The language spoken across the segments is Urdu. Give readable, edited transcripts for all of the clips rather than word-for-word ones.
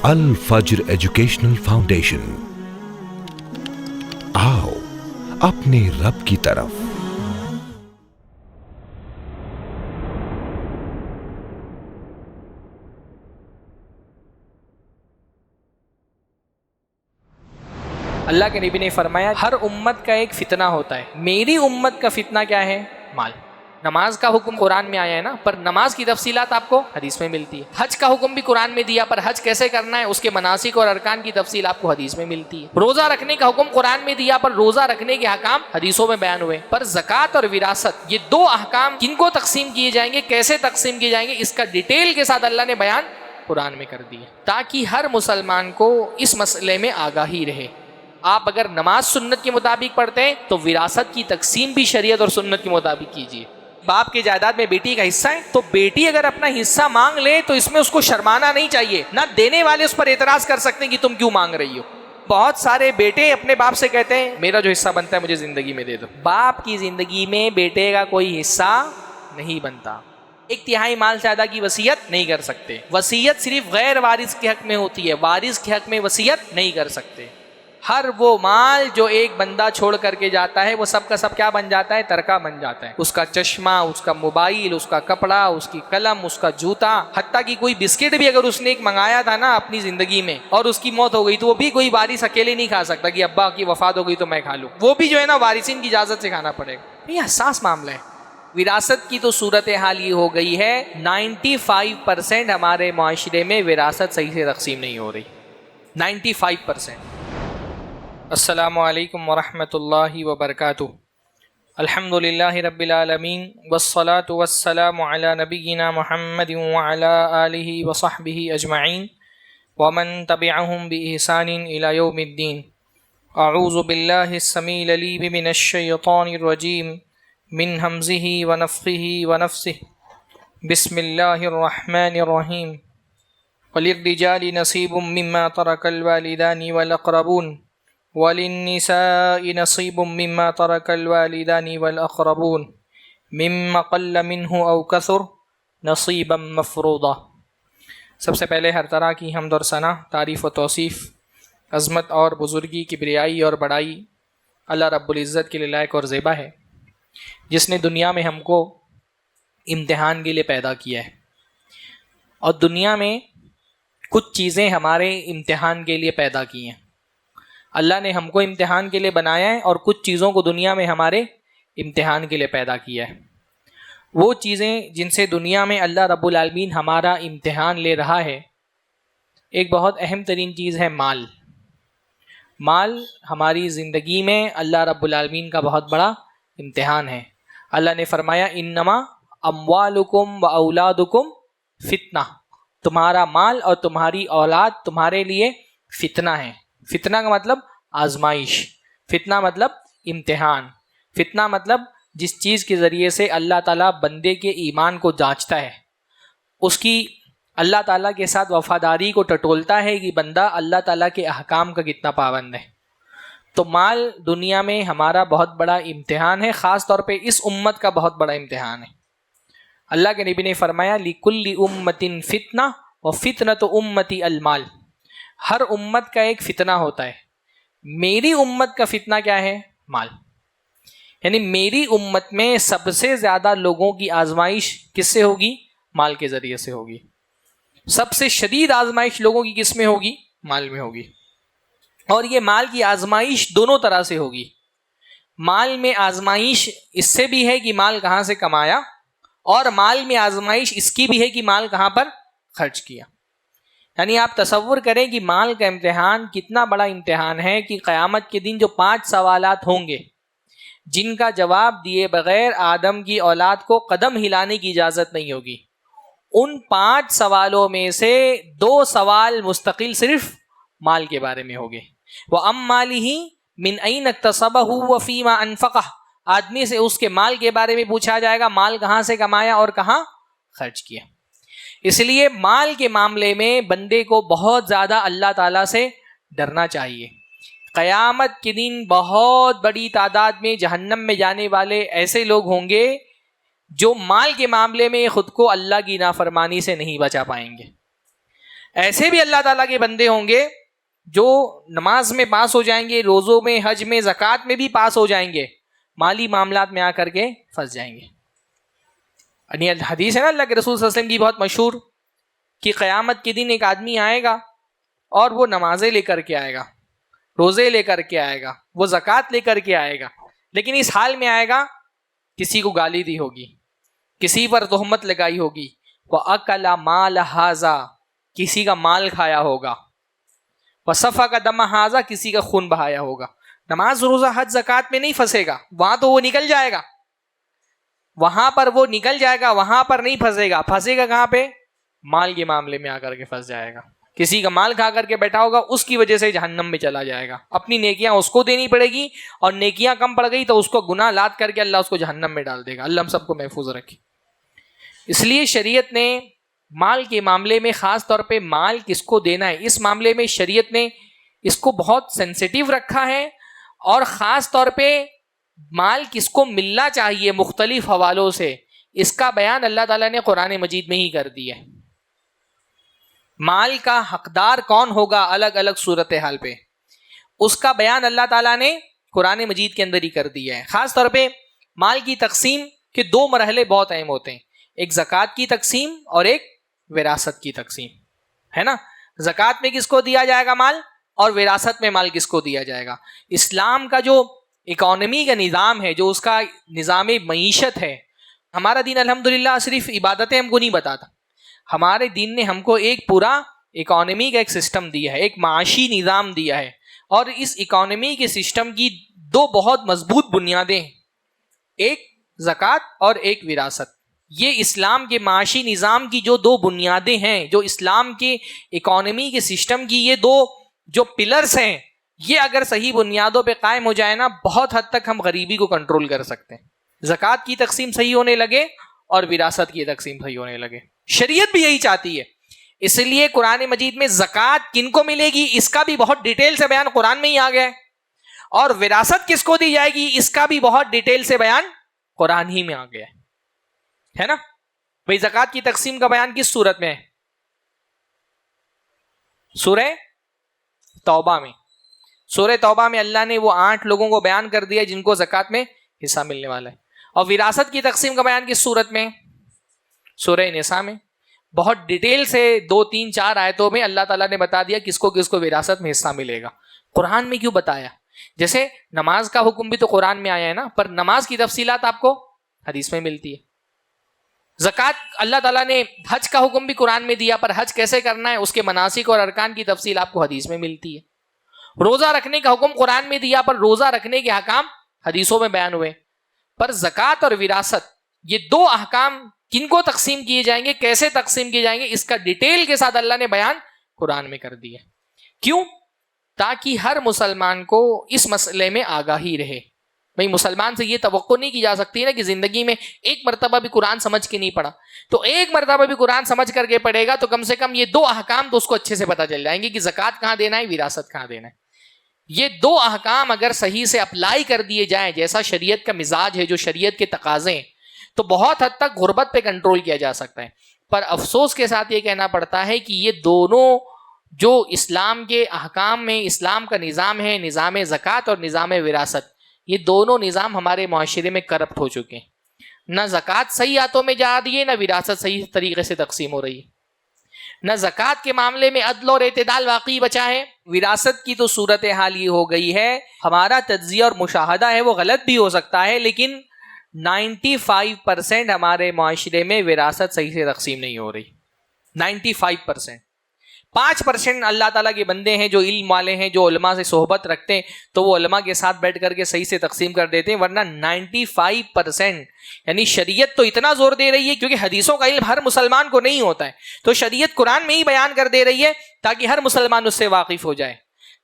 الفجر ایجوکیشنل فاؤنڈیشن، آؤ اپنے رب کی طرف۔ اللہ کے نبی نے فرمایا ہر امت کا ایک فتنہ ہوتا ہے، میری امت کا فتنہ کیا ہے؟ مال۔ نماز کا حکم قرآن میں آیا ہے نا، پر نماز کی تفصیلات آپ کو حدیث میں ملتی ہے۔ حج کا حکم بھی قرآن میں دیا، پر حج کیسے کرنا ہے اس کے مناسک اور ارکان کی تفصیل آپ کو حدیث میں ملتی ہے۔ روزہ رکھنے کا حکم قرآن میں دیا، پر روزہ رکھنے کے احکام حدیثوں میں بیان ہوئے۔ پر زکوٰۃ اور وراثت، یہ دو احکام کن کو تقسیم کیے جائیں گے، کیسے تقسیم کیے جائیں گے، اس کا ڈیٹیل کے ساتھ اللہ نے بیان قرآن میں کر دیا، تاکہ ہر مسلمان کو اس مسئلے میں آگاہی رہے۔ آپ اگر نماز سنت کے مطابق پڑھتے ہیں تو وراثت کی تقسیم بھی شریعت اور سنت کے مطابق کیجیے۔ باپ کی جائیداد میں بیٹی کا حصہ ہے تو بیٹی اگر اپنا حصہ مانگ لے تو اس میں اس کو شرمانا نہیں چاہیے، نہ دینے والے اس پر اعتراض کر سکتے ہیں کہ تم کیوں مانگ رہی ہو۔ بہت سارے بیٹے اپنے باپ سے کہتے ہیں میرا جو حصہ بنتا ہے مجھے زندگی میں دے دو۔ باپ کی زندگی میں بیٹے کا کوئی حصہ نہیں بنتا۔ 1/3 مال سے زیادہ کی وصیت نہیں کر سکتے۔ وصیت صرف غیر وارث کے حق میں ہوتی ہے، وارث کے حق میں وصیت نہیں کر سکتے۔ ہر وہ مال جو ایک بندہ چھوڑ کر کے جاتا ہے وہ سب کا سب کیا بن جاتا ہے؟ ترکہ بن جاتا ہے۔ اس کا چشمہ، اس کا موبائل، اس کا کپڑا، اس کی قلم، اس کا جوتا، حتیٰ کہ کوئی بسکٹ بھی اگر اس نے ایک منگایا تھا نا اپنی زندگی میں اور اس کی موت ہو گئی تو وہ بھی کوئی وارث اکیلے نہیں کھا سکتا کہ ابا کی وفات ہو گئی تو میں کھا لوں، وہ بھی جو ہے نا وارثین کی اجازت سے کھانا پڑے گا۔ یہ حساس معاملہ ہے۔ وراثت کی تو صورتحال یہ ہو گئی ہے 95% ہمارے معاشرے میں وراثت صحیح سے تقسیم نہیں ہو رہی، 95%۔ السلام علیکم ورحمۃ اللہ وبرکاتہ۔ الحمد للہ رب العالمین والصلاة والسلام علی نبینا محمد وعلی آلہ وصحبہ اجمعین ومن تبعہم بإحسان الی یوم الدین۔ اعوذ باللہ السمیع العلیم من الشیطان الرجیم من ہمزہ ونفخہ ونفثہ۔ بسم اللہ الرحمن الرحیم۔ وللرجال نصیب مما ترک الوالدان والاقربون وَلِلنِّسَاءِ نَصِيبٌ مِّمَّا تَرَكَ الْوَالِدَانِ وَالْأَقْرَبُونَ مِمَّا قَلَّ مِنْهُ أَوْ كَثُرَ نَصِيبًا مَّفْرُوضًا۔ سب سے پہلے ہر طرح کی حمد اور ثنا، تعریف و توصیف، عظمت اور بزرگی، کبریائی اور بڑائی اللہ رب العزت کے لیے لائق اور زیبا ہے، جس نے دنیا میں ہم کو امتحان کے لیے پیدا کیا ہے، اور دنیا میں کچھ چیزیں ہمارے امتحان کے لیے پیدا کی ہیں۔ اللہ نے ہم کو امتحان کے لیے بنایا ہے اور کچھ چیزوں کو دنیا میں ہمارے امتحان کے لیے پیدا کیا ہے۔ وہ چیزیں جن سے دنیا میں اللہ رب العالمین ہمارا امتحان لے رہا ہے، ایک بہت اہم ترین چیز ہے مال۔ مال ہماری زندگی میں اللہ رب العالمین کا بہت بڑا امتحان ہے۔ اللہ نے فرمایا انما اموالکم و اولادکم فتنہ، تمہارا مال اور تمہاری اولاد تمہارے لیے فتنہ ہے۔ فتنہ کا مطلب آزمائش، فتنہ مطلب امتحان، فتنہ مطلب جس چیز کے ذریعے سے اللہ تعالیٰ بندے کے ایمان کو جانچتا ہے، اس کی اللہ تعالیٰ کے ساتھ وفاداری کو ٹٹولتا ہے کہ بندہ اللہ تعالیٰ کے احکام کا کتنا پابند ہے۔ تو مال دنیا میں ہمارا بہت بڑا امتحان ہے، خاص طور پہ اس امت کا بہت بڑا امتحان ہے۔ اللہ کے نبی نے فرمایا لِكُلِّ أُمَّةٍ فِتْنَةٌ وَفِتْنَةُ أُمَّتِي الْمَالِ۔ ہر امت کا ایک فتنہ ہوتا ہے، میری امت کا فتنہ کیا ہے؟ مال۔ یعنی میری امت میں سب سے زیادہ لوگوں کی آزمائش کس سے ہوگی؟ مال کے ذریعے سے ہوگی۔ سب سے شدید آزمائش لوگوں کی کس میں ہوگی؟ مال میں ہوگی۔ اور یہ مال کی آزمائش دونوں طرح سے ہوگی۔ مال میں آزمائش اس سے بھی ہے کہ مال کہاں سے کمایا، اور مال میں آزمائش اس کی بھی ہے کہ مال کہاں پر خرچ کیا۔ یعنی آپ تصور کریں کہ مال کا امتحان کتنا بڑا امتحان ہے کہ قیامت کے دن جو 5 سوالات ہوں گے جن کا جواب دیے بغیر آدم کی اولاد کو قدم ہلانے کی اجازت نہیں ہوگی، ان 5 سوالوں میں سے 2 سوال مستقل صرف مال کے بارے میں ہوں گے۔ وَأَمَّ مَالِهِ مِنْ أَيْنَ اكْتَسَبَهُ وَفِيمَا أَنْفَقَهُ، آدمی سے اس کے مال کے بارے میں پوچھا جائے گا، مال کہاں سے کمایا اور کہاں خرچ کیا۔ اس لیے مال کے معاملے میں بندے کو بہت زیادہ اللہ تعالیٰ سے ڈرنا چاہیے۔ قیامت کے دن بہت بڑی تعداد میں جہنم میں جانے والے ایسے لوگ ہوں گے جو مال کے معاملے میں خود کو اللہ کی نافرمانی سے نہیں بچا پائیں گے۔ ایسے بھی اللہ تعالیٰ کے بندے ہوں گے جو نماز میں پاس ہو جائیں گے, روزوں میں, حج میں, زکوٰۃ میں بھی پاس ہو جائیں گے, مالی معاملات میں آ کر کے پھنس جائیں گے. یعنی حدیث ہے نا اللہ کے رسول صلی اللہ علیہ وسلم کی بہت مشہور, کہ قیامت کے دن ایک آدمی آئے گا اور وہ نمازیں لے کر کے آئے گا, روزے لے کر کے آئے گا, وہ زکوٰۃ لے کر کے آئے گا, لیکن اس حال میں آئے گا کسی کو گالی دی ہوگی, کسی پر تہمت لگائی ہوگی, وَأَكَلَ مَالَ هَذَا, کسی کا مال کھایا ہوگا, وَسَفَكَ دَمَ هَذَا, کسی کا خون بہایا ہوگا. نماز, روزہ, حج, زکوٰۃ میں نہیں پھنسے گا, وہاں تو وہ نکل جائے گا, وہاں پر وہ نکل جائے گا, وہاں پر نہیں پھنسے گا. پھنسے گا کہاں پہ؟ مال کے معاملے میں آ کر کے پھنس جائے گا. کسی کا مال کھا کر کے بیٹھا ہوگا, اس کی وجہ سے جہنم میں چلا جائے گا. اپنی نیکیاں اس کو دینی پڑے گی, اور نیکیاں کم پڑ گئی تو اس کو گناہ لاد کر کے اللہ اس کو جہنم میں ڈال دے گا. اللہ ہم سب کو محفوظ رکھے. اس لیے شریعت نے مال کے معاملے میں, خاص طور پہ مال کس کو دینا ہے, اس معاملے میں شریعت نے اس کو بہت سینسیٹیو رکھا ہے, اور خاص طور پہ مال کس کو ملنا چاہیے مختلف حوالوں سے, اس کا بیان اللہ تعالیٰ نے قرآن مجید میں ہی کر دیا ہے. مال کا حقدار کون ہوگا الگ الگ صورتحال پہ, اس کا بیان اللہ تعالیٰ نے قرآن مجید کے اندر ہی کر دیا ہے. خاص طور پہ مال کی تقسیم کے دو مرحلے بہت اہم ہوتے ہیں, ایک زکوٰۃ کی تقسیم اور ایک وراثت کی تقسیم, ہے نا. زکوٰۃ میں کس کو دیا جائے گا مال, اور وراثت میں مال کس کو دیا جائے گا. اسلام کا جو اکانومی کا نظام ہے, جو اس کا نظام معیشت ہے, ہمارا دین الحمدللہ صرف عبادتیں ہم کو نہیں بتاتا, ہمارے دین نے ہم کو ایک پورا اکانومی کا ایک سسٹم دیا ہے, ایک معاشی نظام دیا ہے, اور اس اکانومی کے سسٹم کی دو بہت مضبوط بنیادیں ہیں, ایک زکوٰۃ اور ایک وراثت. یہ اسلام کے معاشی نظام کی جو دو بنیادیں ہیں, جو اسلام کے اکانومی کے سسٹم کی یہ دو جو پلرز ہیں, یہ اگر صحیح بنیادوں پہ قائم ہو جائے نا, بہت حد تک ہم غریبی کو کنٹرول کر سکتے ہیں. زکوٰۃ کی تقسیم صحیح ہونے لگے اور وراثت کی تقسیم صحیح ہونے لگے. شریعت بھی یہی چاہتی ہے, اس لیے قرآن مجید میں زکوٰۃ کن کو ملے گی اس کا بھی بہت ڈیٹیل سے بیان قرآن میں ہی آ گیا ہے, اور وراثت کس کو دی جائے گی اس کا بھی بہت ڈیٹیل سے بیان قرآن ہی میں آ گیا ہے نا. بھئی زکوٰۃ کی تقسیم کا بیان کس صورت میں ہے؟ سورہ توبہ میں. سورہ توبہ میں اللہ نے وہ 8 لوگوں کو بیان کر دیا جن کو زکوٰۃ میں حصہ ملنے والا ہے. اور وراثت کی تقسیم کا بیان کس صورت میں؟ سورہ نساء میں. بہت ڈیٹیل سے 2, 3, 4 آیتوں میں اللہ تعالیٰ نے بتا دیا کس کو وراثت میں حصہ ملے گا. قرآن میں کیوں بتایا؟ جیسے نماز کا حکم بھی تو قرآن میں آیا ہے نا, پر نماز کی تفصیلات آپ کو حدیث میں ملتی ہے. زکوٰۃ اللہ تعالیٰ نے, حج کا حکم بھی قرآن میں دیا, پر حج کیسے کرنا ہے اس کے مناسک اور ارکان کی تفصیل آپ کو حدیث میں ملتی ہے. روزہ رکھنے کا حکم قرآن میں دیا, پر روزہ رکھنے کے احکام حدیثوں میں بیان ہوئے. پر زکوٰۃ اور وراثت یہ دو احکام کن کو تقسیم کیے جائیں گے, کیسے تقسیم کیے جائیں گے, اس کا ڈیٹیل کے ساتھ اللہ نے بیان قرآن میں کر دیا. کیوں؟ تاکہ ہر مسلمان کو اس مسئلے میں آگاہی رہے. بھئی مسلمان سے یہ توقع نہیں کی جا سکتی نا کہ زندگی میں ایک مرتبہ بھی قرآن سمجھ کے نہیں پڑھا, تو ایک مرتبہ بھی قرآن سمجھ کر کے پڑھے گا تو کم سے کم یہ دو احکام تو اس کو اچھے سے پتہ چل جائیں گے کہ زکوٰۃ کہاں دینا ہے, وراثت کہاں دینا ہے. یہ دو احکام اگر صحیح سے اپلائی کر دیے جائیں, جیسا شریعت کا مزاج ہے, جو شریعت کے تقاضے ہیں, تو بہت حد تک غربت پہ کنٹرول کیا جا سکتا ہے. پر افسوس کے ساتھ یہ کہنا پڑتا ہے کہ یہ دونوں جو اسلام کے احکام میں اسلام کا نظام ہے, نظام زکوٰۃ اور نظام وراثت, یہ دونوں نظام ہمارے معاشرے میں کرپٹ ہو چکے ہیں. نہ زکوٰۃ صحیح ہاتھوں میں جا رہی ہے, نہ وراثت صحیح طریقے سے تقسیم ہو رہی ہے, نہ زکوٰۃ کے معاملے میں عدل اور اعتدال واقعی بچا ہے. وراثت کی تو صورتحال یہ ہو گئی ہے, ہمارا تجزیہ اور مشاہدہ ہے وہ غلط بھی ہو سکتا ہے, لیکن 95% ہمارے معاشرے میں وراثت صحیح سے تقسیم نہیں ہو رہی. 95%. 5% اللہ تعالیٰ کے بندے ہیں جو علم والے ہیں, جو علماء سے صحبت رکھتے ہیں, تو وہ علماء کے ساتھ بیٹھ کر کے صحیح سے تقسیم کر دیتے ہیں. ورنہ 95% یعنی شریعت تو اتنا زور دے رہی ہے کیونکہ حدیثوں کا علم ہر مسلمان کو نہیں ہوتا ہے, تو شریعت قرآن میں ہی بیان کر دے رہی ہے تاکہ ہر مسلمان اس سے واقف ہو جائے.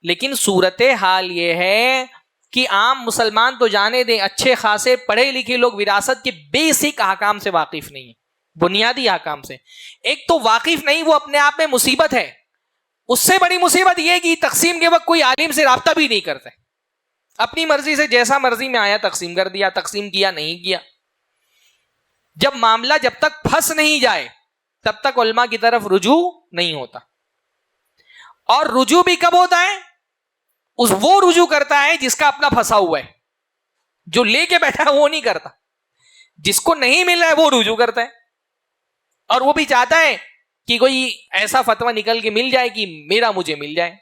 لیکن صورتحال یہ ہے کہ عام مسلمان تو جانے دیں, اچھے خاصے پڑھے لکھے لوگ وراثت کے بیسک احکام سے واقف نہیں ہیں, بنیادی احکام سے. ایک تو واقف نہیں, وہ اپنے آپ میں مصیبت ہے. اس سے بڑی مصیبت یہ کہ تقسیم کے وقت کوئی عالم سے رابطہ بھی نہیں کرتے, اپنی مرضی سے جیسا مرضی میں آیا تقسیم کر دیا, تقسیم کیا نہیں کیا. جب معاملہ جب تک پھنس نہیں جائے تب تک علماء کی طرف رجوع نہیں ہوتا. اور رجوع بھی کب ہوتا ہے؟ وہ رجوع کرتا ہے جس کا اپنا پھنسا ہوا ہے. جو لے کے بیٹھا ہے وہ نہیں کرتا. جس کو نہیں مل رہا ہے وہ رجوع کرتا ہے, اور وہ بھی چاہتا ہے کہ کوئی ایسا فتویٰ نکل کے مل جائے کہ مجھے مل جائے.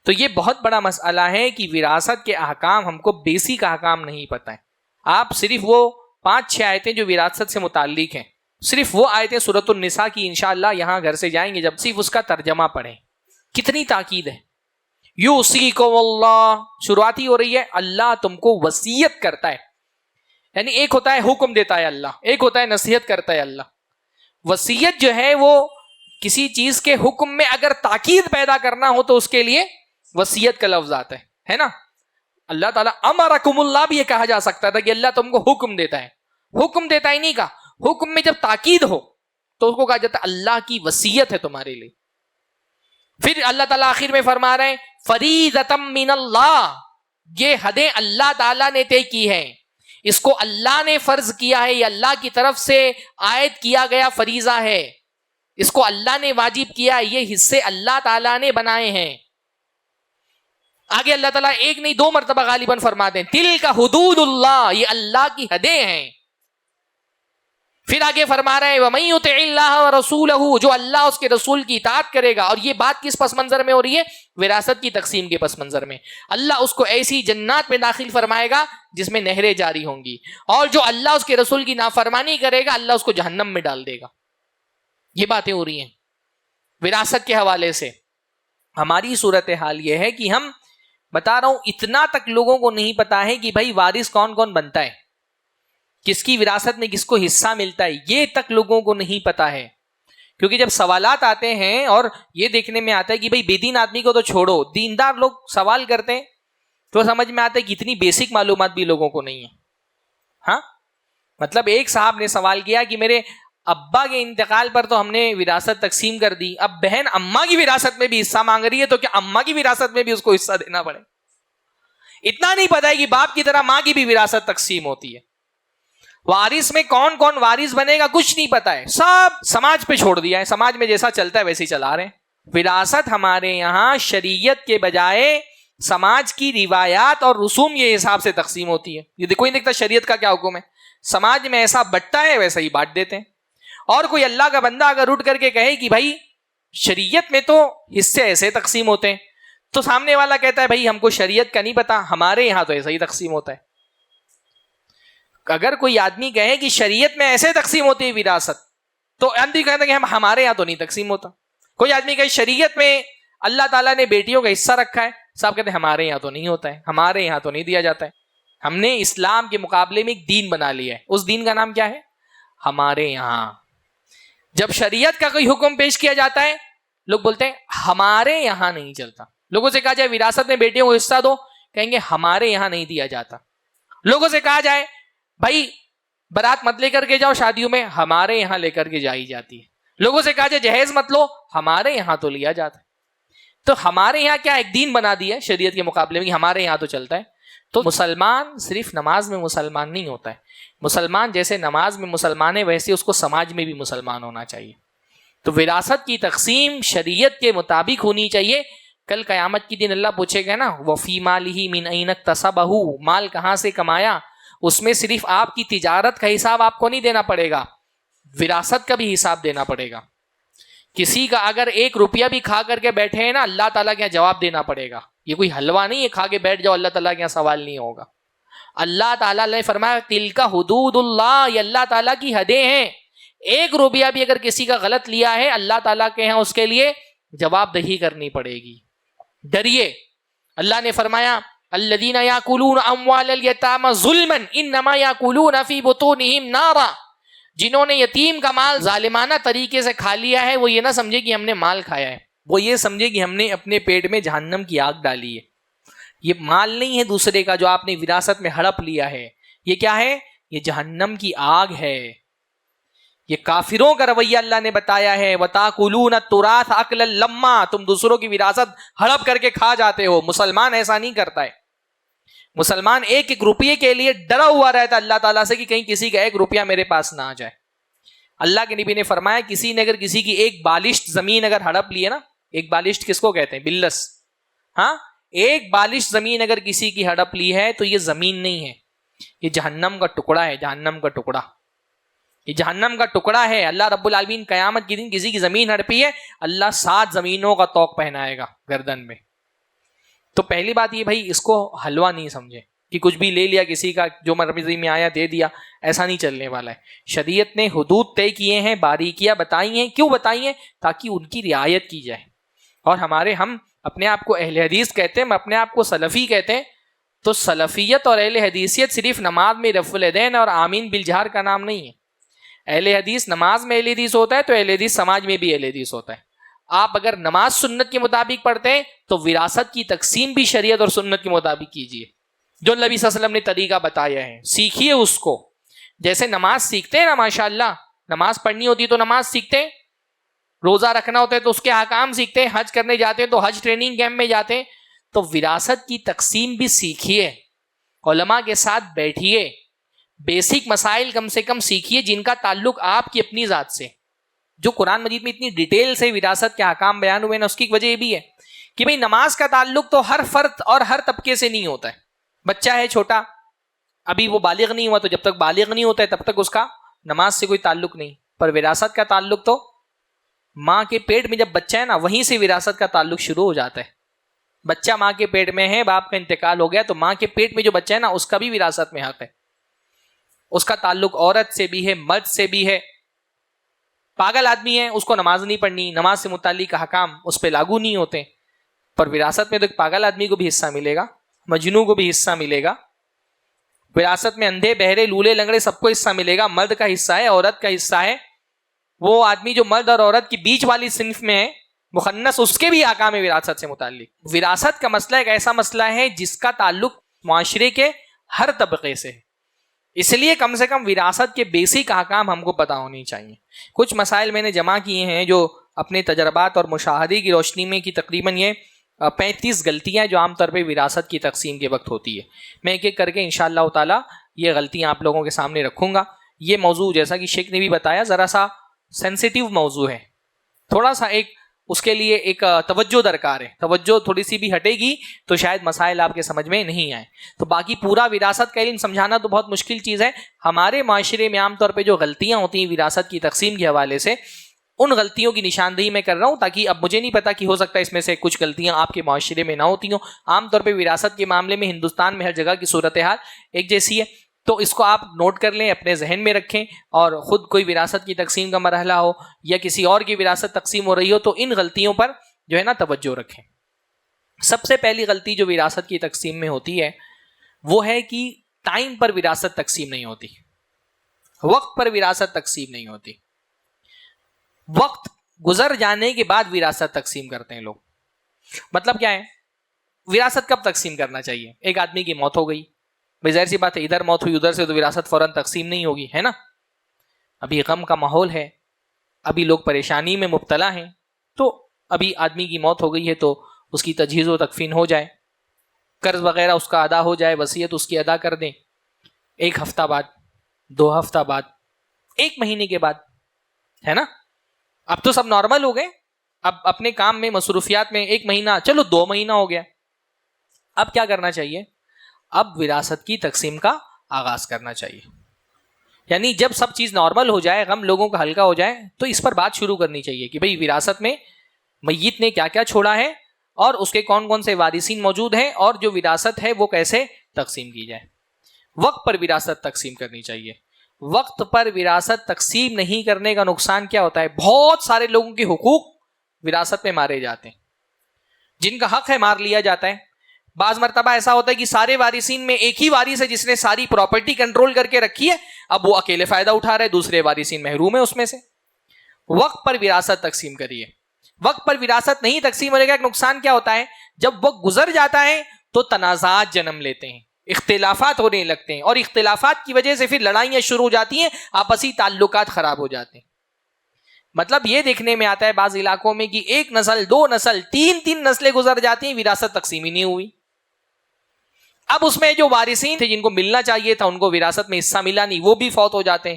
تو یہ بہت بڑا مسئلہ ہے کہ وراثت کے احکام ہم کو بیسک احکام نہیں پتہ ہے. آپ صرف وہ 5-6 آیتیں جو وراثت سے متعلق ہیں, صرف وہ آیتیں سورۃ النساء کی انشاءاللہ یہاں گھر سے جائیں گے جب صرف اس کا ترجمہ پڑھیں. کتنی تاکید ہے. یوصیکم اللہ شروعاتی ہو رہی ہے, اللہ تم کو وصیت کرتا ہے. یعنی ایک ہوتا ہے حکم دیتا ہے اللہ, ایک ہوتا ہے نصیحت کرتا ہے اللہ. وصیت جو ہے وہ کسی چیز کے حکم میں اگر تاکید پیدا کرنا ہو تو اس کے لیے وصیت کا لفظ آتا ہے نا. اللہ تعالیٰ امرکم اللہ بھی یہ کہا جا سکتا تھا کہ اللہ تم کو حکم دیتا ہے. حکم دیتا ہی نہیں کہا, حکم میں جب تاکید ہو تو اس کو کہا جاتا ہے اللہ کی وصیت ہے تمہارے لیے. پھر اللہ تعالیٰ آخر میں فرما رہے ہیں فریضۃ من اللہ, یہ حدیں اللہ تعالیٰ نے طے کی ہیں, اس کو اللہ نے فرض کیا ہے, یہ اللہ کی طرف سے عائد کیا گیا فریضہ ہے, اس کو اللہ نے واجب کیا ہے, یہ حصے اللہ تعالیٰ نے بنائے ہیں. آگے اللہ تعالیٰ ایک نہیں 2 مرتبہ غالباً فرماتے ہیں تلک حدود اللہ, یہ اللہ کی حدیں ہیں. پھر آگے فرما رہے ہیں وَمَن يُطِعِ اللَّهَ وَرَسُولَهُ, جو اللہ اس کے رسول کی اطاعت کرے گا. اور یہ بات کس پس منظر میں ہو رہی ہے؟ وراثت کی تقسیم کے پس منظر میں. اللہ اس کو ایسی جنات میں داخل فرمائے گا جس میں نہریں جاری ہوں گی, اور جو اللہ اس کے رسول کی نافرمانی کرے گا اللہ اس کو جہنم میں ڈال دے گا. یہ باتیں ہو رہی ہیں وراثت کے حوالے سے. ہماری صورتحال یہ ہے کہ ہم بتا رہا ہوں اتنا تک لوگوں کو نہیں پتا ہے کہ بھائی وارث کون کون بنتا ہے, کس کی وراثت میں کس کو حصہ ملتا ہے, یہ تک لوگوں کو نہیں پتا ہے. کیونکہ جب سوالات آتے ہیں اور یہ دیکھنے میں آتا ہے کہ بھائی بے دین آدمی کو تو چھوڑو, دیندار لوگ سوال کرتے ہیں تو سمجھ میں آتا ہے کہ اتنی بیسک معلومات بھی لوگوں کو نہیں ہے. ہاں مطلب ایک صاحب نے سوال کیا کہ میرے ابا کے انتقال پر تو ہم نے وراثت تقسیم کر دی, اب بہن اماں کی وراثت میں بھی حصہ مانگ رہی ہے, تو کیا اماں کی وراثت میں بھی اس کو حصہ دینا پڑے؟ اتنا نہیں پتا ہے کہ باپ کی طرح ماں کی بھی وراثت تقسیم ہوتی ہے. وارث میں کون کون وارث بنے گا کچھ نہیں پتا ہے, سب سماج پہ چھوڑ دیا ہے, سماج میں جیسا چلتا ہے ویسے ہی چلا رہے ہیں. وراثت ہمارے یہاں شریعت کے بجائے سماج کی روایات اور رسوم کے حساب سے تقسیم ہوتی ہے. یہ کوئی نہیں دیکھتا شریعت کا کیا حکم ہے, سماج میں ایسا بٹتا ہے ویسا ہی بانٹ دیتے ہیں. اور کوئی اللہ کا بندہ اگر اٹھ کر کے کہے کہ بھائی شریعت میں تو حصے ایسے تقسیم ہوتے ہیں, تو سامنے والا کہتا ہے بھائی ہم کو شریعت کا نہیں پتا, ہمارے یہاں تو ایسا ہی تقسیم ہوتا ہے. اگر کوئی آدمی کہے کہ شریعت میں ایسے تقسیم ہوتی ہے وراثت, تو آدمی کہتا ہے کہ ہمارے یہاں تو نہیں تقسیم ہوتا. کوئی آدمی کہے شریعت میں اللہ تعالیٰ نے بیٹیوں کا حصہ رکھا ہے, صاحب کہتے ہیں ہمارے یہاں تو نہیں ہوتا ہے, ہمارے یہاں تو نہیں دیا جاتا ہے. ہم نے اسلام کے مقابلے میں ایک دین بنا لیا ہے, اس دین کا نام کیا ہے؟ ہمارے یہاں. جب شریعت کا کوئی حکم پیش کیا جاتا ہے لوگ بولتے ہیں ہمارے یہاں نہیں چلتا. لوگوں سے کہا جائے وراثت میں بیٹیوں کو حصہ دو, کہیں گے ہمارے یہاں نہیں دیا جاتا. لوگوں سے کہا جائے بھائی برات مت لے کر کے جاؤ شادیوں میں, ہمارے یہاں لے کر کے جائی جاتی ہے. لوگوں سے کہا جائے جہیز مت لو, ہمارے یہاں تو لیا جاتا ہے. تو ہمارے یہاں کیا ایک دین بنا دیا ہے شریعت کے مقابلے میں, ہمارے یہاں تو چلتا ہے. تو مسلمان صرف نماز میں مسلمان نہیں ہوتا ہے. مسلمان جیسے نماز میں مسلمان ہے ویسے اس کو سماج میں بھی مسلمان ہونا چاہیے. تو وراثت کی تقسیم شریعت کے مطابق ہونی چاہیے. کل قیامت کی دن اللہ پوچھے گا نا وفی مالہ من این اکتسبہ, مال کہاں سے کمایا, اس میں صرف آپ کی تجارت کا حساب آپ کو نہیں دینا پڑے گا, وراثت کا بھی حساب دینا پڑے گا. کسی کا اگر 1 روپیہ بھی کھا کر کے بیٹھے ہیں نا اللہ تعالیٰ کے یہاں جواب دینا پڑے گا. یہ کوئی حلوہ نہیں ہے کھا کے بیٹھ جاؤ اللہ تعالیٰ کے یہاں سوال نہیں ہوگا. اللہ تعالیٰ نے فرمایا تلک حدود اللہ, یہ اللہ تعالیٰ کی حدیں ہیں. 1 روپیہ بھی اگر کسی کا غلط لیا ہے اللہ تعالیٰ کے یہاں اس کے لیے جواب دہی کرنی پڑے گی. ڈریے. اللہ نے فرمایا الذین یاکلون اموال الیتامی ظلما انما یاکلون فی بطونہم نارا, جنہوں نے یتیم کا مال ظالمانہ طریقے سے کھا لیا ہے وہ یہ نہ سمجھے کہ ہم نے مال کھایا ہے, وہ یہ سمجھے کہ ہم نے اپنے پیٹ میں جہنم کی آگ ڈالی ہے. یہ مال نہیں ہے دوسرے کا جو آپ نے وراثت میں ہڑپ لیا ہے, یہ کیا ہے؟ یہ جہنم کی آگ ہے. یہ کافروں کا رویہ اللہ نے بتایا ہے. وَتَأْكُلُونَ التُّرَاثَ أَكْلًا لَمًّا, تم دوسروں کی وراثت ہڑپ کر کے کھا جاتے ہو. مسلمان ایسا نہیں کرتا ہے. مسلمان 1 روپیے کے لیے ڈرا ہوا رہتا ہے اللہ تعالیٰ سے کہ کہیں کسی کا 1 روپیہ میرے پاس نہ آ جائے. اللہ کے نبی نے فرمایا کسی نے اگر کسی کی 1 بالشت زمین اگر ہڑپ لی ہے نا, ایک بالشت کس کو کہتے ہیں؟ بلس. ہاں، ایک بالشت زمین اگر کسی کی ہڑپ لی ہے تو یہ زمین نہیں ہے، یہ جہنم کا ٹکڑا ہے. جہنم کا ٹکڑا، یہ جہنم کا ٹکڑا ہے. اللہ رب العالمین قیامت کے دن کسی کی زمین ہڑپی ہے، اللہ 7 زمینوں کا طوق پہنائے گا گردن میں. تو پہلی بات یہ بھائی اس کو حلوہ نہیں سمجھے کہ کچھ بھی لے لیا کسی کا، جو مرضی میں آیا دے دیا، ایسا نہیں چلنے والا ہے. شریعت نے حدود طے کیے ہیں، باریکیاں بتائی ہیں. کیوں بتائی ہیں؟ تاکہ ان کی رعایت کی جائے. اور ہم اپنے آپ کو اہل حدیث کہتے ہیں، ہم اپنے آپ کو سلفی کہتے ہیں. تو سلفیت اور اہل حدیثیت صرف نماز میں رفع الیدین اور آمین بالجہر کا نام نہیں ہے. اہل حدیث نماز میں اہل حدیث ہوتا ہے تو اہل حدیث سماج میں بھی اہل حدیث ہوتا ہے. آپ اگر نماز سنت کے مطابق پڑھتے ہیں تو وراثت کی تقسیم بھی شریعت اور سنت کے مطابق کیجیے. جو نبی صلی اللہ علیہ وسلم نے طریقہ بتایا ہے سیکھیے اس کو. جیسے نماز سیکھتے ہیں نا، ماشاءاللہ نماز پڑھنی ہوتی ہے تو نماز سیکھتے ہیں، روزہ رکھنا ہوتا ہے تو اس کے احکام سیکھتے ہیں، حج کرنے جاتے ہیں تو حج ٹریننگ کیمپ میں جاتے ہیں. تو وراثت کی تقسیم بھی سیکھیے، علماء کے ساتھ بیٹھیے، بیسک مسائل کم سے کم سیکھیے جن کا تعلق آپ کی اپنی ذات سے. جو قرآن مجید میں اتنی ڈیٹیل سے وراثت کے احکام بیان ہوئے نا، اس کی وجہ یہ بھی ہے کہ بھئی نماز کا تعلق تو ہر فرد اور ہر طبقے سے نہیں ہوتا ہے. بچہ ہے چھوٹا، ابھی وہ بالغ نہیں ہوا، تو جب تک بالغ نہیں ہوتا ہے تب تک اس کا نماز سے کوئی تعلق نہیں. پر وراثت کا تعلق تو ماں کے پیٹ میں جب بچہ ہے نا، وہیں سے وراثت کا تعلق شروع ہو جاتا ہے. بچہ ماں کے پیٹ میں ہے، باپ کا انتقال ہو گیا، تو ماں کے پیٹ میں جو بچہ ہے نا اس کا بھی وراثت میں حق ہے. اس کا تعلق عورت سے بھی ہے، مرد سے بھی ہے. پاگل آدمی ہے، اس کو نماز نہیں پڑھنی، نماز سے متعلق احکام اس پہ لاگو نہیں ہوتے. پر وراثت میں تو ایک پاگل آدمی کو بھی حصہ ملے گا، مجنوں کو بھی حصہ ملے گا. وراثت میں اندھے بہرے لولے لنگڑے سب کو حصہ ملے گا. مرد کا حصہ ہے، عورت کا حصہ ہے. وہ آدمی جو مرد اور عورت کی بیچ والی صنف میں ہے، مخنث، اس کے بھی احکام وراثت سے متعلق. وراثت کا مسئلہ ایک ایسا مسئلہ ہے جس کا تعلق معاشرے کے ہر طبقے سے ہے. اس لیے کم سے کم وراثت کے بیسک احکام ہم کو پتہ ہونی چاہیے. کچھ مسائل میں نے جمع کیے ہیں جو اپنے تجربات اور مشاہدے کی روشنی میں کی تقریباً یہ 35 غلطیاں جو عام طور پہ وراثت کی تقسیم کے وقت ہوتی ہے. میں ایک ایک کر کے انشاءاللہ تعالی یہ غلطیاں آپ لوگوں کے سامنے رکھوں گا. یہ موضوع جیسا کہ شیخ نے بھی بتایا ذرا سا سینسیٹیو موضوع ہے، تھوڑا سا ایک اس کے لیے ایک توجہ درکار ہے. توجہ تھوڑی سی بھی ہٹے گی تو شاید مسائل آپ کے سمجھ میں نہیں آئے. تو باقی پورا وراثت کا علم سمجھانا تو بہت مشکل چیز ہے. ہمارے معاشرے میں عام طور پہ جو غلطیاں ہوتی ہیں وراثت کی تقسیم کے حوالے سے، ان غلطیوں کی نشاندہی میں کر رہا ہوں تاکہ اب مجھے نہیں پتا کہ ہو سکتا ہے اس میں سے کچھ غلطیاں آپ کے معاشرے میں نہ ہوتی ہوں. عام طور پہ وراثت کے معاملے میں ہندوستان میں ہر جگہ کی صورتحال ایک جیسی ہے. تو اس کو آپ نوٹ کر لیں، اپنے ذہن میں رکھیں، اور خود کوئی وراثت کی تقسیم کا مرحلہ ہو یا کسی اور کی وراثت تقسیم ہو رہی ہو تو ان غلطیوں پر جو ہے نا توجہ رکھیں. سب سے پہلی غلطی جو وراثت کی تقسیم میں ہوتی ہے وہ ہے کہ ٹائم پر وراثت تقسیم نہیں ہوتی، وقت پر وراثت تقسیم نہیں ہوتی. وقت گزر جانے کے بعد وراثت تقسیم کرتے ہیں لوگ. مطلب کیا ہے؟ وراثت کب تقسیم کرنا چاہیے؟ ایک آدمی کی موت ہو گئی، بھائی ظاہر سی بات ہے ادھر موت ہوئی ادھر سے تو وراثت فوراً تقسیم نہیں ہوگی، ہے نا. ابھی غم کا ماحول ہے، ابھی لوگ پریشانی میں مبتلا ہیں، تو ابھی آدمی کی موت ہو گئی ہے تو اس کی تجہیز و تکفین ہو جائے، قرض وغیرہ اس کا ادا ہو جائے، وصیت اس کی ادا کر دیں. 1 ہفتہ بعد، 2 ہفتہ بعد، 1 مہینے کے بعد، ہے نا. اب تو سب نارمل ہو گئے، اب اپنے کام میں مصروفیات میں 1 مہینہ، چلو 2 مہینہ ہو گیا. اب کیا کرنا چاہیے؟ اب وراثت کی تقسیم کا آغاز کرنا چاہیے. یعنی جب سب چیز نارمل ہو جائے، غم لوگوں کا ہلکا ہو جائے، تو اس پر بات شروع کرنی چاہیے کہ بھئی وراثت میں میت نے کیا کیا چھوڑا ہے اور اس کے کون کون سے وارثین موجود ہیں اور جو وراثت ہے وہ کیسے تقسیم کی جائے. وقت پر وراثت تقسیم کرنی چاہیے. وقت پر وراثت تقسیم نہیں کرنے کا نقصان کیا ہوتا ہے؟ بہت سارے لوگوں کے حقوق وراثت میں مارے جاتے ہیں. جن کا حق ہے مار لیا جاتا ہے. بعض مرتبہ ایسا ہوتا ہے کہ سارے وارثین میں ایک ہی وارث ہے جس نے ساری پراپرٹی کنٹرول کر کے رکھی ہے، اب وہ اکیلے فائدہ اٹھا رہے، دوسرے وارثین محروم ہیں اس میں سے. وقت پر وراثت تقسیم کریے. وقت پر وراثت نہیں تقسیم ہونے کا ایک نقصان کیا ہوتا ہے؟ جب وقت گزر جاتا ہے تو تنازعات جنم لیتے ہیں، اختلافات ہونے لگتے ہیں، اور اختلافات کی وجہ سے پھر لڑائیاں شروع ہو جاتی ہیں، آپسی تعلقات خراب ہو جاتے ہیں. مطلب یہ دیکھنے میں آتا ہے بعض علاقوں میں کہ 1 نسل 2 نسل 3 نسلیں گزر جاتی ہیں، وراثت تقسیم ہی نہیں ہوئی. اب اس میں جو وارثین تھے جن کو ملنا چاہیے تھا ان کو وراثت میں حصہ ملا نہیں، وہ بھی فوت ہو جاتے ہیں.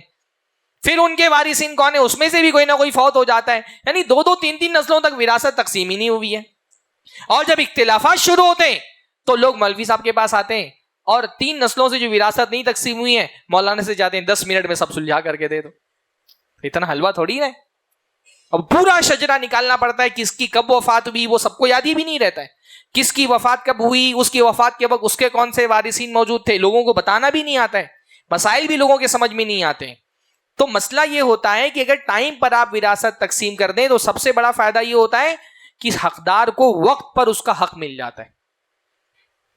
پھر ان کے وارثین کون ہیں, اس میں سے بھی کوئی نہ کوئی فوت ہو جاتا ہے. یعنی 2-3 نسلوں تک وراثت تقسیم ہی نہیں ہوئی ہے. اور جب اختلافات شروع ہوتے ہیں تو لوگ مولوی صاحب کے پاس آتے ہیں, اور 3 نسلوں سے جو وراثت نہیں تقسیم ہوئی ہے مولانا سے جاتے ہیں 10 منٹ میں سب سلجھا کر کے دے دو. اتنا حلوہ تھوڑی ہے. اب پورا شجرہ نکالنا پڑتا ہے, کس کی کب وفات ہوئی وہ سب کو یاد ہی بھی نہیں رہتا ہے, کس کی وفات کب ہوئی, اس کی وفات کے وقت اس کے کون سے وارثین موجود تھے, لوگوں کو بتانا بھی نہیں آتا ہے, مسائل بھی لوگوں کے سمجھ میں نہیں آتے ہیں. تو مسئلہ یہ ہوتا ہے کہ اگر ٹائم پر آپ وراثت تقسیم کر دیں تو سب سے بڑا فائدہ یہ ہوتا ہے کہ حقدار کو وقت پر اس کا حق مل جاتا ہے.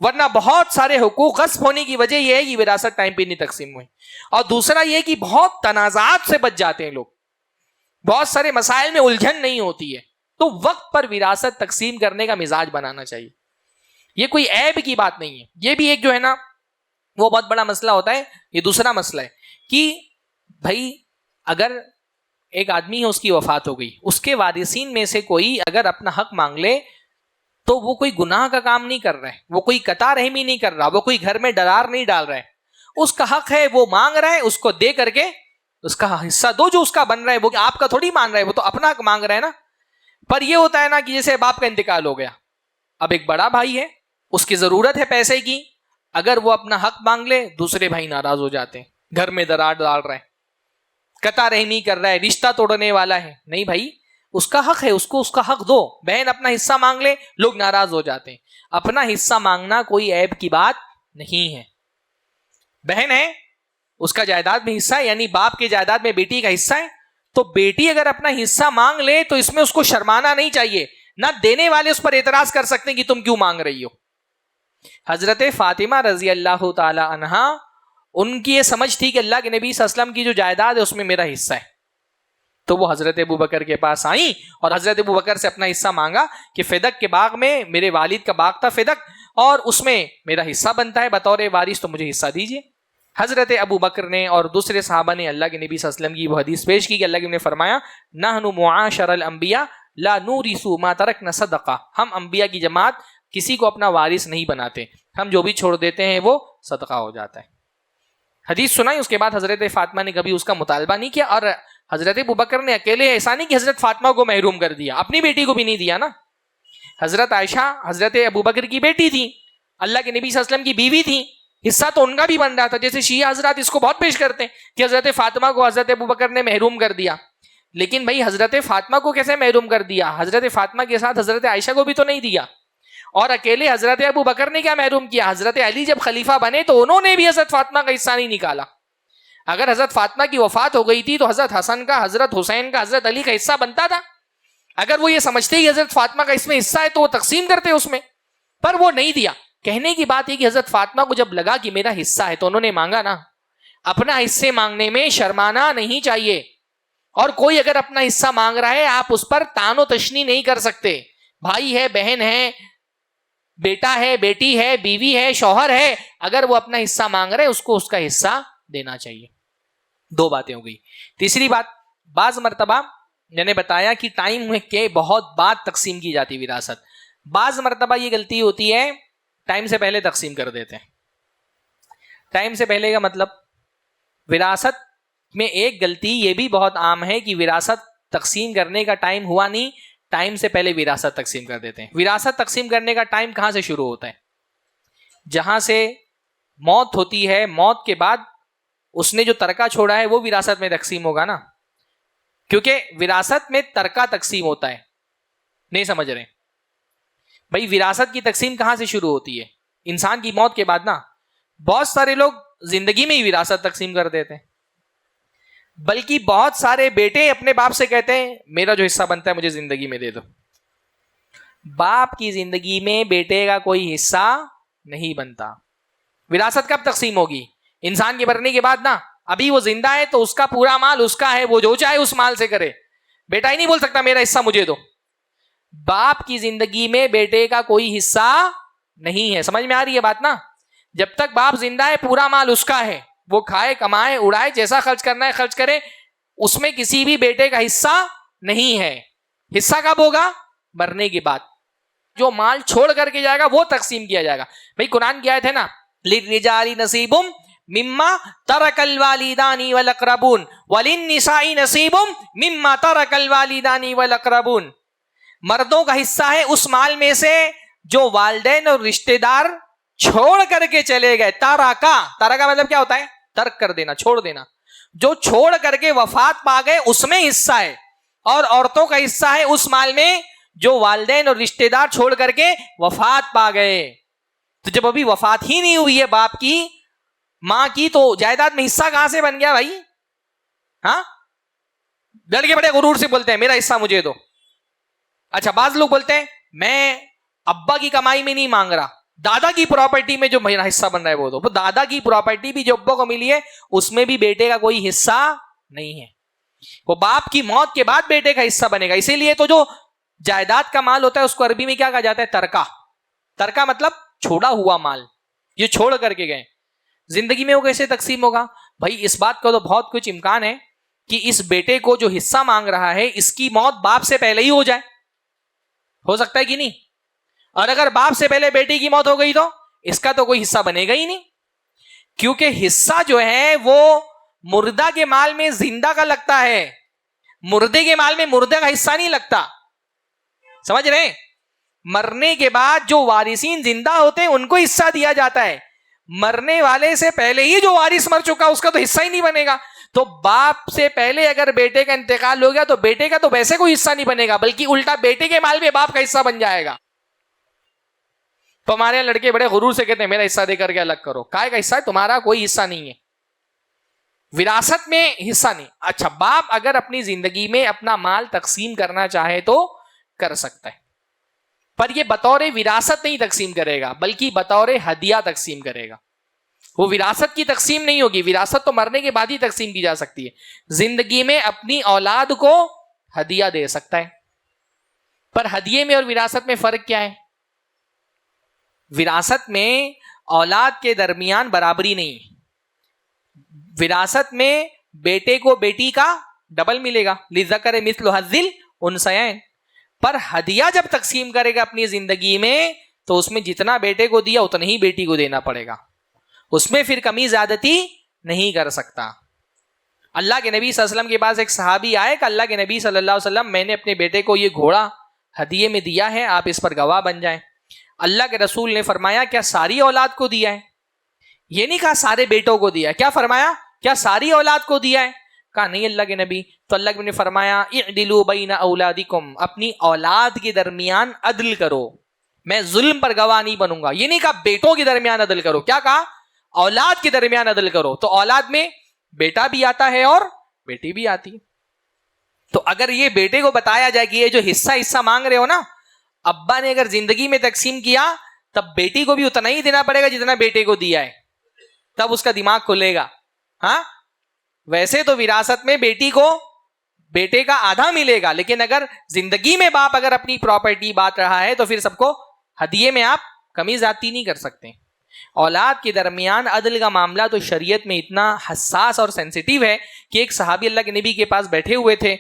ورنہ بہت سارے حقوق غصب ہونے کی وجہ یہ ہے کہ وراثت ٹائم پہ نہیں تقسیم ہوئی. اور دوسرا یہ کہ بہت تنازعات سے بچ جاتے ہیں لوگ, بہت سارے مسائل میں الجھن نہیں ہوتی ہے. تو وقت پر وراثت تقسیم کرنے کا مزاج بنانا چاہیے. یہ کوئی عیب کی بات نہیں ہے, یہ بھی ایک جو ہے نا وہ بہت بڑا مسئلہ ہوتا ہے. یہ دوسرا مسئلہ ہے کہ بھائی اگر ایک آدمی ہے, اس کی وفات ہو گئی, اس کے وارثین میں سے کوئی اگر اپنا حق مانگ لے تو وہ کوئی گناہ کا کام نہیں کر رہا ہے, وہ کوئی قطع رحمی نہیں کر رہا, وہ کوئی گھر میں ڈرار نہیں ڈال رہا ہے. اس کا حق ہے, وہ مانگ رہا ہے, اس کو دے کر کے اس کا حصہ دو جو اس کا بن رہا ہے. وہ آپ کا تھوڑی مان رہا ہے, وہ تو اپنا حق مانگ رہا ہے نا. پر یہ ہوتا ہے نا کہ جیسے باپ کا انتقال ہو گیا, اب ایک بڑا بھائی ہے, اس کی ضرورت ہے پیسے کی, اگر وہ اپنا حق مانگ لے دوسرے بھائی ناراض ہو جاتے ہیں, گھر میں درار ڈال رہے ہیں, قطع رحمی کر رہا ہے, رشتہ توڑنے والا ہے. نہیں بھائی, اس کا حق ہے, اس کو اس کا حق دو. بہن اپنا حصہ مانگ لے, لوگ ناراض ہو جاتے ہیں. اپنا حصہ مانگنا کوئی عیب کی بات نہیں ہے. بہن ہے, اس کا جائیداد میں حصہ ہے, یعنی باپ کے جائیداد میں بیٹی کا حصہ ہے, تو بیٹی اگر اپنا حصہ مانگ لے تو اس میں اس کو شرمانا نہیں چاہیے. نہ دینے والے اس پر اعتراض کر سکتے ہیں کہ تم کیوں مانگ رہی ہو. حضرت فاطمہ رضی اللہ تعالی عنہا, ان کی یہ سمجھ تھی کہ اللہ کے نبی صلی اللہ علیہ وسلم کی جو جائیداد ہے اس میں میرا حصہ ہے. تو وہ حضرت ابو بکر کے پاس آئیں اور حضرت ابو بکر سے اپنا حصہ مانگا کہ فدق کے باغ میں میرے والد کا باغ تھا فدق, اور اس میں میرا حصہ بنتا ہے بطور وارث, تو مجھے حصہ دیجیے. حضرت ابو بکر نے اور دوسرے صحابہ نے اللہ کے نبی صلی اللہ علیہ وسلم کی وہ حدیث پیش کی کہ اللہ کے نبی نے فرمایا, نحن معاشر الانبیاء لا نورث ما ترکنا صدقہ, ہم انبیاء کی جماعت کسی کو اپنا وارث نہیں بناتے, ہم جو بھی چھوڑ دیتے ہیں وہ صدقہ ہو جاتا ہے. حدیث سنائی, اس کے بعد حضرت فاطمہ نے کبھی اس کا مطالبہ نہیں کیا, اور حضرت ابو بکر نے اکیلے ایسا نہیں کہ حضرت فاطمہ کو محروم کر دیا, اپنی بیٹی کو بھی نہیں دیا نا. حضرت عائشہ حضرت ابو بکر کی بیٹی تھی, اللہ کے نبی صلی اللہ علیہ وسلم کی بیوی تھی, حصہ تو ان کا بھی بن رہا تھا. جیسے شیعہ حضرات اس کو بہت پیش کرتے ہیں کہ حضرت فاطمہ کو حضرت ابو بکر نے محروم کر دیا. لیکن بھائی حضرت فاطمہ کو کیسے محروم کر دیا؟ حضرت فاطمہ کے ساتھ حضرت عائشہ کو بھی تو نہیں دیا. اور اکیلے حضرت ابو بکر نے کیا محروم کیا؟ حضرت علی جب خلیفہ بنے تو انہوں نے بھی حضرت فاطمہ کا حصہ نہیں نکالا. اگر حضرت فاطمہ کی وفات ہو گئی تھی تو حضرت حسن کا, حضرت حسین کا, حضرت علی کا حصہ بنتا تھا. اگر وہ یہ سمجھتے ہی حضرت فاطمہ کا اس میں حصہ ہے تو وہ تقسیم کرتے اس میں, پر وہ نہیں دیا. کہنے کی بات یہ کہ حضرت فاطمہ کو جب لگا کہ میرا حصہ ہے تو انہوں نے مانگا نا. اپنا حصے مانگنے میں شرمانا نہیں چاہیے, اور کوئی اگر اپنا حصہ مانگ رہا ہے آپ اس پر تان و تشنی نہیں کر سکتے. بھائی ہے, بہن ہے, بیٹا ہے, بیٹی ہے, بیوی ہے, شوہر ہے, اگر وہ اپنا حصہ مانگ رہے اس کو اس کا حصہ دینا چاہیے. 2 باتیں ہو گئی. تیسری بات, بعض مرتبہ میں نے بتایا کہ ٹائم کے بہت بعد تقسیم کی جاتی وراثت. بعض مرتبہ یہ غلطی ہوتی ہے ٹائم سے پہلے تقسیم کر دیتے ہیں. ٹائم سے پہلے کا مطلب, وراثت میں ایک غلطی یہ بھی بہت عام ہے کہ وراثت تقسیم کرنے کا ٹائم ہوا نہیں, ٹائم سے پہلے وراثت تقسیم کر دیتے ہیں. وراثت تقسیم کرنے کا ٹائم کہاں سے شروع ہوتا ہے؟ جہاں سے موت ہوتی ہے, موت کے بعد اس نے جو ترکہ چھوڑا ہے وہ وراثت میں تقسیم ہوگا نا, کیونکہ وراثت میں ترکہ تقسیم ہوتا ہے. نہیں سمجھ رہے بھائی؟ وراثت کی تقسیم کہاں سے شروع ہوتی ہے؟ انسان کی موت کے بعد نا. بہت سارے لوگ زندگی میں ہی وراثت تقسیم کر دیتے ہیں, بلکہ بہت سارے بیٹے اپنے باپ سے کہتے ہیں میرا جو حصہ بنتا ہے مجھے زندگی میں دے دو. باپ کی زندگی میں بیٹے کا کوئی حصہ نہیں بنتا. وراثت کب تقسیم ہوگی؟ انسان کے مرنے کے بعد نا. ابھی وہ زندہ ہے تو اس کا پورا مال اس کا ہے, وہ جو چاہے اس مال سے کرے. بیٹا ہی نہیں بول سکتا میرا حصہ مجھے دو. باپ کی زندگی میں بیٹے کا کوئی حصہ نہیں ہے. سمجھ میں آ رہی ہے بات نا؟ جب تک باپ زندہ ہے پورا مال اس کا ہے, وہ کھائے, کمائے, اڑائے, جیسا خرچ کرنا ہے خرچ کرے, اس میں کسی بھی بیٹے کا حصہ نہیں ہے. حصہ کب ہوگا؟ مرنے کے بعد. جو مال چھوڑ کر کے جائے گا وہ تقسیم کیا جائے گا. بھائی قرآن کی آیت ہے نا, للرجال نصیب مما ترک الوالدان والاقربون وللنساء نصیب مما ترک الوالدان والاقربون. مردوں کا حصہ ہے اس مال میں سے جو والدین اور رشتہ دار چھوڑ کر کے چلے گئے. تارا کا مطلب کیا ہوتا ہے؟ ترک کر دینا، چھوڑ دینا. جو چھوڑ کر کے وفات پا گئے اس میں حصہ ہے، اور عورتوں کا حصہ ہے اس مال میں جو والدین اور رشتہ دار چھوڑ کر کے وفات پا گئے. تو جب ابھی وفات ہی نہیں ہوئی ہے باپ کی، ماں کی، تو جائیداد میں حصہ کہاں سے بن گیا بھائی؟ ہاں، لڑکے بڑے غرور سے بولتے ہیں میرا حصہ مجھے دو. اچھا، بعض لوگ بولتے ہیں میں ابا کی کمائی میں نہیں مانگ رہا، دادا کی پراپرٹی میں جو میرا حصہ بن رہا ہے وہ دو. دادا کی پراپرٹی بھی جو ابا کو ملی ہے اس میں بھی بیٹے کا کوئی حصہ نہیں ہے. وہ باپ کی موت کے بعد بیٹے کا حصہ بنے گا. اسی لیے تو جو جائیداد کا مال ہوتا ہے اس کو عربی میں کیا کہا جاتا ہے؟ ترکہ. ترکہ مطلب چھوڑا ہوا مال، یہ چھوڑ کر کے گئے. زندگی میں وہ کیسے تقسیم ہوگا بھائی؟ اس بات کا تو بہت کچھ امکان ہے کہ اس بیٹے کو جو حصہ مانگ رہا ہے اس کی موت باپ سے پہلے ہی ہو جائے. ہو سکتا ہے کہ نہیں؟ اور اگر باپ سے پہلے بیٹی کی موت ہو گئی تو اس کا تو کوئی حصہ بنے گا ہی نہیں، کیونکہ حصہ جو ہے وہ مردہ کے مال میں زندہ کا لگتا ہے، مردے کے مال میں مردے کا حصہ نہیں لگتا. سمجھ رہے ہیں؟ مرنے کے بعد جو وارثین زندہ ہوتے ہیں ان کو حصہ دیا جاتا ہے. مرنے والے سے پہلے ہی جو وارث مر چکا اس کا تو حصہ ہی نہیں بنے گا. تو باپ سے پہلے اگر بیٹے کا انتقال ہو گیا تو بیٹے کا تو ویسے کوئی حصہ نہیں بنے گا، بلکہ الٹا بیٹے کے مال میں باپ کا حصہ بن جائے گا. تو ہمارے لڑکے بڑے غرور سے کہتے ہیں میرا حصہ دے کر کے الگ کرو. کائے کا حصہ ہے؟ تمہارا کوئی حصہ نہیں ہے، وراثت میں حصہ نہیں. اچھا، باپ اگر اپنی زندگی میں اپنا مال تقسیم کرنا چاہے تو کر سکتا ہے، پر یہ بطور وراثت نہیں تقسیم کرے گا بلکہ بطور ہدیہ تقسیم کرے گا. وہ وراثت کی تقسیم نہیں ہوگی، وراثت تو مرنے کے بعد ہی تقسیم کی جا سکتی ہے. زندگی میں اپنی اولاد کو ہدیہ دے سکتا ہے. پر ہدیے میں اور وراثت میں فرق کیا ہے؟ وراثت میں اولاد کے درمیان برابری نہیں. وراثت میں بیٹے کو بیٹی کا ڈبل ملے گا، للذکر مثل حظ الانثیین. پر ہدیہ جب تقسیم کرے گا اپنی زندگی میں تو اس میں جتنا بیٹے کو دیا اتنا ہی بیٹی کو دینا پڑے گا، اس میں پھر کمی زیادتی نہیں کر سکتا. اللہ کے نبی صلی اللہ علیہ وسلم کے پاس ایک صحابی آئے کہ اللہ کے نبی صلی اللہ علیہ وسلم میں نے اپنے بیٹے کو یہ گھوڑا ہدیے میں دیا ہے، آپ اس پر گواہ بن جائیں. اللہ کے رسول نے فرمایا کیا ساری اولاد کو دیا ہے؟ یہ نہیں کہا سارے بیٹوں کو دیا ہے. کیا فرمایا؟ کیا ساری اولاد کو دیا ہے؟ کہا نہیں اللہ کے نبی. تو اللہ کے نبی نے فرمایا اعدلوا بین اولادکم، اپنی اولاد کے درمیان عدل کرو، میں ظلم پر گواہ نہیں بنوں گا. یہ نہیں کہا بیٹوں کے درمیان عدل کرو، کیا کہا؟ اولاد کے درمیان عدل کرو. تو اولاد میں بیٹا بھی آتا ہے اور بیٹی بھی آتی. تو اگر یہ بیٹے کو بتایا جائے کہ یہ جو حصہ مانگ رہے ہو نا، ابا نے اگر زندگی میں تقسیم کیا تب بیٹی کو بھی اتنا ہی دینا پڑے گا جتنا بیٹے کو دیا ہے، تب اس کا دماغ کھلے گا. ہاں، ویسے تو وراثت میں بیٹی کو بیٹے کا آدھا ملے گا، لیکن اگر زندگی میں باپ اگر اپنی پراپرٹی بانٹ رہا ہے تو پھر سب کو ہدیے میں آپ کمی زیادتی نہیں کر سکتے. اولاد کے درمیان عدل کا معاملہ تو شریعت میں اتنا حساس اور سینسیٹیو ہے کہ ایک صحابی اللہ کے نبی کے پاس بیٹھے ہوئے تھے،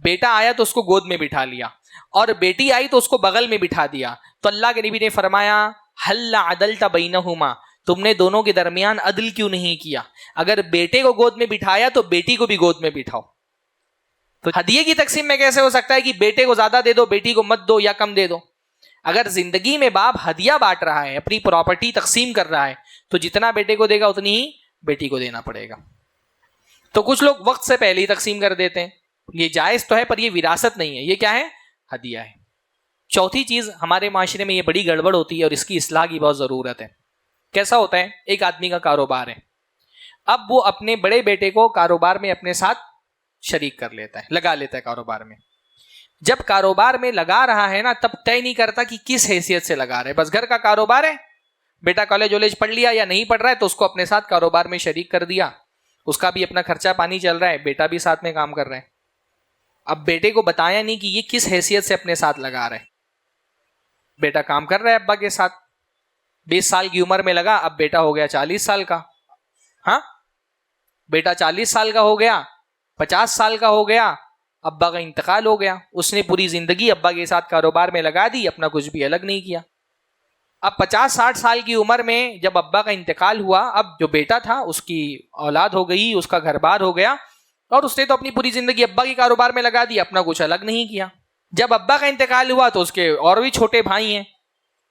بیٹا آیا تو اس کو گود میں بٹھا لیا اور بیٹی آئی تو اس کو بغل میں بٹھا دیا. تو اللہ کے نبی نے فرمایا حل عدلت بینہما، تم نے دونوں کے درمیان عدل کیوں نہیں کیا؟ اگر بیٹے کو گود میں بٹھایا تو بیٹی کو بھی گود میں بٹھاؤ. تو ہدیے کی تقسیم میں کیسے ہو سکتا ہے کہ بیٹے کو زیادہ دے دو بیٹی کو مت دو یا کم دے دو؟ اگر زندگی میں باپ ہدیہ بانٹ رہا ہے، اپنی پراپرٹی تقسیم کر رہا ہے، تو جتنا بیٹے کو دے گا اتنی ہی بیٹی کو دینا پڑے گا. تو کچھ لوگ وقت سے پہلے ہی تقسیم کر دیتے ہیں، یہ جائز تو ہے پر یہ وراثت نہیں ہے، یہ کیا ہے؟ ہدیہ ہے. چوتھی چیز، ہمارے معاشرے میں یہ بڑی گڑبڑ ہوتی ہے اور اس کی اصلاح کی بہت ضرورت ہے. کیسا ہوتا ہے؟ ایک آدمی کا کاروبار ہے، اب وہ اپنے بڑے بیٹے کو کاروبار میں اپنے ساتھ شریک کر لیتا ہے، لگا لیتا ہے کاروبار میں. جب کاروبار میں لگا رہا ہے نا تب طے نہیں کرتا کہ کس حیثیت سے لگا رہا ہے. بس گھر کا کاروبار ہے، بیٹا کالج والج پڑھ لیا یا نہیں پڑھ رہا ہے تو اس کو اپنے ساتھ کاروبار میں شریک کر دیا، اس کا بھی اپنا خرچہ پانی چل رہا ہے، بیٹا بھی ساتھ میں کام کر رہا ہے. اب بیٹے کو بتایا نہیں کہ یہ کس حیثیت سے اپنے ساتھ لگا رہا ہے. بیٹا کام کر رہا ہے ابا کے ساتھ، 20 سال کی عمر میں لگا، اب بیٹا ہو گیا 40 سال کا. ہاں، بیٹا 40 سال کا ہو گیا، 50 سال کا ہو گیا، ابا کا انتقال ہو گیا. اس نے پوری زندگی ابا کے ساتھ کاروبار میں لگا دی، اپنا کچھ بھی الگ نہیں کیا. اب 50-60 سال کی عمر میں جب ابا کا انتقال ہوا، اب جو بیٹا تھا اس کی اولاد ہو گئی، اس کا گھر بار ہو گیا، اور اس نے تو اپنی پوری زندگی ابا کے کاروبار میں لگا دی، اپنا کچھ الگ نہیں کیا. جب ابا کا انتقال ہوا تو اس کے اور بھی چھوٹے بھائی ہیں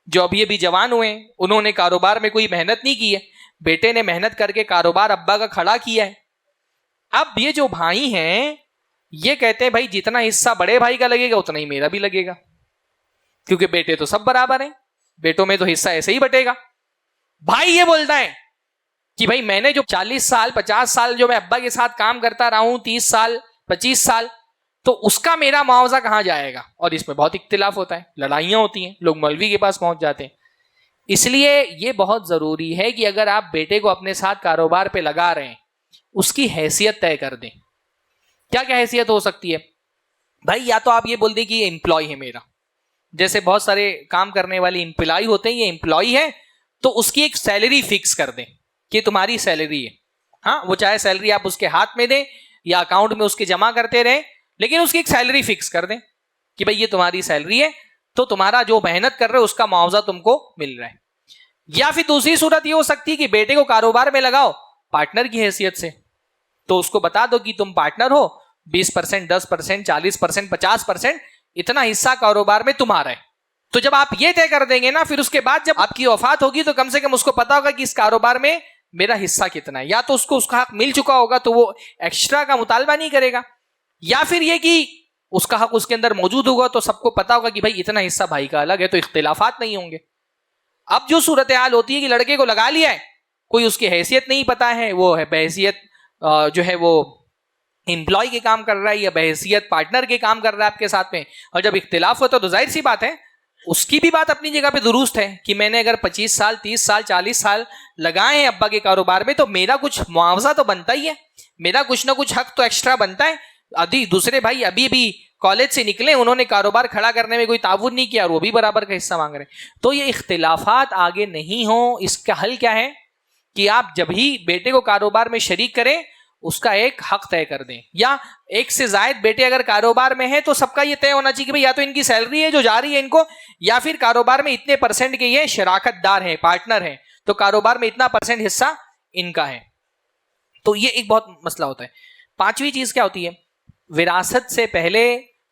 جو ابھی جوان ہوئے ہیں، انہوں نے کاروبار میں کوئی محنت نہیں کی ہے. بیٹے نے محنت کر کے کاروبار ابا کا کھڑا کیا ہے. اب یہ جو بھائی ہیں یہ کہتے ہیں بھائی جتنا حصہ بڑے بھائی کا لگے گا اتنا ہی میرا بھی لگے گا، کیونکہ بیٹے تو سب برابر ہیں، بیٹوں میں تو حصہ ایسے ہی بٹے گا. بھائی یہ بولتا ہے کہ بھائی میں نے جو 40 سال 50 سال جو میں ابا کے ساتھ کام کرتا رہا ہوں، 30 سال 25 سال، تو اس کا میرا معاوضہ کہاں جائے گا؟ اور اس میں بہت اختلاف ہوتا ہے، لڑائیاں ہوتی ہیں، لوگ مولوی کے پاس پہنچ جاتے ہیں. اس لیے یہ بہت ضروری ہے کہ اگر آپ بیٹے کو اپنے ساتھ کاروبار پہ لگا رہے ہیں، اس کی حیثیت طے کر دیں. کیا کیا حیثیت ہو سکتی ہے بھائی؟ یا تو آپ یہ بول دیں کہ یہ امپلائی ہے میرا، جیسے بہت سارے کام کرنے والے امپلائی ہوتے ہیں، یہ امپلائی ہے تو اس کی ایک سیلری فکس کر دیں کہ تمہاری سیلری ہے. ہاں، وہ چاہے سیلری آپ اس کے ہاتھ میں دیں یا اکاؤنٹ میں اس کے جمع کرتے رہیں، لیکن اس کی ایک سیلری فکس کر دیں کہ بھئی یہ تمہاری سیلری ہے، تو تمہارا جو محنت کر رہے ہو اس کا معاوضہ تم کو مل رہا ہے. یا پھر دوسری صورت یہ ہو سکتی ہے کہ بیٹے کو کاروبار میں لگاؤ پارٹنر کی حیثیت سے، تو اس کو بتا دو کہ تم پارٹنر ہو، 20%، 10%، 40%، 50%، اتنا حصہ کاروبار میں تمہارا ہے. تو جب آپ یہ طے کر دیں گے نا، پھر اس کے بعد جب آپ کی وفات ہوگی تو کم سے کم اس کو پتا ہوگا کہ اس کاروبار میں میرا حصہ کتنا ہے. یا تو اس کو اس کا حق مل چکا ہوگا تو وہ ایکسٹرا کا مطالبہ نہیں کرے گا، یا پھر یہ کہ اس کا حق اس کے اندر موجود ہوگا تو سب کو پتا ہوگا کہ بھائی اتنا حصہ بھائی کا الگ ہے، تو اختلافات نہیں ہوں گے. اب جو صورتحال ہوتی ہے کہ لڑکے کو لگا لیا ہے، کوئی اس کی حیثیت نہیں پتا ہے، وہ ہے بحیثیت جو ہے وہ امپلائی کے کام کر رہا ہے یا بحیثیت پارٹنر کے کام کر رہا ہے آپ کے ساتھ میں، اور جب اختلاف ہوتا ہے تو ظاہر سی بات ہے اس کی بھی بات اپنی جگہ پہ درست ہے کہ میں نے اگر 25 سال 30 سال 40 سال لگائے ہیں ابا کے کاروبار میں تو میرا کچھ معاوضہ تو بنتا ہی ہے، میرا کچھ نہ کچھ حق تو ایکسٹرا بنتا ہے. دوسرے بھائی ابھی کالج سے نکلے، انہوں نے کاروبار کھڑا کرنے میں کوئی تعاون نہیں کیا اور وہ بھی برابر کا حصہ مانگ رہے ہیں. تو یہ اختلافات آگے نہیں ہوں، اس کا حل کیا ہے کہ آپ جب ہی بیٹے کو کاروبار میں شریک کریں اس کا ایک حق طے کر دیں. یا ایک سے زائد بیٹے اگر کاروبار میں ہیں تو سب کا یہ طے ہونا چاہیے کہ بھئی یا تو ان کی سیلری ہے جو جا رہی ہے ان کو، یا پھر کاروبار میں اتنے % کے یہ شراکت دار ہیں، پارٹنر ہیں، تو کاروبار میں اتنا % حصہ ان کا ہے. تو یہ ایک بہت مسئلہ ہوتا ہے. 5ویں چیز کیا ہوتی ہے؟ وراثت سے پہلے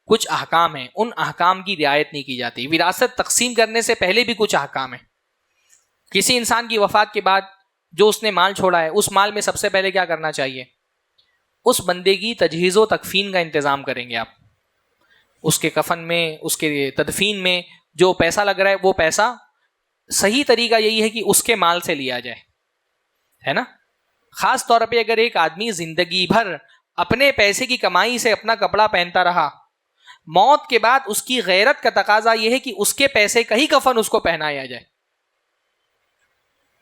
کچھ احکام ہیں، ان احکام کی رعایت نہیں کی جاتی. وراثت تقسیم کرنے سے پہلے بھی کچھ احکام ہیں. کسی انسان کی وفات کے بعد جو اس نے مال چھوڑا ہے، اس مال میں سب سے پہلے کیا کرنا چاہیے؟ اس بندے کی تجہیز و تکفین کا انتظام کریں گے آپ. اس کے کفن میں، اس کے تدفین میں جو پیسہ لگ رہا ہے وہ پیسہ صحیح طریقہ یہی ہے کہ اس کے مال سے لیا جائے، ہے نا. خاص طور پہ اگر ایک آدمی زندگی بھر اپنے پیسے کی کمائی سے اپنا کپڑا پہنتا رہا، موت کے بعد اس کی غیرت کا تقاضا یہ ہے کہ اس کے پیسے کا ہی کفن اس کو پہنایا جائے.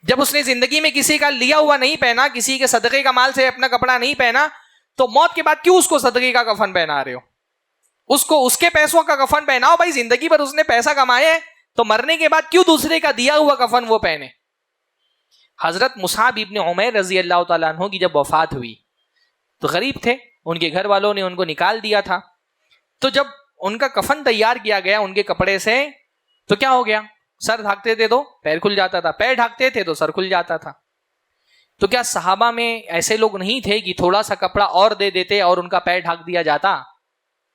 جب اس نے زندگی میں کسی کا لیا ہوا نہیں پہنا، کسی کے صدقے کا مال سے اپنا کپڑا نہیں پہنا، تو موت کے بعد کیوں اس کو صدقے کا کفن پہنا رہے ہو؟ اس کو اس کے پیسوں کا کفن پہناؤ. بھائی زندگی بھر اس نے پیسہ کمایا ہے تو مرنے کے بعد کیوں دوسرے کا دیا ہوا کفن وہ پہنے؟ حضرت مصعب ابن عمیر رضی اللہ تعالیٰ عنہ کی جب وفات ہوئی تو غریب تھے، ان کے گھر والوں نے ان کو نکال دیا تھا. تو جب ان کا کفن تیار کیا گیا ان کے کپڑے سے تو کیا ہو گیا؟ سر ڈھانکتے تھے تو پیر کھل جاتا تھا، پیر ڈھانکتے تھے تو سر کھل جاتا تھا. تو کیا صحابہ میں ایسے لوگ نہیں تھے کہ تھوڑا سا کپڑا اور دے دیتے اور ان کا پیر ڈھانک دیا جاتا؟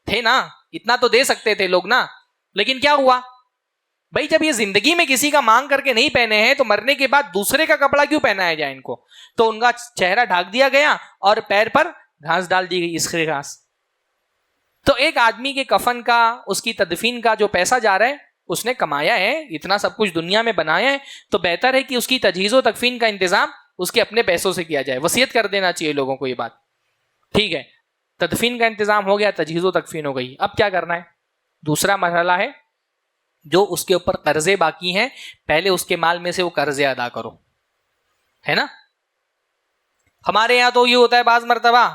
تھے نا، اتنا تو دے سکتے تھے لوگ نا. لیکن کیا ہوا بھائی؟ جب یہ زندگی میں کسی کا مانگ کر کے نہیں پہنے ہیں تو مرنے کے بعد دوسرے کا کپڑا کیوں پہنایا جائے ان کو؟ تو ان کا چہرہ ڈھانک دیا گیا اور پیر پر گھاس ڈال دی گئی، اسخر گھاس. تو ایک آدمی کے کفن کا، اس کی تدفین کا جو پیسہ جا رہا ہے اس نے کمایا ہے، اتنا سب کچھ دنیا میں بنایا ہے، تو بہتر ہے کہ اس کی تجہیز و تکفین کا انتظام اس کے اپنے پیسوں سے کیا جائے. وصیت کر دینا چاہیے لوگوں کو یہ بات. ٹھیک ہے، تدفین کا انتظام ہو گیا، تجہیز و تکفین ہو گئی. اب کیا کرنا ہے؟ دوسرا مرحلہ ہے جو اس کے اوپر قرضے باقی ہیں، پہلے اس کے مال میں سے وہ قرضے ادا کرو، ہے نا. ہمارے یہاں تو یہ ہوتا ہے بعض مرتبہ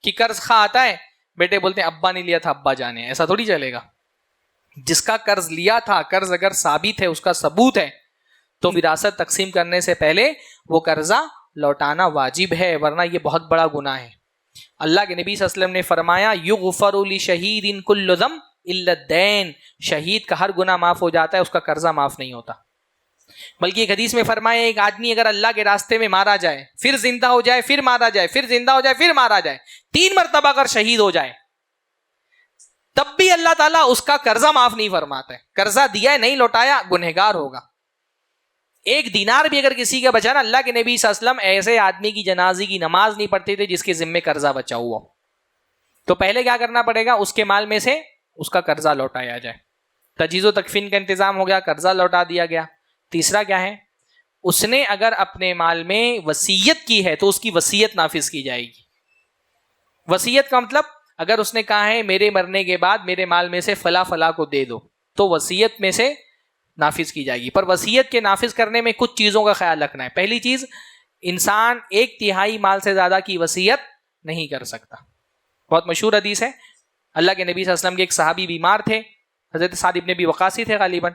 کہ قرض خواہ آتا ہے، بیٹے بولتے ہیں ابا نے لیا تھا ابا جانے. ایسا تھوڑی چلے گا. جس کا قرض لیا تھا، قرض اگر ثابت ہے، اس کا ثبوت ہے، تو وراثت تقسیم کرنے سے پہلے وہ قرضہ لوٹانا واجب ہے، ورنہ یہ بہت بڑا گناہ ہے. اللہ کے نبی صلی اللہ علیہ وسلم نے فرمایا یغفر لشہید کل ذنب الا الدین، شہید کا ہر گناہ معاف ہو جاتا ہے، اس کا قرضہ معاف نہیں ہوتا. بلکہ ایک حدیث میں فرمایا ایک آدمی اگر اللہ کے راستے میں مارا جائے، پھر زندہ ہو جائے، پھر مارا جائے، پھر زندہ ہو جائے، پھر مارا جائے، 3 مرتبہ اگر شہید ہو جائے، تب بھی اللہ تعالیٰ اس کا قرضہ معاف نہیں فرماتا ہے. قرضہ دیا ہے نہیں لوٹایا، گنہگار ہوگا. 1 دینار بھی اگر کسی کا بچا نا، اللہ کے نبی صلی اللہ علیہ وسلم ایسے آدمی کی جنازے کی نماز نہیں پڑھتے تھے جس کے ذمے قرضہ بچا ہوا. تو پہلے کیا کرنا پڑے گا؟ اس کے مال میں سے اس کا قرضہ لوٹایا جائے. تجہیز و تکفین کا انتظام ہو گیا، قرضہ لوٹا دیا گیا. تیسرا کیا ہے؟ اس نے اگر اپنے مال میں وصیت کی ہے تو اس کی وصیت نافذ کی جائے گی. وصیت کا مطلب اگر اس نے کہا ہے میرے مرنے کے بعد میرے مال میں سے فلاں فلاں کو دے دو، تو وصیت میں سے نافذ کی جائے گی. پر وصیت کے نافذ کرنے میں کچھ چیزوں کا خیال رکھنا ہے. پہلی چیز، انسان 1/3 مال سے زیادہ کی وصیت نہیں کر سکتا. بہت مشہور حدیث ہے. اللہ کے نبی صلی اللہ علیہ وسلم کے ایک صحابی بیمار تھے، حضرت سعد ابن ابی وقاص تھے غالباً.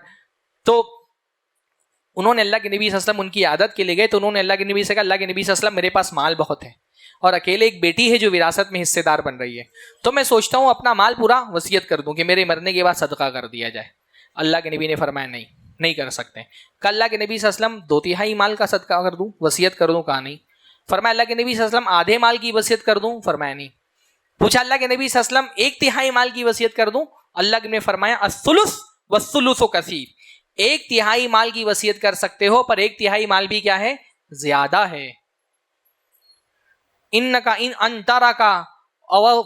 تو انہوں نے اللہ کے نبی صلی اللہ علیہ وسلم ان کی عادت کے لیے گئے، تو انہوں نے اللہ کے نبی سے کہا اللہ کے نبی صلی اللہ علیہ وسلم میرے پاس مال بہت ہے اور اکیلے ایک بیٹی ہے جو وراثت میں حصے دار بن رہی ہے، تو میں سوچتا ہوں اپنا مال پورا وصیت کر دوں کہ میرے مرنے کے بعد صدقہ کر دیا جائے. اللہ کے نبی نے فرمایا نہیں کر سکتے. کہ اللہ کے نبی صلی اللہ علیہ وسلم 2/3 مال کا صدقہ کر دوں، وصیت کر دوں؟ کہا نہیں. فرمایا اللہ کے نبی صلی اللہ علیہ وسلم آدھے مال کی وصیت کر دوں؟ فرمایا نہیں. پوچھا اللہ کے نبی صلی اللہ علیہ وسلم 1/3 مال کی وصیت کر دوں؟ اللہ نے فرمایا الثلث والثلث کثیر، 1/3 مال کی وصیت کر سکتے ہو، پر 1/3 مال بھی کیا ہے؟ زیادہ ہے. انک ان ترک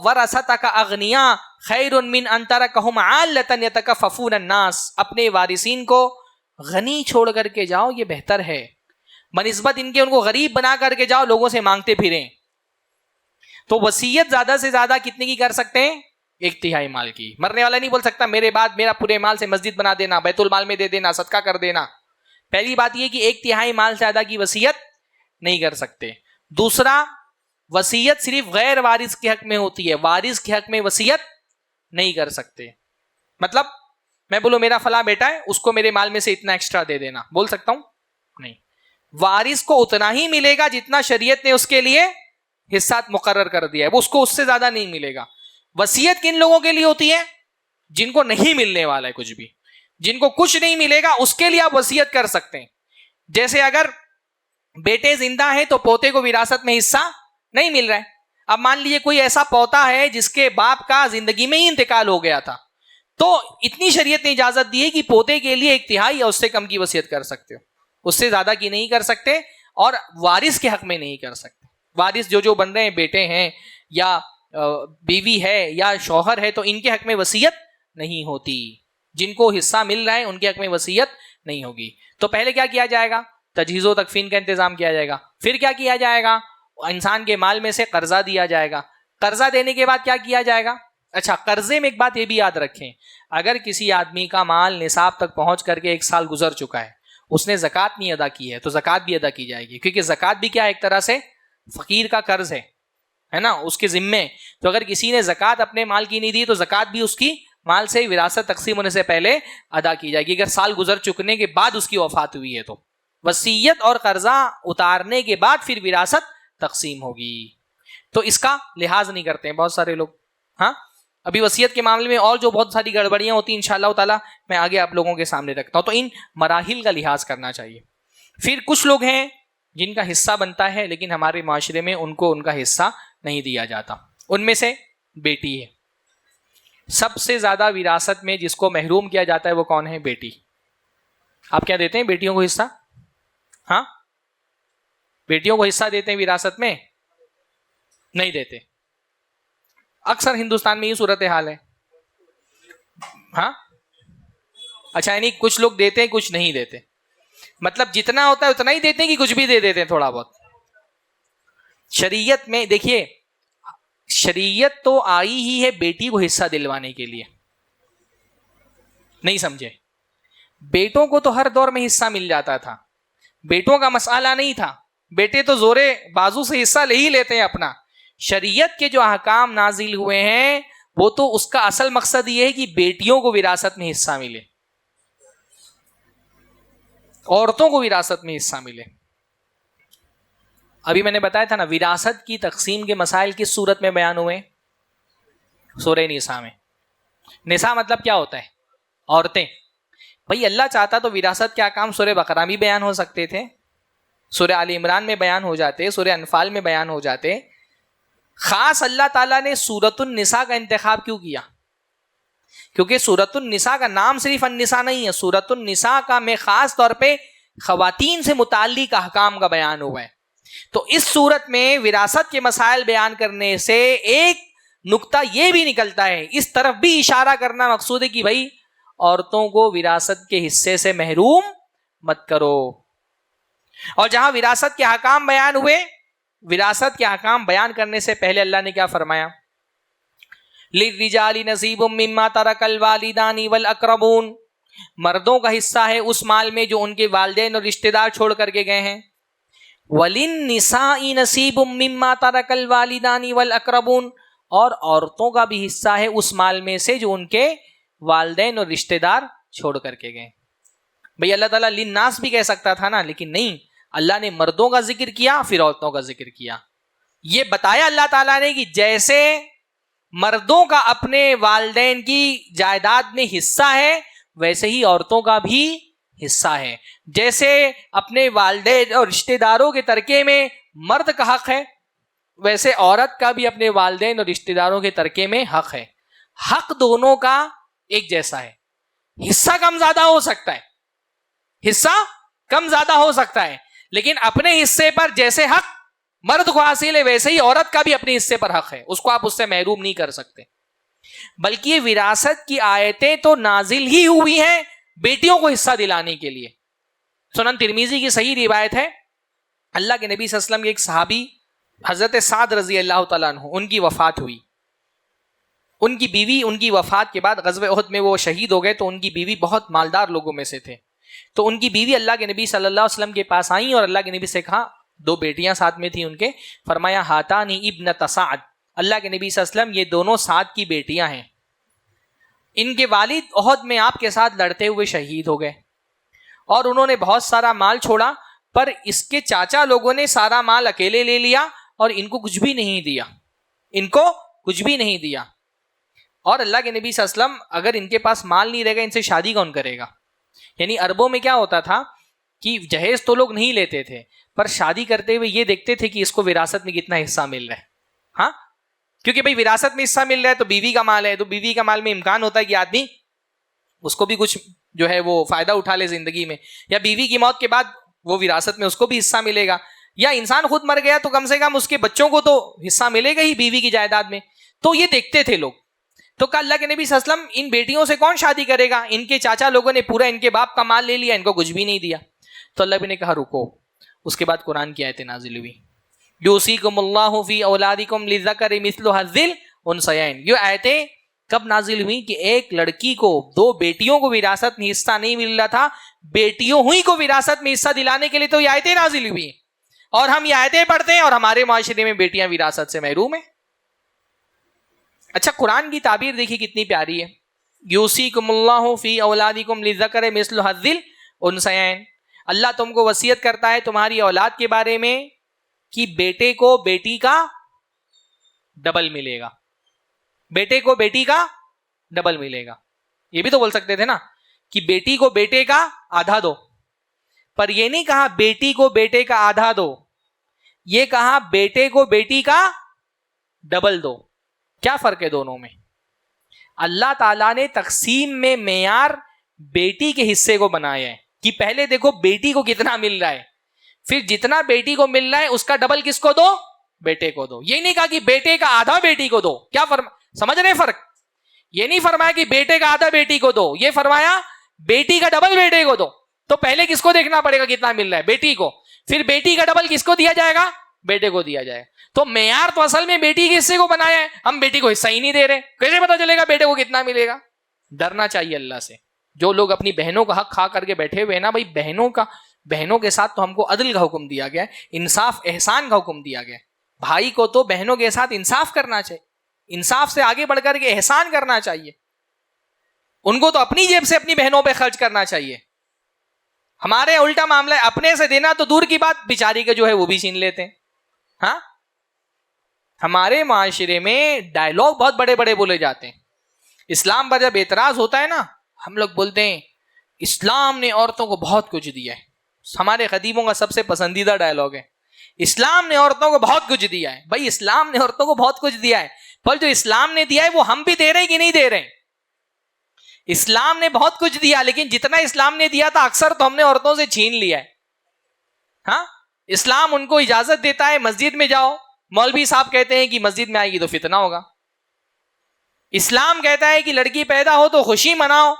ورثتک اغنیاء خیر من ان ترکہم عالۃ یتکففون الناس. اپنے وارثین کو غنی چھوڑ کر کے جاؤ، یہ بہتر ہے، بنسبت ان کے ان کو غریب بنا کر کے جاؤ لوگوں سے مانگتے پھریں. تو وصیت زیادہ سے زیادہ کتنے کی کر سکتے ہیں؟ 1/3 مال کی. مرنے والا نہیں بول سکتا میرے بعد میرا پورے مال سے مسجد بنا دینا، بیت المال میں دے دینا، صدقہ کر دینا. پہلی بات یہ کہ 1/3 مال سے زیادہ کی وصیت نہیں کر سکتے. دوسرا، وصیت صرف غیر وارث کے حق میں ہوتی ہے، وارث کے حق میں وصیت نہیں کر سکتے. مطلب میں بولوں میرا فلاں بیٹا ہے، اس کو میرے مال میں سے اتنا ایکسٹرا دے دینا، بول سکتا ہوں؟ نہیں. وارث کو اتنا ہی ملے گا جتنا شریعت نے اس کے لیے حصات مقرر کر دیا ہے، وہ اس کو اس سے زیادہ نہیں ملے گا. وصیت کن لوگوں کے لیے ہوتی ہے؟ جن کو نہیں ملنے والا ہے کچھ بھی، جن کو کچھ نہیں ملے گا اس کے لیے آپ وصیت کر سکتے ہیں. جیسے اگر بیٹے زندہ ہیں تو پوتے کو وراثت میں حصہ نہیں مل رہا ہے. اب مان لیجیے کوئی ایسا پوتا ہے جس کے باپ کا زندگی میں ہی انتقال ہو گیا تھا، تو اتنی شریعت نے اجازت دی ہے کہ پوتے کے لیے 1/3 یا اس سے کم کی وصیت کر سکتے ہو، اس سے زیادہ کی نہیں کر سکتے، اور وارث کے حق میں نہیں کر سکتے. وارث جو بن رہے ہیں، بیٹے ہیں یا بیوی ہے یا شوہر ہے، تو ان کے حق میں وصیت نہیں ہوتی. جن کو حصہ مل رہا ہے ان کے حق میں وصیت نہیں ہوگی. تو پہلے کیا کیا جائے گا؟ تجہیز و تکفین کا انتظام کیا جائے گا. پھر کیا کیا جائے گا؟ انسان کے مال میں سے قرضہ دیا جائے گا. قرضہ دینے کے بعد کیا کیا جائے گا؟ اچھا، قرضے میں ایک بات یہ بھی یاد رکھیں، اگر کسی آدمی کا مال نصاب تک پہنچ کر کے 1 سال گزر چکا ہے، اس نے زکوٰۃ نہیں ادا کی ہے، تو زکوٰۃ بھی ادا کی جائے گی، کیونکہ زکوٰۃ بھی کیا ایک طرح سے فقیر کا قرض ہے نا، اس کے ذمے. تو اگر کسی نے زکوٰۃ اپنے مال کی نہیں دی تو زکوٰۃ بھی اس کی مال سے وراثت تقسیم ہونے سے پہلے ادا کی جائے گی. اگر سال گزر چکنے کے بعد اس کی وفات ہوئی ہے تو وصیت اور قرضہ اتارنے کے بعد پھر وراثت تقسیم ہوگی. تو اس کا لحاظ نہیں کرتے ہیں بہت سارے لوگ. ہاں، ابھی وصیت کے معاملے میں اور جو بہت ساری گڑبڑیاں ہوتی ہیں انشاءاللہ تعالیٰ میں آگے آپ لوگوں کے سامنے رکھتا ہوں. تو ان مراحل کا لحاظ کرنا چاہیے. پھر کچھ لوگ ہیں جن کا حصہ بنتا ہے لیکن ہمارے معاشرے میں ان کو ان کا حصہ نہیں دیا جاتا. ان میں سے بیٹی ہے. سب سے زیادہ وراثت میں جس کو محروم کیا جاتا ہے وہ کون ہے؟ بیٹی. آپ کیا دیتے ہیں بیٹیوں کو حصہ؟ ہاں، بیٹیوں کو حصہ دیتے ہیں وراثت میں؟ نہیں دیتے. اکثر ہندوستان میں یہ صورتحال ہے. ہاں، اچھا، یعنی کچھ لوگ دیتے ہیں کچھ نہیں دیتے. مطلب جتنا ہوتا ہے اتنا ہی دیتے ہیں کہ کچھ بھی دے دیتے ہیں تھوڑا بہت؟ شریعت میں دیکھیے، شریعت تو آئی ہی ہے بیٹی کو حصہ دلوانے کے لیے. نہیں سمجھے؟ بیٹوں کو تو ہر دور میں حصہ مل جاتا تھا، بیٹوں کا مسئلہ نہیں تھا. بیٹے تو زورے بازو سے حصہ لے ہی لیتے ہیں اپنا. شریعت کے جو احکام نازل ہوئے ہیں وہ تو اس کا اصل مقصد یہ ہے کہ بیٹیوں کو وراثت میں حصہ ملے، عورتوں کو وراثت میں حصہ ملے. ابھی میں نے بتایا تھا نا، وراثت کی تقسیم کے مسائل کس صورت میں بیان ہوئے؟ سورہ نساء میں. نساء مطلب کیا ہوتا ہے؟ عورتیں. بھائی اللہ چاہتا تو وراثت کے احکام سورہ بقرہ میں بیان ہو سکتے تھے, سورہ آل عمران میں بیان ہو جاتے, سورہ انفال میں بیان ہو جاتے. خاص اللہ تعالیٰ نے سورۃ النساء کا انتخاب کیوں کیا؟ کیونکہ سورۃ النساء کا نام صرف النساء نہیں ہے, سورۃ النساء کا میں خاص طور پہ خواتین سے متعلق احکام کا بیان ہوا ہے. تو اس صورت میں وراثت کے مسائل بیان کرنے سے ایک نقطہ یہ بھی نکلتا ہے, اس طرف بھی اشارہ کرنا مقصود ہے کہ بھائی عورتوں کو وراثت کے حصے سے محروم مت کرو. اور جہاں وراثت کے احکام بیان ہوئے, وراثت کے احکام بیان کرنے سے پہلے اللہ نے کیا فرمایا؟ لِلرِّجَالِ نَصِیبٌ مِّمَّا تَرَکَ الْوَالِدَانِ وَالْأَقْرَبُونَ, مردوں کا حصہ ہے اس مال میں جو ان کے والدین اور رشتہ دار چھوڑ کر کے گئے ہیں. وَلِلنِّسَاءِ نَصِیبٌ مِّمَّا تَرَکَ الْوَالِدَانِ وَالْأَقْرَبُونَ, اور عورتوں کا بھی حصہ ہے اس مال میں سے جو ان کے والدین اور رشتہ دار چھوڑ کر کے گئے. بھئی اللہ تعالیٰ للناس بھی کہہ سکتا تھا نا, لیکن نہیں, اللہ نے مردوں کا ذکر کیا پھر عورتوں کا ذکر کیا. یہ بتایا اللہ تعالیٰ نے کہ جیسے مردوں کا اپنے والدین کی جائیداد میں حصہ ہے ویسے ہی عورتوں کا بھی حصہ ہے. جیسے اپنے والدین اور رشتہ داروں کے ترکے میں مرد کا حق ہے ویسے عورت کا بھی اپنے والدین اور رشتہ داروں کے ترکے میں حق ہے. حق دونوں کا ایک جیسا ہے, حصہ کم زیادہ ہو سکتا ہے, حصہ کم زیادہ ہو سکتا ہے, لیکن اپنے حصے پر جیسے حق مرد کو حاصل ہے ویسے ہی عورت کا بھی اپنے حصے پر حق ہے, اس کو آپ اس سے محروم نہیں کر سکتے. بلکہ یہ وراثت کی آیتیں تو نازل ہی ہوئی ہیں بیٹیوں کو حصہ دلانے کے لیے. سنن ترمذی کی صحیح روایت ہے, اللہ کے نبی صلی اللہ علیہ وسلم کے ایک صحابی حضرت سعد رضی اللہ تعالیٰ عنہ, ان کی وفات ہوئی. ان کی بیوی ان کی وفات کے بعد غزوہ احد میں وہ شہید ہو گئے, تو ان کی بیوی بہت مالدار لوگوں میں سے تھے. تو ان کی بیوی اللہ کے نبی صلی اللہ علیہ وسلم کے پاس آئیں اور اللہ کے نبی سے کہا, 2 بیٹیاں ساتھ میں تھیں ان کے, فرمایا ہاتانی ابنۃ سعد, اللہ کے نبی صلی اللہ علیہ وسلم یہ دونوں سعد کی بیٹیاں ہیں, ان کے والد احد میں آپ کے ساتھ لڑتے ہوئے شہید ہو گئے اور انہوں نے بہت سارا مال چھوڑا, پر اس کے چاچا لوگوں نے سارا مال اکیلے لے لیا اور ان کو کچھ بھی نہیں دیا, ان کو کچھ بھی نہیں دیا. اور اللہ کے نبی صلی اللہ علیہ وسلم اگر ان کے پاس مال نہیں رہے گا ان سے شادی کون کرے گا؟ یعنی عربوں میں کیا ہوتا تھا کہ جہیز تو لوگ نہیں لیتے تھے, پر شادی کرتے ہوئے یہ دیکھتے تھے کہ اس کو وراثت میں کتنا حصہ مل رہا ہے. ہاں, کیونکہ بھئی وراثت میں حصہ مل رہا ہے تو بیوی کا مال ہے, تو بیوی کا مال میں امکان ہوتا ہے کہ آدمی اس کو بھی کچھ جو ہے وہ فائدہ اٹھا لے زندگی میں, یا بیوی کی موت کے بعد وہ وراثت میں اس کو بھی حصہ ملے گا, یا انسان خود مر گیا تو کم سے کم اس کے بچوں کو تو حصہ ملے گا ہی بیوی کی جائیداد میں. تو یہ دیکھتے تھے لوگ. تو کہا اللہ کے نبی صلی اللہ علیہ وسلم ان بیٹیوں سے کون شادی کرے گا, ان کے چاچا لوگوں نے پورا ان کے باپ کا مال لے لیا, ان کو کچھ بھی نہیں دیا. تو اللہ نے کہا رکو. اس کے بعد قرآن کی آیتیں نازل ہوئی, یوصیکم اللہ فی اولادکم للذکر مثل حظ الانثیین. یہ آیتیں کب نازل ہوئی کہ ایک لڑکی کو 2 بیٹیوں کو وراثت میں حصہ نہیں مل رہا تھا, بیٹیوں ہوئی کو وراثت میں حصہ دلانے کے لیے تو یہ آیتیں نازل ہوئی. اور ہم یہ آیتیں پڑھتے ہیں اور ہمارے معاشرے میں بیٹیاں وراثت سے محروم ہیں. اچھا, قرآن کی تعبیر دیکھیے کتنی پیاری ہے, یوصیکم اللہ فی اولادکم للذکر مثل حظ الانثیین. اللہ تم کو وصیت کرتا ہے تمہاری اولاد کے بارے میں کہ بیٹے کو بیٹی کا ڈبل ملے گا, بیٹے کو بیٹی کا ڈبل ملے گا. یہ بھی تو بول سکتے تھے نا کہ بیٹی کو بیٹے کا آدھا دو, پر یہ نہیں کہا بیٹی کو بیٹے کا آدھا دو, یہ کہا بیٹے کو بیٹی کا ڈبل دو. کیا فرق ہے دونوں میں؟ اللہ تعالیٰ نے تقسیم میں معیار بیٹی کے حصے کو بنایا ہے کہ پہلے دیکھو بیٹی کو کتنا مل رہا ہے, پھر جتنا بیٹی کو مل رہا ہے اس کا ڈبل کس کو دو؟ بیٹے کو دو. یہ نہیں کہا کہ بیٹے کا آدھا بیٹی کو دو. کیا سمجھ رہے فرق؟ یہ نہیں فرمایا کہ بیٹے کا آدھا بیٹی کو دو, یہ فرمایا بیٹی کا ڈبل بیٹے کو دو. تو پہلے کس کو دیکھنا پڑے گا کتنا مل رہا ہے؟ بیٹی کو. پھر بیٹی کا ڈبل کس کو دیا جائے گا؟ بیٹے کو دیا جائے. تو معیار تو اصل میں بیٹی کے حصے کو بنایا ہے, ہم بیٹی کو حصہ ہی نہیں دے رہے. کیسے پتا چلے گا بیٹے کو کتنا ملے گا؟ ڈرنا چاہیے اللہ سے. جو لوگ اپنی بہنوں کا حق کھا کر کے بیٹھے ہوئے ہیں نا, بھائی بہنوں کے ساتھ تو ہم کو عدل کا حکم دیا گیا ہے, انصاف احسان کا حکم دیا گیا ہے. بھائی کو تو بہنوں کے ساتھ انصاف کرنا چاہیے, انصاف سے آگے بڑھ کر کے احسان کرنا چاہیے. ان کو تو اپنی جیب سے اپنی بہنوں پہ خرچ کرنا چاہیے. ہمارے الٹا معاملہ ہے, اپنے سے دینا تو دور کی بات, بیچاری کے جو ہے وہ بھی چھین لیتے ہیں. ہاں, ہمارے معاشرے میں ڈائلاگ بہت بڑے بڑے بولے جاتے ہیں. اسلام پر جب اعتراض ہوتا ہے نا, ہم لوگ بولتے ہیں اسلام نے عورتوں کو بہت کچھ دیا ہے. ہمارے خطیبوں کا سب سے پسندیدہ ڈائلاگ ہے, اسلام نے عورتوں کو بہت کچھ دیا ہے. بھائی اسلام نے عورتوں کو بہت کچھ دیا ہے, پر جو اسلام نے دیا ہے وہ ہم بھی دے رہے ہیں کہ نہیں دے رہے ہیں؟ اسلام نے بہت کچھ دیا, لیکن جتنا اسلام نے دیا تھا اکثر تو ہم نے عورتوں سے چھین لیا ہے. ہاں, اسلام ان کو اجازت دیتا ہے مسجد میں جاؤ, مولوی صاحب کہتے ہیں کہ مسجد میں آئے گی تو فتنہ ہوگا. اسلام کہتا ہے کہ لڑکی پیدا ہو تو خوشی مناؤ,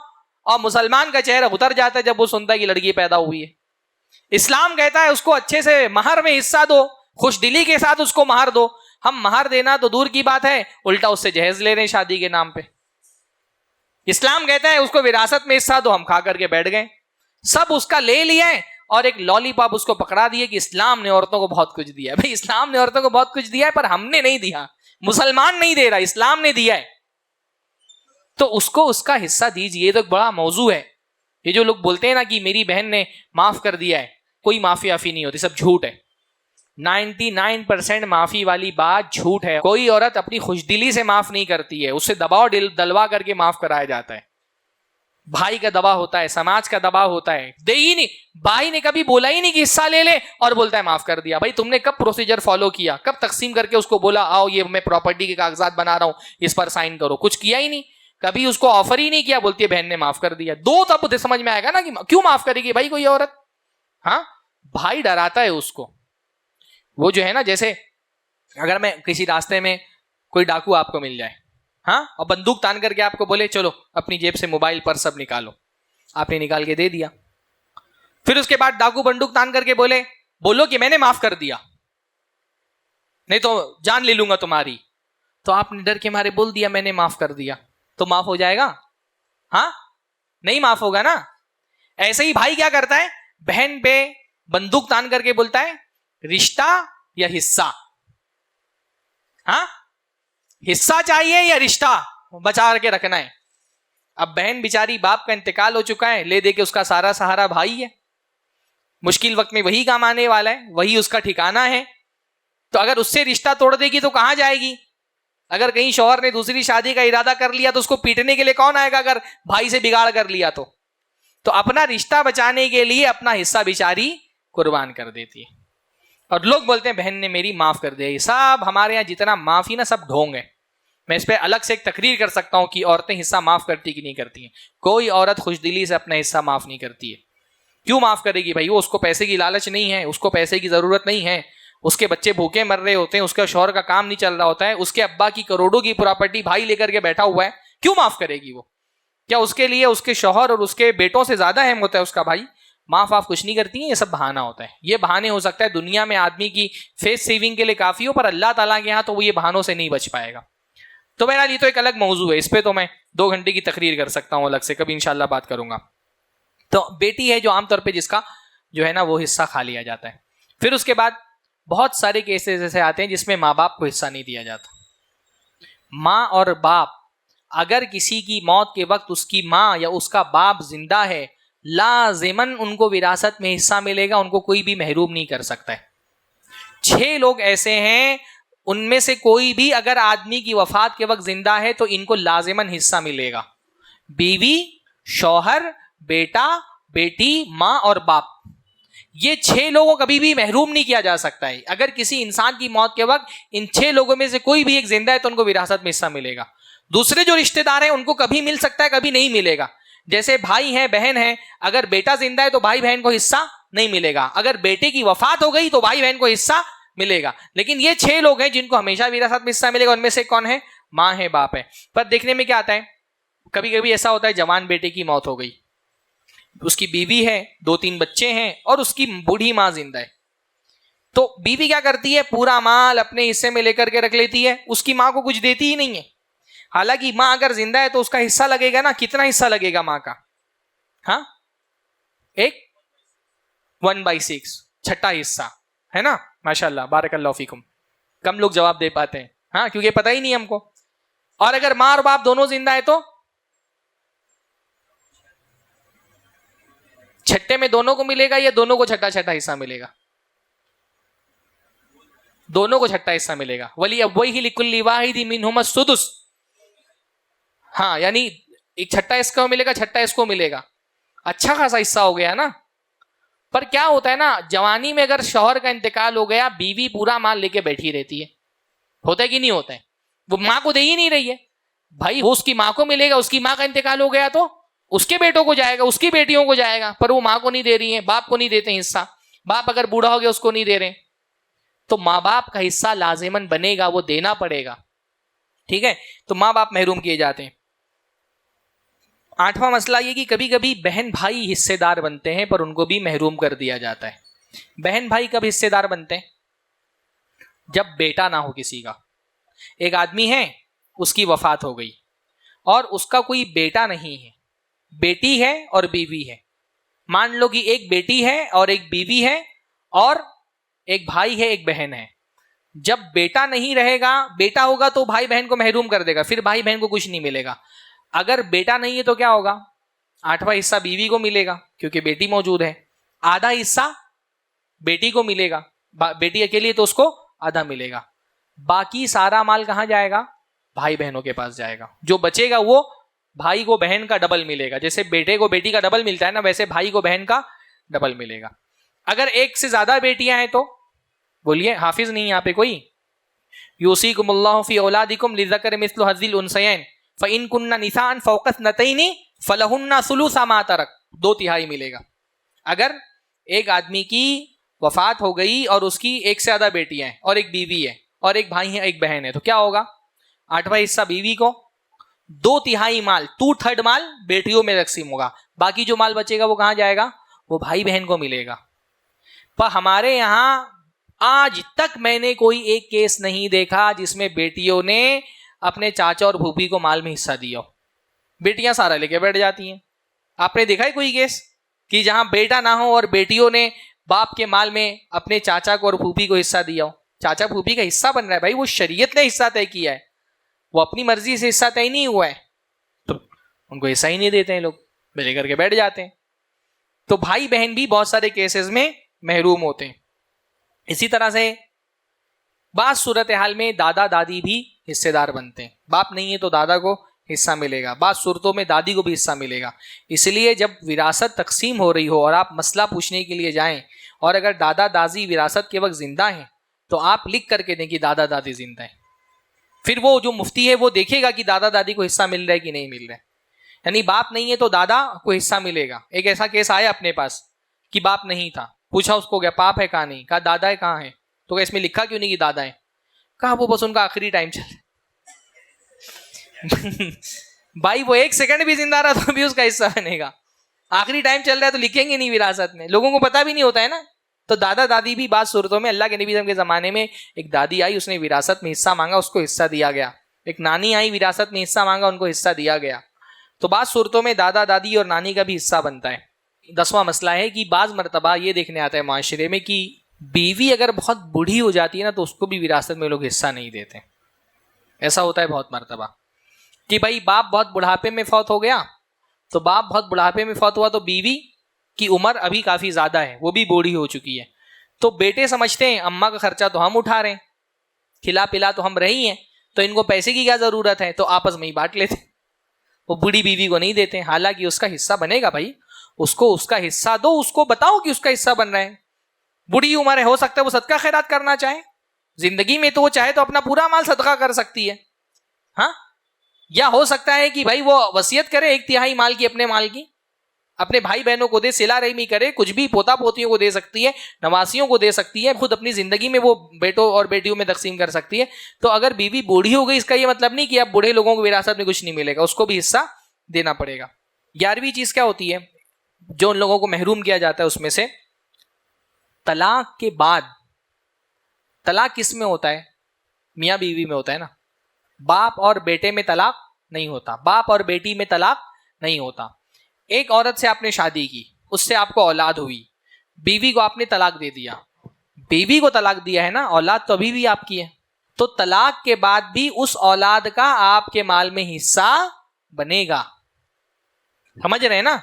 اور مسلمان کا چہرہ اتر جاتا ہے جب وہ سنتا ہے کہ لڑکی پیدا ہوئی ہے. اسلام کہتا ہے اس کو اچھے سے مہر میں حصہ دو, خوش دلی کے ساتھ اس کو مہر دو. ہم مہر دینا تو دور کی بات ہے, الٹا اس سے جہیز لے رہے ہیں شادی کے نام پہ. اسلام کہتا ہے اس کو وراثت میں حصہ دو, ہم کھا کر کے بیٹھ گئے, سب اس کا لے لیا ہے, اور ایک لالی پاپ اس کو پکڑا دیے کہ اسلام نے عورتوں کو بہت کچھ دیا ہے. بھائی اسلام نے عورتوں کو بہت کچھ دیا ہے, پر ہم نے نہیں دیا, مسلمان نہیں دے رہا, اسلام نے دیا ہے. تو اس کو اس کا حصہ دیجیے. یہ تو ایک بڑا موضوع ہے. یہ جو لوگ بولتے ہیں نا کہ میری بہن نے معاف کر دیا ہے, کوئی معافی آفی نہیں ہوتی, سب جھوٹ ہے. 99% معافی والی بات جھوٹ ہے. کوئی عورت اپنی خوش دلی سے معاف نہیں کرتی ہے, اسے دباؤ دلوا کر کے معاف کرایا جاتا ہے. بھائی کا دباؤ ہوتا ہے, سماج کا دباؤ ہوتا ہے. دے ہی نہیں, بھائی نے کبھی بولا ہی نہیں کہ حصہ لے لے, اور بولتا ہے معاف کر دیا. بھائی تم نے کب پروسیجر فالو کیا, کب تقسیم کر کے اس کو بولا آؤ یہ میں پراپرٹی کے کاغذات بنا رہا ہوں, اس پر سائن کرو؟ کچھ کیا ہی نہیں. کبھی اس کو آفر ہی نہیں کیا, بولتی ہے بہن نے معاف کر دیا. دو تب سمجھ میں آئے گا نا کہ کیوں معاف کرے گی بھائی کوئی عورت. ہاں, بھائی ڈراتا ہے اس کو. وہ جو ہے نا, جیسے اگر میں کسی راستے میں کوئی ڈاکو آپ کو مل جائے, ہاں, اور بندوق تان کر کے آپ کو بولے چلو اپنی جیب سے موبائل پر سب نکالو, آپ نے نکال کے دے دیا. پھر اس کے بعد ڈاکو بندوق تان کر کے بولو کہ میں نے معاف کر دیا, نہیں تو جان لے لوں گا تمہاری. تو آپ نے ڈر کے مارے بول دیا میں نے معاف کر دیا, تو معاف ہو جائے گا؟ ہاں, نہیں معاف ہوگا نا. ایسے ہی بھائی کیا کرتا ہے, بہن پہ بندوق تان کر کے بولتا ہے رشتہ یا حصہ. ہاں, حصہ چاہیے یا رشتہ بچا کے رکھنا ہے. اب بہن بیچاری باپ کا انتقال ہو چکا ہے, لے دے کے اس کا سارا سہارا بھائی ہے, مشکل وقت میں وہی کام آنے والا ہے, وہی اس کا ٹھکانہ ہے. تو اگر اس سے رشتہ توڑ دے گی تو کہاں جائے گی؟ اگر کہیں شوہر نے دوسری شادی کا ارادہ کر لیا تو اس کو پیٹنے کے لیے کون آئے گا اگر بھائی سے بگاڑ کر لیا تو اپنا رشتہ بچانے کے لیے اپنا حصہ بیچاری قربان کر دیتی ہے. اور لوگ بولتے ہیں بہن نے میری معاف کر دیا. سب ہمارے یہاں جتنا معافی نا سب ڈھونگ ہے. میں اس پہ الگ سے ایک تقریر کر سکتا ہوں کہ عورتیں حصہ معاف کرتی کہ نہیں کرتی ہیں. کوئی عورت خوش دلی سے اپنا حصہ معاف نہیں کرتی ہے. کیوں معاف کرے گی بھائی؟ وہ اس کو پیسے کی لالچ نہیں ہے, اس کو پیسے کی ضرورت نہیں ہے, اس کے بچے بھوکے مر رہے ہوتے ہیں, اس کا شوہر کا کام نہیں چل رہا ہوتا ہے, اس کے ابا کی کروڑوں کی پراپرٹی بھائی لے کر کے بیٹھا ہوا ہے, کیوں معاف کرے گی وہ؟ کیا اس کے لیے اس کے شوہر اور اس کے بیٹوں سے زیادہ اہم ہوتا ہے اس کا بھائی؟ معاف آپ کچھ نہیں کرتی ہیں, یہ سب بہانہ ہوتا ہے. یہ بہانے ہو سکتا ہے دنیا میں آدمی کی فیس سیونگ کے لیے کافی ہو, پر اللہ تعالیٰ کے یہاں تو وہ یہ بہانوں سے نہیں بچ پائے گا. تو بہرحال یہ تو ایک الگ موضوع ہے, اس پہ تو میں 2 گھنٹے کی تقریر کر سکتا ہوں الگ سے, کبھی انشاءاللہ بات کروں گا. تو بیٹی ہے جو عام طور پہ جس کا جو ہے نا وہ حصہ کھا لیا جاتا ہے. پھر اس کے بعد بہت سارے کیسز ایسے آتے ہیں جس میں ماں باپ کو حصہ نہیں دیا جاتا. ماں اور باپ, اگر کسی کی موت کے وقت اس کی ماں یا اس کا باپ زندہ ہے, لازماً ان کو وراثت میں حصہ ملے گا, ان کو کوئی بھی محروم نہیں کر سکتا ہے. 6 لوگ ایسے ہیں, ان میں سے کوئی بھی اگر آدمی کی وفات کے وقت زندہ ہے تو ان کو لازماً حصہ ملے گا. بیوی, شوہر, بیٹا, بیٹی, ماں اور باپ, یہ 6 لوگوں کبھی بھی محروم نہیں کیا جا سکتا ہے. اگر کسی انسان کی موت کے وقت ان 6 لوگوں میں سے کوئی بھی ایک زندہ ہے تو ان کو وراثت میں حصہ ملے گا. دوسرے جو رشتہ دار ہیں ان کو کبھی مل سکتا ہے, کبھی نہیں ملے گا. جیسے بھائی ہیں, بہن ہیں, اگر بیٹا زندہ ہے تو بھائی بہن کو حصہ نہیں ملے گا. اگر بیٹے کی وفات ہو گئی تو بھائی بہن کو حصہ ملے گا. لیکن یہ 6 لوگ ہیں جن کو ہمیشہ وراثت میں حصہ ملے گا. ان میں سے کون ہے؟ ماں ہے, باپ ہے. پر دیکھنے میں کیا آتا ہے, کبھی کبھی ایسا ہوتا ہے جوان بیٹے کی موت ہو گئی, اس کی بیوی ہے, 2-3 بچے ہیں, اور اس کی بوڑھی ماں زندہ ہے. تو بیوی کیا کرتی ہے, پورا مال اپنے حصے میں لے کر کے رکھ لیتی ہے, اس کی ماں کو کچھ دیتی ہی نہیں ہے. حالانکہ ماں اگر زندہ ہے تو اس کا حصہ لگے گا نا. کتنا حصہ لگے گا ماں کا؟ ہاں, ایک 1/6, چھٹا حصہ ہے نا. ماشاء اللہ, بارک اللہ فیکم. کم لوگ جواب دے پاتے ہیں, ہاں, کیونکہ پتہ ہی نہیں ہم کو. اور اگر ماں اور باپ دونوں زندہ ہے تو چھٹے میں دونوں کو ملے گا یا دونوں کو چھٹا حصہ ملے گا؟ دونوں کو چھٹا حصہ ملے گا. ولی ابویہ لکل واحد منہما السدس. ہاں, یعنی ایک چھٹا اس کو ملے گا, چھٹا اس کو ملے گا. اچھا خاصا حصہ ہو گیا نا. پر کیا ہوتا ہے نا, جوانی میں اگر شوہر کا انتقال ہو گیا, بیوی پورا مال لے کے بیٹھی رہتی ہے. ہوتا ہے کہ نہیں ہوتا ہے؟ وہ ماں کو دے ہی نہیں رہی ہے بھائی. وہ اس کی ماں کو ملے گا, اس کی ماں کا انتقال ہو گیا تو اس کے بیٹوں کو جائے گا, اس کی بیٹیوں کو جائے گا, پر وہ ماں کو نہیں دے رہی ہیں, باپ کو نہیں دیتے حصہ. باپ اگر بوڑھا ہو گیا اس کو نہیں دے رہے, تو ماں باپ کا حصہ لازماً بنے گا, وہ دینا پڑے گا. ٹھیک ہے, تو ماں باپ محروم کیے جاتے ہیں. 8واں مسئلہ یہ کہ کبھی کبھی بہن بھائی حصے دار بنتے ہیں پر ان کو بھی محروم کر دیا جاتا ہے. بہن بھائی کب حصے دار بنتے ہیں؟ جب بیٹا نہ ہو کسی کا. ایک آدمی ہے, اس کی وفات ہو گئی اور اس کا کوئی بیٹا نہیں ہے, بیٹی ہے اور بیوی ہے. مان لو کہ ایک بیٹی ہے اور ایک بیوی ہے اور ایک بھائی ہے, ایک بہن ہے. جب بیٹا نہیں رہے گا, بیٹا ہوگا تو بھائی بہن کو محروم کر دے گا, پھر بھائی بہن کو کچھ نہیں ملے گا. اگر بیٹا نہیں ہے تو کیا ہوگا؟ 8واں حصہ بیوی کو ملے گا کیونکہ بیٹی موجود ہے. آدھا حصہ بیٹی کو ملے گا, بیٹی اکیلی ہے تو اس کو آدھا ملے گا. باقی سارا مال کہاں جائے گا؟ بھائی بہنوں کے پاس جائے گا. جو بچے گا وہ بھائی کو بہن کا ڈبل ملے گا. جیسے بیٹے کو بیٹی کا ڈبل ملتا ہے نا, ویسے بھائی کو بہن کا ڈبل ملے گا. اگر ایک سے زیادہ بیٹیاں ہیں تو بولیے, حافظ نہیں یہاں پہ کوئی. یوصیکم اللہ فی اولادکم للذکر مثل حظ الانثیین فإن کن نساء فوق اثنتین فلہن ثلث ما ترک, 2/3 ملے گا. اگر ایک آدمی کی وفات ہو گئی اور اس کی ایک سے زیادہ بیٹیاں ہیں اور ایک بیوی ہے اور ایک بھائی ہے, ایک بہن ہے, تو کیا ہوگا؟ 8واں حصہ بیوی کو, 2/3 مال, 2/3 مال بیٹیوں میں تقسیم ہوگا. باقی جو مال بچے گا وہ کہاں جائے گا؟ وہ بھائی بہن کو ملے گا. پر ہمارے یہاں آج تک میں نے کوئی ایک کیس نہیں دیکھا جس میں بیٹیوں نے اپنے چاچا اور پھوپھی کو مال میں حصہ دیا ہو. بیٹیاں سارا لے کے بیٹھ جاتی ہیں. آپ نے دیکھا ہے کوئی کیس کہ جہاں بیٹا نہ ہو اور بیٹیوں نے باپ کے مال میں اپنے چاچا کو اور پھوپھی کو حصہ دیا ہو؟ چاچا پھوپھی کا حصہ بن رہا ہے بھائی, وہ شریعت نے حصہ طے کیا ہے, وہ اپنی مرضی سے حصہ طے نہیں ہوا ہے, تو ان کو حصہ ہی نہیں دیتے ہیں, لوگ لے کر کے بیٹھ جاتے ہیں. تو بھائی بہن بھی بہت سارے کیسز میں محروم ہوتے ہیں. اسی طرح سے بعض صورتحال میں دادا دادی بھی حصے دار بنتے ہیں. باپ نہیں ہے تو دادا کو حصہ ملے گا, بعض صورتوں میں دادی کو بھی حصہ ملے گا. اس لیے جب وراثت تقسیم ہو رہی ہو اور آپ مسئلہ پوچھنے کے لیے جائیں, اور اگر دادا دادی وراثت کے وقت زندہ ہیں تو آپ لکھ کر کے دیں کہ دادا دادی زندہ ہیں. پھر وہ جو مفتی ہے وہ دیکھے گا کہ دادا دادی کو حصہ مل رہا ہے کہ نہیں مل رہا ہے. یعنی باپ نہیں ہے تو دادا کو حصہ ملے گا. ایک ایسا کیس آیا اپنے پاس کہ باپ نہیں تھا, پوچھا اس کو, گیا باپ ہے کہاں؟ نہیں. کہا دادا ہے کہاں ہے؟ تو کہ اس میں لکھا کیوں نہیں کہ دادا ہے؟ کہا وہ بس ان کا آخری ٹائم چل بھائی, وہ 1 سیکنڈ بھی زندہ رہا تو بھی اس کا حصہ بنے گا. آخری ٹائم چل رہا ہے تو لکھیں گے نہیں وراثت میں, لوگوں کو پتہ بھی نہیں ہوتا ہے نا. تو دادا دادی بھی بعض صورتوں میں, اللہ کے نبی کے زمانے میں ایک دادی آئی, اس نے وراثت میں حصہ مانگا, اس کو حصہ دیا گیا. ایک نانی آئی, وراثت میں حصہ مانگا, ان کو حصہ دیا گیا. تو بعض صورتوں میں دادا دادی اور نانی کا بھی حصہ بنتا ہے. 10واں مسئلہ ہے کہ بعض مرتبہ یہ دیکھنے آتا ہے معاشرے میں کہ بیوی اگر بہت بوڑھی ہو جاتی ہے نا تو اس کو بھی وراثت میں لوگ حصہ نہیں دیتے. ایسا ہوتا ہے بہت مرتبہ کہ بھائی باپ بہت بڑھاپے میں فوت ہو گیا, تو باپ بہت بڑھاپے میں فوت ہوا تو بیوی کی عمر ابھی کافی زیادہ ہے, وہ بھی بوڑھی ہو چکی ہے. تو بیٹے سمجھتے ہیں اماں کا خرچہ تو ہم اٹھا رہے ہیں, کھلا پلا تو ہم رہی ہیں, تو ان کو پیسے کی کیا ضرورت ہے, تو آپس میں ہی بانٹ لیتے. وہ بوڑھی بیوی کو نہیں دیتے, حالانکہ اس کا حصہ بنے گا بھائی. اس کو اس کا حصہ دو, اس کو بتاؤ کہ اس کا حصہ بن رہا ہے. بڑھی عمر ہے, ہو سکتا ہے وہ صدقہ خیرات کرنا چاہے, زندگی میں تو وہ چاہے تو اپنا پورا مال صدقہ کر سکتی ہے, ہاں. یا ہو سکتا ہے کہ بھائی وہ وصیت کرے 1/3 مال کی, اپنے مال کی, اپنے بھائی بہنوں کو دے, صلہ رحمی کرے, کچھ بھی پوتا پوتیوں کو دے سکتی ہے, نواسیوں کو دے سکتی ہے, خود اپنی زندگی میں وہ بیٹوں اور بیٹیوں میں تقسیم کر سکتی ہے. تو اگر بیوی بوڑھی ہو گئی, اس کا یہ مطلب نہیں کہ اب بوڑھے لوگوں کو وراثت میں کچھ نہیں ملے گا, اس کو بھی حصہ دینا پڑے گا. 11ویں چیز کیا ہوتی ہے جو ان لوگوں کو محروم کیا جاتا ہے, اس میں سے طلاق کے بعد. طلاق کس میں ہوتا ہے؟ میاں بیوی میں ہوتا ہے نا. باپ اور بیٹے میں طلاق نہیں ہوتا, باپ اور بیٹی میں طلاق نہیں ہوتا. ایک عورت سے آپ نے شادی کی, اس سے آپ کو اولاد ہوئی, بیوی کو آپ نے طلاق دے دیا. بیوی کو طلاق دیا ہے نا, اولاد تو ابھی بھی آپ کی ہے. تو طلاق کے بعد بھی اس اولاد کا آپ کے مال میں حصہ بنے گا. سمجھ رہے ہیں نا؟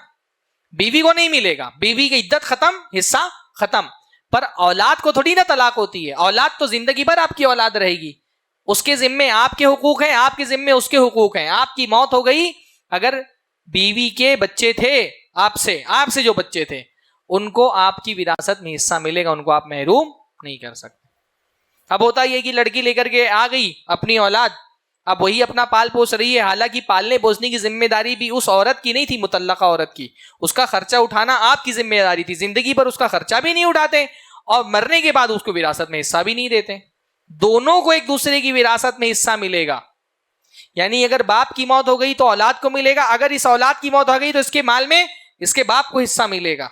بیوی کو نہیں ملے گا, بیوی کی عدت ختم, حصہ ختم. پر اولاد کو تھوڑی نا طلاق ہوتی ہے, اولاد تو زندگی بھر آپ کی اولاد رہے گی. اس کے ذمے آپ کے حقوق ہیں, آپ کے ذمے اس کے حقوق ہیں. آپ کی موت ہو گئی, اگر بیوی کے بچے تھے, آپ سے جو بچے تھے ان کو آپ کی وراثت میں حصہ ملے گا, ان کو آپ محروم نہیں کر سکتے. اب ہوتا یہ کہ لڑکی لے کر کے آ گئی اپنی اولاد, اب وہی اپنا پال پوس رہی ہے, حالانکہ پالنے پوسنے کی ذمہ داری بھی اس عورت کی نہیں تھی, مطلقہ عورت کی. اس کا خرچہ اٹھانا آپ کی ذمہ داری تھی, زندگی پر اس کا خرچہ بھی نہیں اٹھاتے اور مرنے کے بعد اس کو وراثت میں حصہ بھی نہیں دیتے. دونوں کو ایک دوسرے کی وراثت میں حصہ ملے گا. یعنی اگر باپ کی موت ہو گئی تو اولاد کو ملے گا, اگر اس اولاد کی موت ہو گئی تو اس کے مال میں اس کے باپ کو حصہ ملے گا.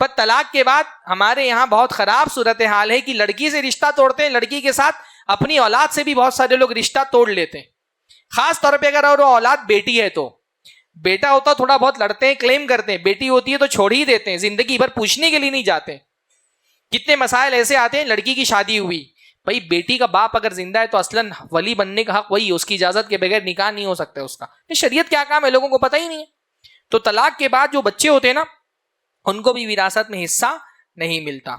پر طلاق کے بعد ہمارے یہاں بہت خراب صورتحال ہے کہ لڑکی سے رشتہ توڑتے ہیں, لڑکی کے ساتھ اپنی اولاد سے بھی بہت سارے لوگ رشتہ توڑ لیتے ہیں. خاص طور پہ اگر وہ اولاد بیٹی ہے تو, بیٹا ہوتا تھوڑا بہت لڑتے ہیں, کلیم کرتے ہیں, بیٹی ہوتی ہے تو چھوڑ ہی دیتے ہیں, زندگی بھر پوچھنے کے لیے نہیں جاتے. کتنے مسائل ایسے آتے ہیں, لڑکی کی شادی ہوئی, بھائی بیٹی کا باپ اگر زندہ ہے تو اصلاً ولی بننے کا حق وہی ہے, اس کی اجازت کے بغیر نکاح نہیں ہو سکتا اس کا. شریعت کیا کام ہے لوگوں کو پتہ ہی نہیں ہے. تو طلاق کے بعد جو بچے ہوتے ہیں نا ان کو بھی وراثت میں حصہ نہیں ملتا.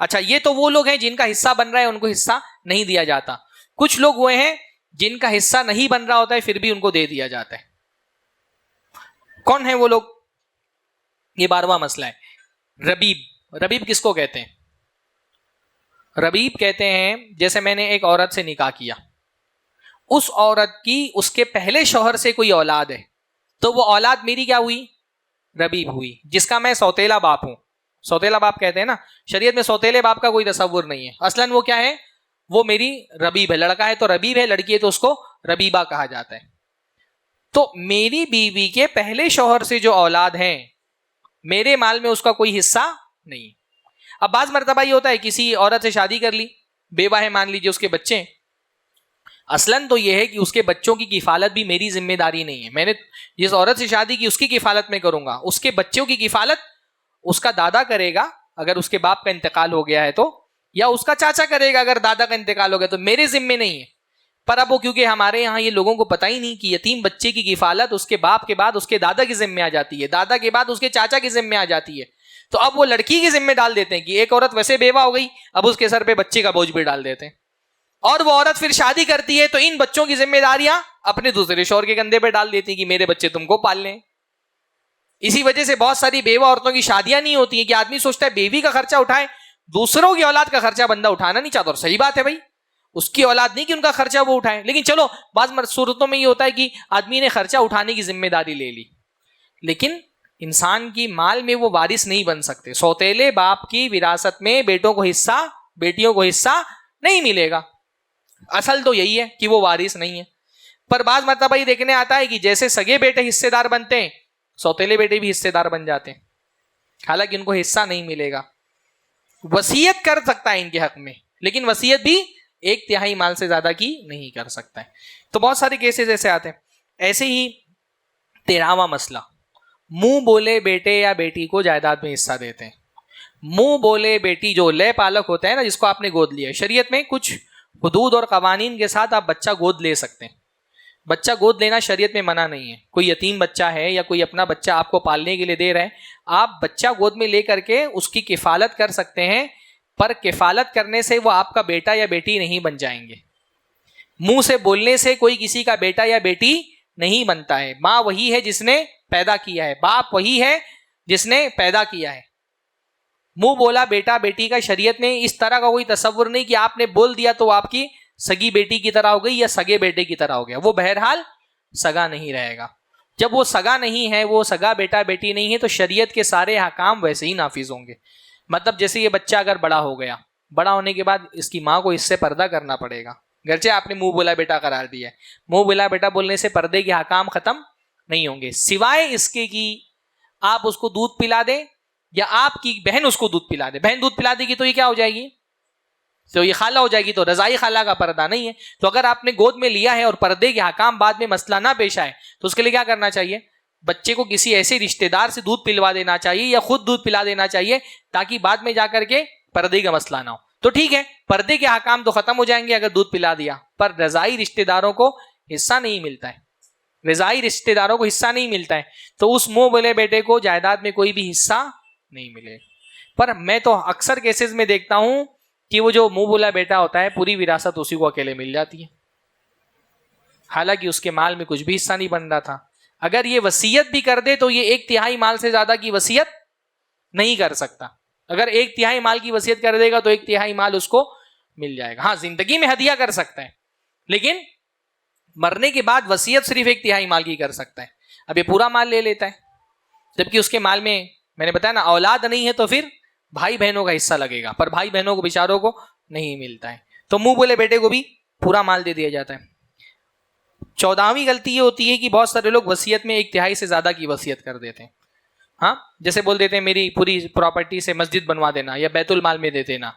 اچھا, یہ تو وہ لوگ ہیں جن کا حصہ بن رہا ہے ان کو حصہ نہیں دیا جاتا. کچھ لوگ وہ ہیں جن کا حصہ نہیں بن رہا ہوتا ہے پھر بھی ان کو دے دیا جاتا ہے. کون ہیں وہ لوگ؟ یہ 12واں مسئلہ ہے. ربیب کس کو کہتے ہیں؟ ربیب کہتے ہیں جیسے میں نے ایک عورت سے نکاح کیا, اس عورت کی اس کے پہلے شوہر سے کوئی اولاد ہے تو وہ اولاد میری کیا ہوئی؟ ربیب ہوئی, جس کا میں سوتیلا باپ ہوں. سوتیلا باپ کہتے ہیں نا, شریعت میں سوتیلے باپ کا کوئی تصور نہیں ہے. اصلاً وہ کیا ہے؟ وہ میری ربیب ہے. لڑکا ہے تو ربیب ہے, لڑکی ہے تو اس کو ربیبہ کہا جاتا ہے. تو میری بیوی کے پہلے شوہر سے جو اولاد ہیں میرے مال میں اس کا کوئی حصہ نہیں. اب بعض مرتبہ یہ ہوتا ہے کسی عورت سے شادی کر لی, بیوہ ہے, مان لیجیے اس کے بچے ہیں. اصلاً تو یہ ہے کہ اس کے بچوں کی کفالت بھی میری ذمہ داری نہیں ہے. میں نے جس عورت سے شادی کی اس کی کفالت میں کروں گا, اس کے بچوں کی کفالت اس کا دادا کرے گا اگر اس کے باپ کا انتقال ہو گیا ہے تو, یا اس کا چاچا کرے گا اگر دادا کا انتقال ہو گیا تو, میرے ذمے نہیں ہے. پر اب وہ کیونکہ ہمارے یہاں یہ لوگوں کو پتہ ہی نہیں کہ یتیم بچے کی کفالت اس کے باپ کے بعد اس کے دادا کی ذمہ آ جاتی ہے, دادا کے بعد اس کے چاچا کی ذمہ آ جاتی ہے. تو اب وہ لڑکی کی ذمہ ڈال دیتے ہیں کہ ایک عورت ویسے بیوہ ہو گئی, اب اس کے سر پہ بچے کا بوجھ بھی ڈال دیتے ہیں. اور وہ عورت پھر شادی کرتی ہے تو ان بچوں کی ذمہ داریاں اپنے دوسرے شوہر کے کندھے پہ ڈال دیتی ہیں کہ میرے بچے تم کو پالنے. اسی وجہ سے بہت ساری بیوہ عورتوں کی شادیاں نہیں ہوتی ہیں کہ آدمی سوچتا ہے بیوی کا خرچہ اٹھائے, دوسروں کی اولاد کا خرچہ بندہ اٹھانا نہیں چاہتا. اور صحیح بات ہے بھائی, اس کی اولاد نہیں کہ ان کا خرچہ وہ اٹھائے, لیکن چلو بعض صورتوں میں یہ ہوتا ہے کہ آدمی نے خرچہ اٹھانے کی ذمہ داری لے لی, لیکن انسان کی مال میں وہ وارث نہیں بن سکتے. سوتیلے باپ کی وراثت میں بیٹوں کو حصہ, بیٹیوں کو حصہ نہیں ملے گا. اصل تو یہی ہے کہ وہ وارث نہیں ہے. پر بعض مرتبہ یہ دیکھنے آتا ہے کہ جیسے سگے بیٹے حصے دار بنتے ہیں, سوتیلے بیٹے بھی حصے دار بن جاتے ہیں, حالانکہ ان کو حصہ نہیں ملے گا. وصیت کر سکتا ہے ان کے حق میں, لیکن وصیت بھی 1/3 مال سے زیادہ کی نہیں کر سکتا ہے. تو بہت سارے کیسز ایسے آتے ہیں. ایسے ہی 13واں مسئلہ, منہ بولے بیٹے یا بیٹی کو جائیداد میں حصہ دیتے ہیں. منہ بولے بیٹی جو لے پالک ہوتا ہے نا, جس کو آپ نے گود لیا ہے, شریعت میں کچھ حدود اور قوانین کے ساتھ آپ بچہ گود لے سکتے ہیں. بچہ گود لینا شریعت میں منع نہیں ہے. کوئی یتیم بچہ ہے یا کوئی اپنا بچہ آپ کو پالنے کے لیے دے رہا ہے, آپ بچہ گود میں لے کر کے اس کی کفالت کر سکتے ہیں, پر کفالت کرنے سے وہ آپ کا بیٹا یا بیٹی نہیں بن جائیں گے. منہ سے بولنے سے کوئی کسی کا بیٹا یا بیٹی نہیں بنتا ہے. ماں وہی ہے جس نے پیدا کیا ہے, باپ وہی ہے جس نے پیدا کیا ہے. منہ بولا بیٹا بیٹی کا شریعت میں اس طرح کا کوئی تصور نہیں کہ آپ نے بول دیا تو آپ کی سگی بیٹی کی طرح ہو گئی یا سگے بیٹے کی طرح ہو گیا. وہ بہرحال سگا نہیں رہے گا. جب وہ سگا نہیں ہے, وہ سگا بیٹا بیٹی نہیں ہے, تو شریعت کے سارے احکام ویسے ہی نافذ ہوں گے. مطلب جیسے یہ بچہ اگر بڑا ہو گیا, بڑا ہونے کے بعد اس کی ماں کو اس سے پردہ کرنا پڑے گا. گرچہ آپ نے منہ بولا بیٹا قرار دیا ہے, منہ بولا بیٹا بولنے سے پردے کے احکام ختم نہیں ہوں گے, سوائے اس کے کہ آپ اس کو دودھ پلا دیں یا آپ کی بہن اس کو دودھ پلا دے. بہن دودھ پلا دے گی تو یہ کیا ہو جائے گی؟ تو یہ خالہ ہو جائے گی, تو رضائی خالہ کا پردہ نہیں ہے. تو اگر آپ نے گود میں لیا ہے اور پردے کے حکام بعد میں مسئلہ نہ پیش آئے تو اس کے لیے کیا کرنا چاہیے؟ بچے کو کسی ایسے رشتہ دار سے دودھ پلوا دینا چاہیے یا خود دودھ پلا دینا چاہیے, تاکہ بعد میں جا کر کے پردے کا مسئلہ نہ ہو. تو ٹھیک ہے, پردے کے حکام تو ختم ہو جائیں گے اگر دودھ پلا دیا, پر رضائی رشتہ داروں کو حصہ نہیں ملتا ہے. رضائی رشتہ داروں کو حصہ نہیں ملتا ہے, تو اس منہ بولے بیٹے کو جائیداد میں کوئی بھی حصہ نہیں ملے. پر میں تو اکثر کیسز میں دیکھتا ہوں کہ وہ جو منہ بولا بیٹا ہوتا ہے پوری وراثت اسی کو اکیلے مل جاتی ہے, حالانکہ اس کے مال میں کچھ بھی حصہ نہیں بن رہا تھا. اگر یہ وصیت بھی کر دے تو یہ 1/3 مال سے زیادہ کی وصیت نہیں کر سکتا. اگر 1/3 مال کی وصیت کر دے گا تو 1/3 مال اس کو مل جائے گا. ہاں زندگی میں ہدیہ کر سکتا ہے لیکن مرنے کے بعد وصیت صرف 1/3 مال کی کر سکتا ہے. اب یہ پورا مال لے لیتا ہے جبکہ اس کے مال میں نے بتایا نا اولاد نہیں ہے تو پھر بھائی بہنوں کا حصہ لگے گا, پر بھائی بہنوں کو بیچاروں کو نہیں ملتا ہے تو منہ بولے بیٹے کو بھی پورا مال دے دیا جاتا ہے. 14ویں غلطی یہ ہوتی ہے کہ بہت سارے لوگ وصیت میں 1/3 سے زیادہ کی وصیت کر دیتے ہیں. ہاں جیسے بول دیتے ہیں میری پوری پراپرٹی سے مسجد بنوا دینا یا بیت المال میں دے دینا.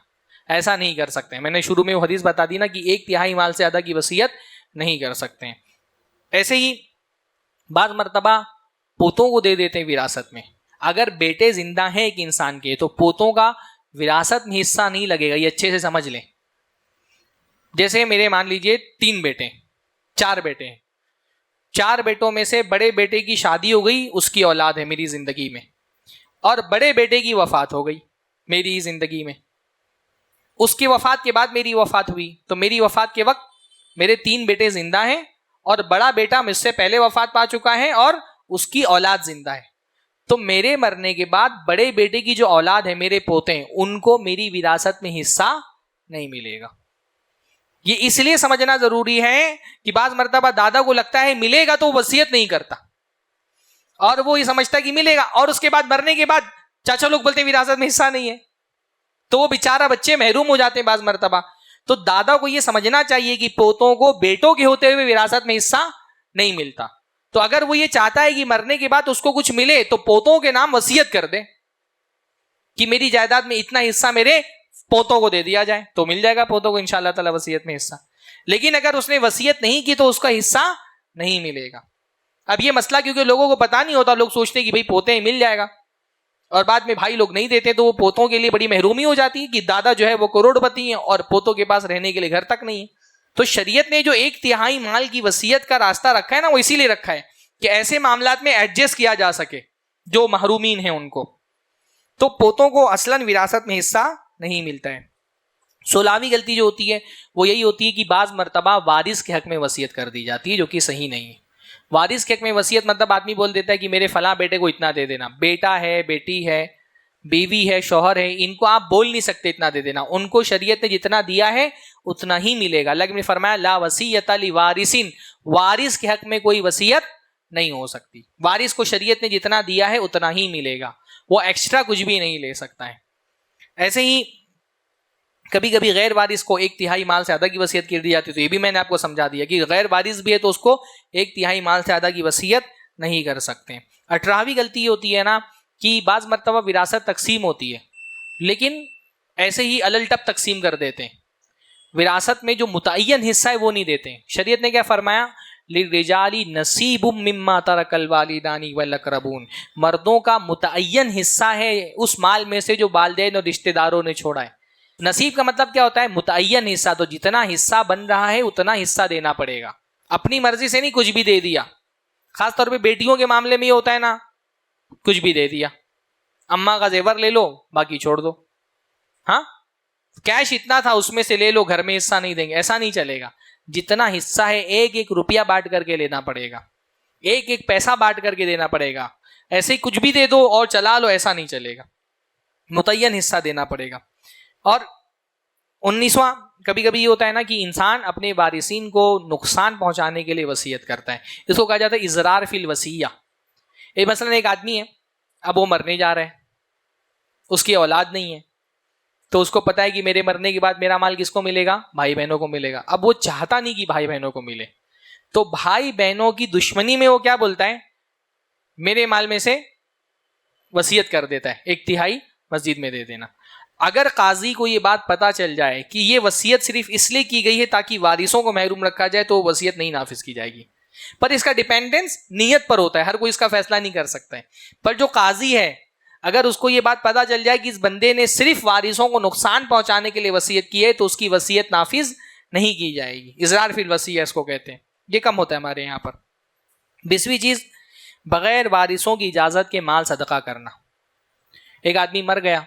ایسا نہیں کر سکتے. میں نے شروع میں وہ حدیث بتا دی نا کہ 1/3 مال سے زیادہ کی وصیت نہیں کر سکتے ہیں. ایسے ہی بعض مرتبہ پوتوں کو دے دیتے ہیں وراثت میں. اگر بیٹے زندہ ہیں ایک انسان کے تو پوتوں کا وراثت میں حصہ نہیں لگے گا. یہ اچھے سے سمجھ لیں. جیسے میرے مان لیجئے 3 بیٹے 4 بیٹے ہیں. 4 بیٹوں میں سے بڑے بیٹے کی شادی ہو گئی, اس کی اولاد ہے میری زندگی میں, اور بڑے بیٹے کی وفات ہو گئی میری زندگی میں. اس کی وفات کے بعد میری وفات ہوئی تو میری وفات کے وقت میرے 3 بیٹے زندہ ہیں اور بڑا بیٹا مجھ سے پہلے وفات پا چکا ہے اور اس کی اولاد زندہ ہے. تو میرے مرنے کے بعد بڑے بیٹے کی جو اولاد ہے میرے پوتے ہیں ان کو میری وراثت میں حصہ نہیں ملے گا. یہ اس لیے سمجھنا ضروری ہے کہ بعض مرتبہ دادا کو لگتا ہے ملے گا تو وصیت نہیں کرتا اور وہ یہ سمجھتا ہے کہ ملے گا, اور اس کے بعد مرنے کے بعد چاچا لوگ بولتے ہیں وراثت میں حصہ نہیں ہے تو وہ بیچارہ بچے محروم ہو جاتے ہیں بعض مرتبہ. تو دادا کو یہ سمجھنا چاہیے کہ پوتوں کو بیٹوں کے ہوتے ہوئے وراثت میں حصہ نہیں ملتا. تو اگر وہ یہ چاہتا ہے کہ مرنے کے بعد اس کو کچھ ملے تو پوتوں کے نام وصیت کر دے کہ میری جائیداد میں اتنا حصہ میرے پوتوں کو دے دیا جائے تو مل جائے گا پوتوں کو انشاءاللہ تعالی وصیت میں حصہ. لیکن اگر اس نے وصیت نہیں کی تو اس کا حصہ نہیں ملے گا. اب یہ مسئلہ کیونکہ لوگوں کو پتا نہیں ہوتا, لوگ سوچتے ہیں کہ بھائی پوتے ہیں مل جائے گا, اور بعد میں بھائی لوگ نہیں دیتے تو وہ پوتوں کے لیے بڑی محرومی ہو جاتی ہے کہ دادا جو ہے وہ کروڑ پتی ہیں اور پوتوں کے پاس رہنے کے لیے گھر تک نہیں ہے. تو شریعت نے جو 1/3 مال کی وصیت کا راستہ رکھا ہے نا وہ اسی لیے رکھا ہے کہ ایسے معاملات میں ایڈجسٹ کیا جا سکے جو محرومین ہیں ان کو. تو پوتوں کو اصلاً وراثت میں حصہ نہیں ملتا ہے. 16ویں غلطی جو ہوتی ہے وہ یہی ہوتی ہے کہ بعض مرتبہ وارث کے حق میں وصیت کر دی جاتی ہے جو کہ صحیح نہیں ہے. وارث کے حق میں وصیت مطلب آدمی بول دیتا ہے کہ میرے فلاں بیٹے کو اتنا دے دینا. بیٹا ہے, بیٹی ہے, بیوی ہے, شوہر ہے, ان کو آپ بول نہیں سکتے اتنا دے دینا. ان کو شریعت نے جتنا دیا ہے اتنا ہی ملے گا. اللہ نے فرمایا لا وصیۃ لوارث, وارث کے حق میں کوئی وصیت نہیں ہو سکتی. وارث کو شریعت نے جتنا دیا ہے اتنا ہی ملے گا, وہ ایکسٹرا کچھ بھی نہیں لے سکتا ہے. ایسے ہی کبھی کبھی غیر وارث کو 1/3 مال سے زیادہ کی وصیت کر دی جاتی ہے. تو یہ بھی میں نے آپ کو سمجھا دیا کہ غیر وارث بھی ہے تو اس کو 1/3 مال سے زیادہ کی وصیت نہیں کر سکتے. 18ویں غلطی یہ ہوتی ہے نا کہ بعض مرتبہ وراثت تقسیم ہوتی ہے لیکن ایسے ہی الٹپ تقسیم کر دیتے ہیں. وراثت میں جو متعین حصہ ہے وہ نہیں دیتے ہیں. شریعت نے کیا فرمایا للرجال نصیب مما ترک الوالدان والاقربون, مردوں کا متعین حصہ ہے اس مال میں سے جو والدین اور رشتہ داروں نے چھوڑا ہے. نصیب کا مطلب کیا ہوتا ہے متعین حصہ, تو جتنا حصہ بن رہا ہے اتنا حصہ دینا پڑے گا. اپنی مرضی سے نہیں کچھ بھی دے دیا. خاص طور پہ بیٹیوں کے معاملے میں یہ ہوتا ہے نا کچھ بھی دے دیا, اماں کا زیور لے لو باقی چھوڑ دو, ہاں کیش اتنا تھا اس میں سے لے لو گھر میں حصہ نہیں دیں گے, ایسا نہیں چلے گا. جتنا حصہ ہے 1 روپیہ بانٹ کر کے لینا پڑے گا, 1 پیسہ بانٹ کر کے دینا پڑے گا. ایسے ہی کچھ بھی دے دو اور چلا لو ایسا نہیں چلے گا, متعین حصہ دینا پڑے گا. اور 19واں کبھی کبھی یہ ہوتا ہے نا کہ انسان اپنے وارثین کو نقصان پہنچانے کے لیے وصیت کرتا ہے. اس کو کہا جاتا ہے اضرار فی الوصیہ. مثلا ایک آدمی ہے, اب وہ مرنے جا رہا ہے, اس کی اولاد نہیں ہے, تو اس کو پتا ہے کہ میرے مرنے کے بعد میرا مال کس کو ملے گا, بھائی بہنوں کو ملے گا. اب وہ چاہتا نہیں کہ بھائی بہنوں کو ملے, تو بھائی بہنوں کی دشمنی میں وہ کیا بولتا ہے میرے مال میں سے وصیت کر دیتا ہے 1/3 مسجد میں دے دینا. اگر قاضی کو یہ بات پتا چل جائے کہ یہ وصیت صرف اس لیے کی گئی ہے تاکہ وارثوں کو محروم رکھا جائے تو وہ وصیت نہیں نافذ کی جائے گی. پر اس کا ڈیپینڈنس نیت پر ہوتا ہے, ہر کوئی اس کا فیصلہ نہیں کر سکتا ہے. پر جو قاضی ہے اگر اس کو یہ بات پتا چل جائے کہ اس بندے نے صرف وارثوں کو نقصان پہنچانے کے لیے وصیت کی ہے تو اس کی وصیت نافذ نہیں کی جائے گی. اضرار فی الوصیہ اس کو کہتے ہیں. یہ کم ہوتا ہے ہمارے یہاں پر. 20ویں چیز بغیر وارثوں کی اجازت کے مال صدقہ کرنا. ایک آدمی مر گیا,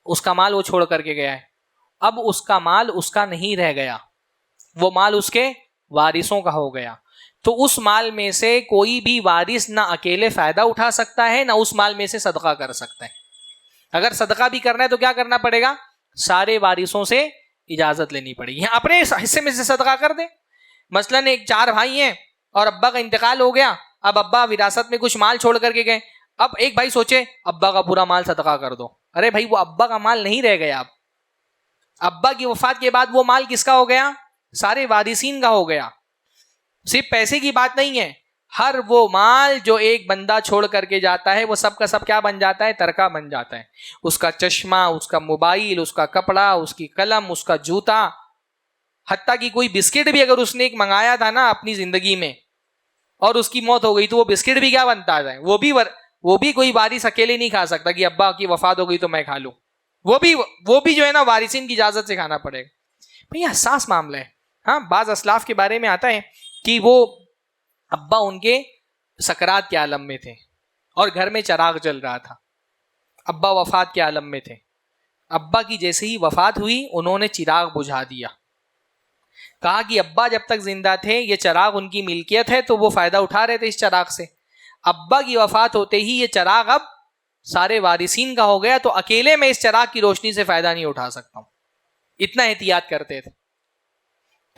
اس کا مال وہ چھوڑ کر کے گیا ہے, اب اس کا مال اس کا نہیں رہ گیا, وہ مال اس کے وارثوں کا ہو گیا. تو اس مال میں سے کوئی بھی وارث نہ اکیلے فائدہ اٹھا سکتا ہے نہ اس مال میں سے صدقہ کر سکتا ہے. اگر صدقہ بھی کرنا ہے تو کیا کرنا پڑے گا؟ سارے وارثوں سے اجازت لینی پڑے گی. اپنے حصے میں سے صدقہ کر دیں. مثلاً ایک 4 بھائی ہیں اور ابا کا انتقال ہو گیا. اب ابا وراثت میں کچھ مال چھوڑ کر کے گئے. اب ایک بھائی سوچے ابا کا پورا مال صدقہ کر دو. ارے بھائی وہ ابا کا مال نہیں رہ گیا. اب ابا کی وفات کے بعد وہ مال کس کا ہو گیا؟ سارے وارثین کا ہو گیا. صرف پیسے کی بات نہیں ہے, ہر وہ مال جو ایک بندہ چھوڑ کر کے جاتا ہے وہ سب کا سب کیا بن جاتا ہے؟ ترکہ بن جاتا ہے. اس کا چشمہ, اس کا موبائل, اس کا کپڑا, اس کی قلم, اس کا جوتا, حتیٰ کہ کوئی بسکٹ بھی اگر اس نے ایک منگایا تھا نا اپنی زندگی میں اور اس کی موت ہو گئی تو وہ بسکٹ بھی کیا بنتا ہے؟ وہ بھی کوئی وارث اکیلے نہیں کھا سکتا کہ ابا کی وفات ہو گئی تو میں کھا لوں. وہ بھی جو ہے نا وارثین کی اجازت سے کھانا پڑے گا. بھئی حساس معاملہ ہے. ہاں, بعض اسلاف کے بارے میں آتا ہے کہ وہ ابا ان کے سکرات کے عالم میں تھے اور گھر میں چراغ جل رہا تھا. ابا وفات کے عالم میں تھے. ابا کی جیسے ہی وفات ہوئی انہوں نے چراغ بجھا دیا. کہا کہ ابا جب تک زندہ تھے یہ چراغ ان کی ملکیت ہے تو وہ فائدہ اٹھا رہے تھے اس چراغ سے. ابا کی وفات ہوتے ہی یہ چراغ اب سارے وارثین کا ہو گیا تو اکیلے میں اس چراغ کی روشنی سے فائدہ نہیں اٹھا سکتا ہوں. اتنا احتیاط کرتے تھے.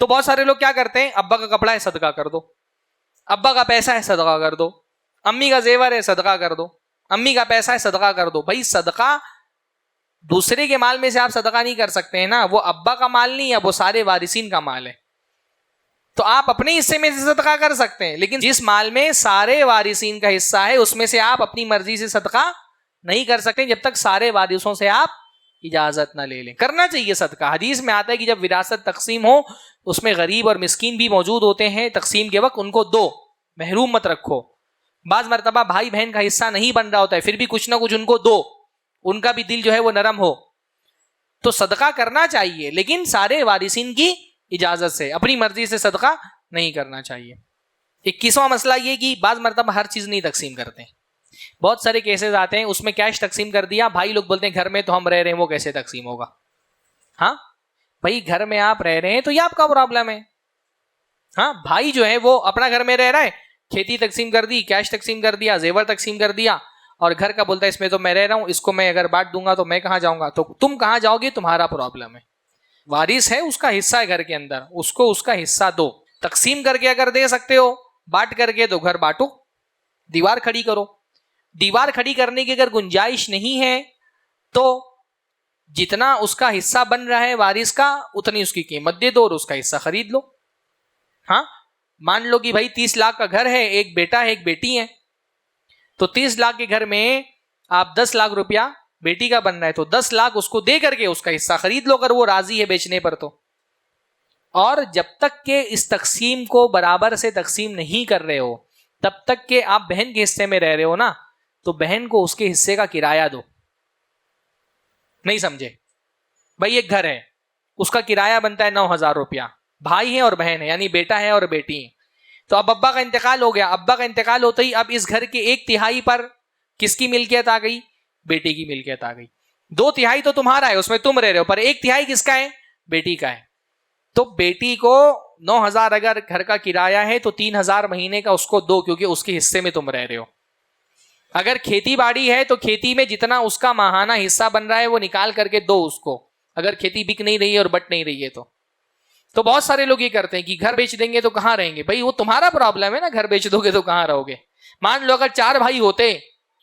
تو بہت سارے لوگ کیا کرتے ہیں, ابا کا کپڑا ہے صدقہ کر دو, ابا کا پیسہ ہے صدقہ کر دو, امی کا زیور ہے صدقہ کر دو, امی کا پیسہ ہے صدقہ کر دو. بھائی صدقہ دوسرے کے مال میں سے آپ صدقہ نہیں کر سکتے ہیں نا, وہ ابا کا مال نہیں ہے, وہ سارے وارثین کا مال ہے. تو آپ اپنے حصے میں سے صدقہ کر سکتے ہیں, لیکن جس مال میں سارے وارثین کا حصہ ہے اس میں سے آپ اپنی مرضی سے صدقہ نہیں کر سکتے جب تک سارے وارثوں سے آپ اجازت نہ لے لیں. کرنا چاہیے صدقہ. حدیث میں آتا ہے کہ جب وراثت تقسیم ہو اس میں غریب اور مسکین بھی موجود ہوتے ہیں, تقسیم کے وقت ان کو دو, محروم مت رکھو. بعض مرتبہ بھائی بہن کا حصہ نہیں بن رہا ہوتا ہے پھر بھی کچھ نہ کچھ ان کو دو, ان کا بھی دل جو ہے وہ نرم ہو. تو صدقہ کرنا چاہیے لیکن سارے وارثین کی اجازت سے, اپنی مرضی سے صدقہ نہیں کرنا چاہیے. 21واں مسئلہ یہ کہ بعض مرتبہ ہر چیز نہیں تقسیم کرتے. بہت سارے کیسز آتے ہیں اس میں کیش تقسیم کر دیا, بھائی لوگ بولتے ہیں گھر میں تو ہم رہ رہے ہیں وہ کیسے تقسیم ہوگا. ہاں بھائی گھر میں آپ رہ رہے ہیں تو یہ آپ کا پرابلم ہے. ہاں بھائی جو ہے وہ اپنا گھر میں رہ رہا ہے, کھیتی تقسیم کر دی, کیش تقسیم کر دیا, زیور تقسیم کر دیا, اور گھر کا بولتا ہے اس میں تو میں رہ رہا ہوں, اس کو میں اگر بانٹ دوں گا تو میں کہاں جاؤں گا. تو تم کہاں جاؤ گے, تمہارا پرابلم ہے. وارث ہے, اس کا حصہ ہے گھر کے اندر, اس کو اس کا حصہ دو. تقسیم کر کے اگر دے سکتے ہو, بانٹ کر کے تو گھر بانٹو, دیوار کھڑی کرو. دیوار کھڑی کرنے کی اگر گنجائش نہیں ہے تو جتنا اس کا حصہ بن رہا ہے وارث کا اتنی اس کی قیمت دے دو اور اس کا حصہ خرید لو. ہاں مان لو کہ بھائی 30 لاکھ کا گھر ہے, ایک بیٹا ہے ایک بیٹی ہے, تو 30 لاکھ کے گھر میں آپ 10 لاکھ روپیہ بیٹی کا بن رہا ہے تو 10 لاکھ اس کو دے کر کے اس کا حصہ خرید لو اگر وہ راضی ہے بیچنے پر تو. اور جب تک کہ اس تقسیم کو برابر سے تقسیم نہیں کر رہے ہو تب تک کہ آپ بہن کے حصے میں رہ رہے ہو نا, تو بہن کو اس کے حصے کا کرایہ دو. نہیں سمجھے بھائی, ایک گھر ہے اس کا کرایہ بنتا ہے 9,000 روپیہ, بھائی ہے اور بہن ہے یعنی بیٹا ہے اور بیٹی ہے. تو اب ابا کا انتقال ہو گیا, ابا کا انتقال ہوتے ہی اب اس گھر کے 1/3 پر کس کی ملکیت آ گئی؟ بیٹی کی ملکیت آ گئی. 2/3 تو تمہارا ہے اس میں تم رہ رہے ہو, پر 1/3 کس کا ہے؟ بیٹی کا ہے. تو بیٹی کو 9,000 اگر گھر کا کرایہ ہے تو 3,000 مہینے کا اس کو دو کیونکہ اس کے حصے میں تم رہ رہے ہو. اگر کھیتی باڑی ہے تو کھیتی میں جتنا اس کا ماہانہ حصہ بن رہا ہے وہ نکال کر کے دو اس کو, اگر کھیتی بک نہیں رہی ہے اور بٹ نہیں رہی ہے تو بہت سارے لوگ یہ کرتے ہیں کہ گھر بیچ دیں گے تو کہاں رہیں گے. بھائی وہ تمہارا پرابلم ہے نا, گھر بیچ دو گے تو کہاں رہو گے. مان لو اگر 4 بھائی ہوتے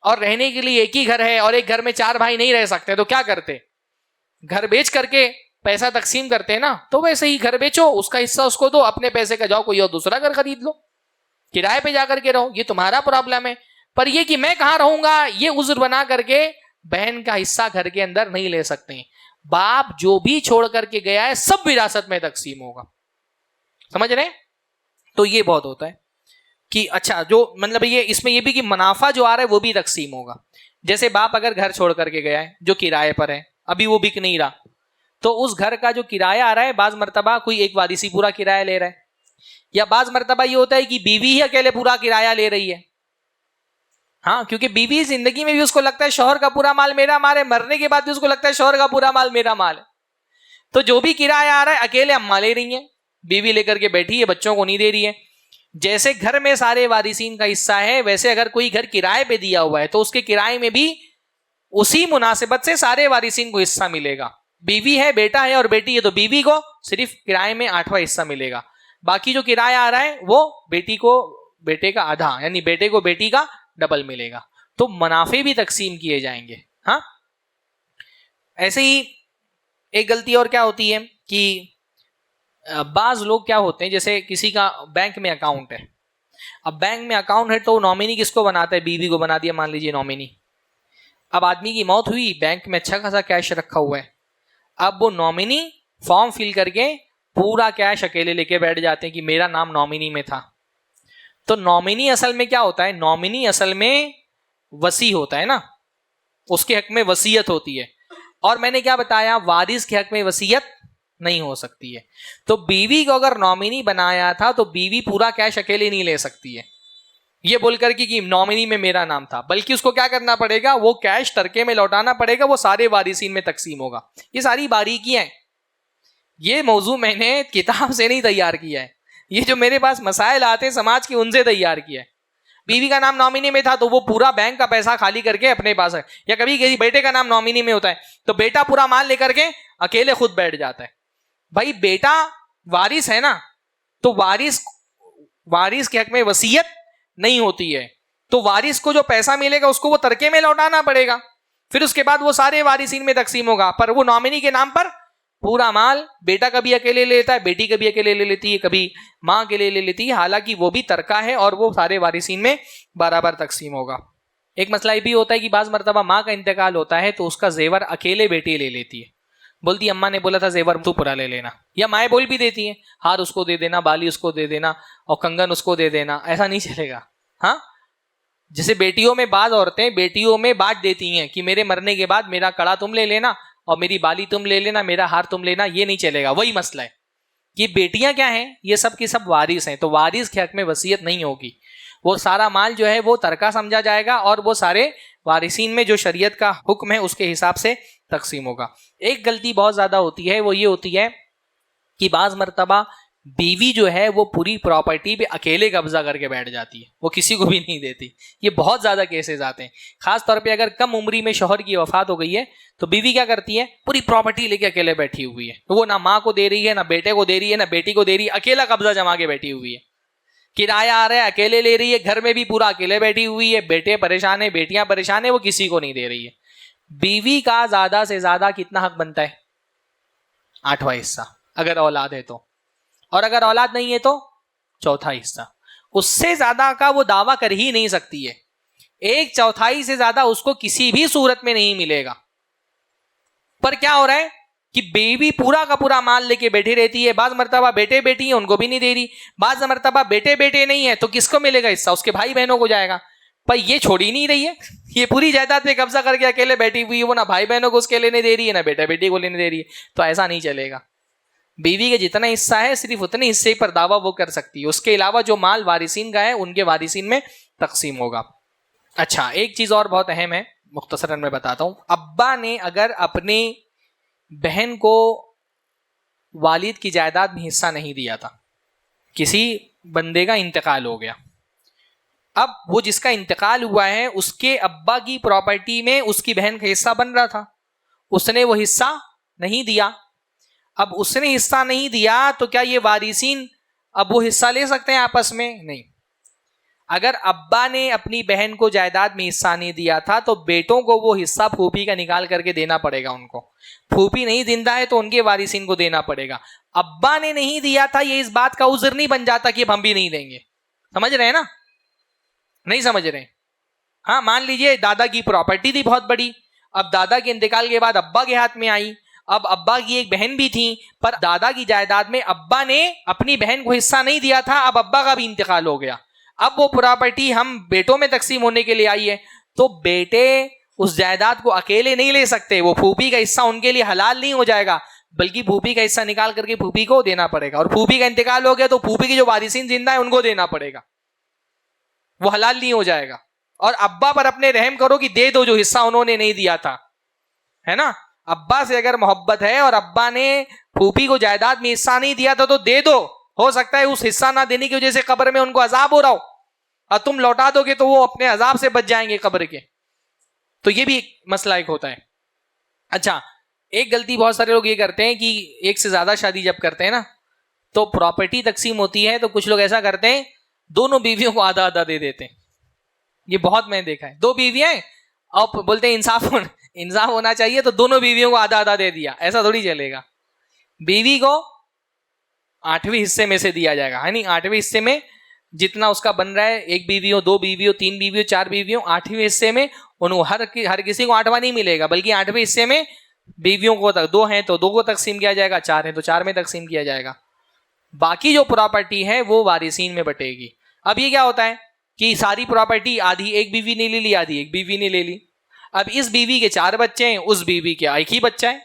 اور رہنے کے لیے ایک ہی گھر ہے اور ایک گھر میں 4 بھائی نہیں رہ سکتے تو کیا کرتے؟ گھر بیچ کر کے پیسہ تقسیم کرتے ہیں نا. تو ویسے ہی گھر بیچو, اس کا حصہ اس کو دو, اپنے پیسے کا جاؤ کوئی اور دوسرا گھر خرید لو, کرائے پہ جا کر کے رہو. یہ تمہارا پرابلم ہے. پر یہ کہ میں کہاں رہوں گا یہ عذر بنا کر کے بہن کا حصہ گھر کے اندر نہیں لے سکتے. باپ جو بھی چھوڑ کر کے گیا ہے سب وراثت میں تقسیم ہوگا. سمجھ رہے ہیں؟ تو یہ بہت ہوتا ہے کہ اچھا جو مطلب یہ اس میں یہ بھی کہ منافع جو آ رہا ہے وہ بھی تقسیم ہوگا. جیسے باپ اگر گھر چھوڑ کر کے گیا ہے جو کرائے پر ہے, ابھی وہ بک نہیں رہا, تو اس گھر کا جو کرایہ آ رہا ہے بعض مرتبہ کوئی ایک وارثی پورا کرایہ لے رہا ہے, یا بعض مرتبہ یہ ہوتا ہے کہ بیوی ہی اکیلے پورا کرایہ لے رہی ہے. ہاں کیونکہ بیوی زندگی میں بھی اس کو لگتا ہے شوہر کا پورا مال میرا مال ہے, مرنے کے بعد بھی اس کو لگتا ہے شوہر کا پورا مال میرا مال ہے. تو جو بھی کرایہ آ رہا ہے اکیلے اماں لے رہی ہیں, بیوی لے کر کے بیٹھی ہے, بچوں کو نہیں دے رہی ہے. جیسے گھر میں سارے وارثین کا حصہ ہے، ویسے اگر کوئی گھر کرائے پہ دیا ہوا ہے تو اس کے کرائے میں بھی اسی مناسبت سے سارے وارثین کو حصہ ملے گا. بیوی ہے، بیٹا ہے اور بیٹی ہے تو بیوی کو صرف کرائے میں 8واں حصہ ملے گا. باقی جو کرایہ آ رہا ہے وہ بیٹی کو بیٹے کا آدھا، یعنی بیٹے کو بیٹی کا ڈبل ملے گا. تو منافع بھی تقسیم کیے جائیں گے. ہاں، ایسے ہی ایک غلطی اور کیا ہوتی ہے کہ بعض لوگ کیا ہوتے ہیں، جیسے کسی کا بینک میں اکاؤنٹ ہے. اب بینک میں اکاؤنٹ ہے تو نامینی کس کو بناتا ہے؟ بیوی کو بنا دیا مان لیجیے نامینی. اب آدمی کی موت ہوئی، بینک میں اچھا خاصا کیش رکھا ہوا ہے. اب وہ نامینی فارم فل کر کے پورا کیش اکیلے لے کے بیٹھ جاتے ہیں کہ میرا نام نامینی میں تھا. تو نامینی اصل میں کیا ہوتا ہے؟ نامینی اصل میں وصی ہوتا ہے نا، اس کے حق میں وصیت ہوتی ہے. اور میں نے کیا بتایا؟ وارث کے حق میں وصیت نہیں ہو سکتی ہے. تو بیوی کو اگر نامینی بنایا تھا تو بیوی پورا کیش اکیلے نہیں لے سکتی ہے یہ بول کر کہ نامینی میں میرا نام تھا، بلکہ اس کو کیا کرنا پڑے گا؟ وہ کیش ترکے میں لوٹانا پڑے گا، وہ سارے وارثین میں تقسیم ہوگا. یہ ساری باریکیاں ہیں. یہ موضوع میں نے کتاب سے نہیں تیار کیا ہے، یہ جو میرے پاس مسائل آتے ہیں سماج کے ان سے تیار کیا ہے. بیوی کا نام نامینی میں تھا تو وہ پورا بینک کا پیسہ خالی کر کے اپنے پاس ہے، یا کبھی کسی بیٹے کا نام نامینی میں ہوتا ہے تو بیٹا پورا مال لے کر کے اکیلے خود بیٹھ جاتا ہے. بھائی بیٹا وارث ہے نا، تو وارث کے حق میں وصیت نہیں ہوتی ہے، تو وارث کو جو پیسہ ملے گا اس کو وہ ترکے میں لوٹانا پڑے گا. پھر اس کے بعد وہ سارے وارثین میں تقسیم ہوگا. پر وہ نامینی کے نام پر پورا مال بیٹا کبھی اکیلے لے لیتا ہے، بیٹی کبھی اکیلے لے لیتی ہے، کبھی ماں کے لیے لے لیتی ہے، حالانکہ وہ بھی ترکہ ہے اور وہ سارے وارثین میں برابر تقسیم ہوگا. ایک مسئلہ یہ بھی ہوتا ہے کہ بعض مرتبہ ماں کا انتقال ہوتا ہے تو اس کا زیور اکیلے بیٹی لے لیتی ہے. بولتی اماں نے بولا تھا زیور تو پورا لے لینا، یا مائیں بول بھی دیتی ہیں ہار اس کو دے دینا، بالی اس کو دے دینا اور کنگن اس کو دے دینا. ایسا نہیں چلے گا. ہاں، جیسے بیٹیوں میں بعض عورتیں بیٹیوں میں بانٹ دیتی ہیں کہ میرے مرنے کے بعد میرا کڑا تم لے لینا اور میری بالی تم لے لینا، میرا ہار تم لینا. یہ نہیں چلے گا. وہی مسئلہ ہے کہ بیٹیاں کیا ہیں؟ یہ سب کی سب وارث ہیں، تو وارث کے حق میں وصیت نہیں ہوگی. وہ سارا مال جو ہے وہ ترکہ سمجھا جائے گا اور وہ سارے وارثین میں جو شریعت کا حکم ہے اس کے حساب سے تقسیم ہوگا. ایک غلطی بہت زیادہ ہوتی ہے، وہ یہ ہوتی ہے کہ بعض مرتبہ بیوی جو ہے وہ پوری پراپرٹی پہ اکیلے قبضہ کر کے بیٹھ جاتی ہے، وہ کسی کو بھی نہیں دیتی. یہ بہت زیادہ کیسز آتے ہیں. خاص طور پہ اگر کم عمری میں شوہر کی وفات ہو گئی ہے تو بیوی کیا کرتی ہے؟ پوری پراپرٹی لے کے اکیلے بیٹھی ہوئی ہے. وہ نہ ماں کو دے رہی ہے، نہ بیٹے کو دے رہی ہے، نہ بیٹی کو دے رہی ہے، اکیلا قبضہ جما کے بیٹھی ہوئی ہے. کرایہ آ رہا ہے اکیلے لے رہی ہے، گھر میں بھی پورا اکیلے بیٹھی ہوئی ہے. بیٹے پریشان ہیں، بیٹیاں پریشان ہیں، وہ کسی کو نہیں دے رہی ہے. بیوی کا زیادہ سے زیادہ کتنا حق بنتا ہے؟ 8واں حصہ اگر اولاد ہے تو، اور اگر اولاد نہیں ہے تو 4تھا حصہ. اس سے زیادہ کا وہ دعویٰ کر ہی نہیں سکتی ہے. 1/4 سے زیادہ اس کو کسی بھی صورت میں نہیں ملے گا. پر کیا ہو رہا ہے کہ بیوی پورا کا پورا مال لے کے بیٹھی رہتی ہے. بعض مرتبہ بیٹے بیٹی ہیں ان کو بھی نہیں دے رہی، بعض مرتبہ بیٹے بیٹے نہیں ہیں تو کس کو ملے گا حصہ؟ اس کے بھائی بہنوں کو جائے گا. پر یہ چھوڑ ہی نہیں رہی ہے، یہ پوری جائیداد پہ قبضہ کر کے اکیلے بیٹھی ہوئی ہے. وہ نہ بھائی بہنوں کو اس کے لینے دے رہی ہے، نہ بیٹا بیٹی کو لینے دے رہی ہے. تو ایسا نہیں چلے گا. بیوی کا جتنا حصہ ہے صرف اتنے حصے پر دعویٰ وہ کر سکتی ہے، اس کے علاوہ جو مال وارثین کا ہے ان کے وارثین میں تقسیم ہوگا. اچھا، ایک چیز اور بہت اہم ہے، مختصراً میں بتاتا ہوں. ابا نے اگر اپنی بہن کو والد کی جائیداد میں حصہ نہیں دیا تھا، کسی بندے کا انتقال ہو گیا، اب وہ جس کا انتقال ہوا ہے اس کے ابا کی پراپرٹی میں اس کی بہن کا حصہ بن رہا تھا، اس نے وہ حصہ نہیں دیا. اب اس نے حصہ نہیں دیا تو کیا یہ وارثین اب وہ حصہ لے سکتے ہیں آپس میں؟ نہیں. اگر ابا نے اپنی بہن کو جائیداد میں حصہ نہیں دیا تھا تو بیٹوں کو وہ حصہ پھوپھی کا نکال کر کے دینا پڑے گا. ان کو پھوپھی نہیں زندہ ہے تو ان کے وارثین کو دینا پڑے گا. ابا نے نہیں دیا تھا یہ اس بات کا عذر نہیں بن جاتا کہ ہم بھی نہیں دیں گے. سمجھ رہے ہیں نا؟ نہیں سمجھ رہے؟ ہاں، مان لیجئے دادا کی پراپرٹی تھی بہت بڑی، اب دادا کے انتقال کے بعد ابا کے ہاتھ میں آئی. اب ابا کی ایک بہن بھی تھی، پر دادا کی جائیداد میں ابا نے اپنی بہن کو حصہ نہیں دیا تھا. اب ابا کا بھی انتقال ہو گیا، اب وہ پراپرٹی ہم بیٹوں میں تقسیم ہونے کے لیے آئی ہے، تو بیٹے اس جائیداد کو اکیلے نہیں لے سکتے. وہ پھوپھی کا حصہ ان کے لیے حلال نہیں ہو جائے گا، بلکہ پھوپھی کا حصہ نکال کر کے پھوپھی کو دینا پڑے گا. اور پھوپھی کا انتقال ہو گیا تو پھوپھی کے جو وارثین زندہ ہیں ان کو دینا پڑے گا، وہ حلال نہیں ہو جائے گا. اور ابا پر اپنے رحم کرو کہ دے دو جو حصہ انہوں نے نہیں دیا تھا، ہے نا. ابا سے اگر محبت ہے اور ابا نے پھوپھی کو جائیداد میں حصہ نہیں دیا تھا تو دے دو، ہو سکتا ہے اس حصہ نہ دینے کی وجہ سے قبر میں ان کو عذاب ہو رہا ہو اور تم لوٹا دو گے تو وہ اپنے عذاب سے بچ جائیں گے قبر کے. تو یہ بھی مسئلہ ایک ہوتا ہے. اچھا, ایک غلطی بہت سارے لوگ یہ کرتے ہیں کہ ایک سے زیادہ شادی جب کرتے ہیں نا تو پراپرٹی تقسیم ہوتی ہے تو کچھ لوگ ایسا کرتے ہیں دونوں بیویوں کو آدھا آدھا دے دیتے ہیں. یہ بہت میں نے دیکھا ہے. 2 بیویاں ہیں اور بولتے ہیں انصاف ہونا چاہیے تو دونوں بیویوں کو آدھا آدھا دے دیا. ایسا تھوڑی چلے گا. بیوی کو 8ویں حصے میں سے دیا جائے گا, ہے نہیں, 8ویں حصے میں جتنا اس کا بن رہا ہے, 1 بیوی ہو, 2 بیوی ہو, 3 بیوی ہو, 4 بیوی ہو, 8ویں حصے میں ان کو ہر کسی کو 8واں نہیں ملے گا, بلکہ 8ویں حصے میں بیویوں کو 2 ہیں تو 2 کو تقسیم کیا جائے گا, 4 ہیں تو 4 میں تقسیم کیا جائے گا. باقی جو پراپرٹی ہے وہ وارثین میں بٹے گی. اب یہ کیا ہوتا ہے کہ ساری پراپرٹی آدھی ایک بیوی نے لے لی, آدھی ایک بیوی نے لے لی. اب اس بیوی کے 4 بچے ہیں, اس بیوی کے 1 ہی بچہ ہے,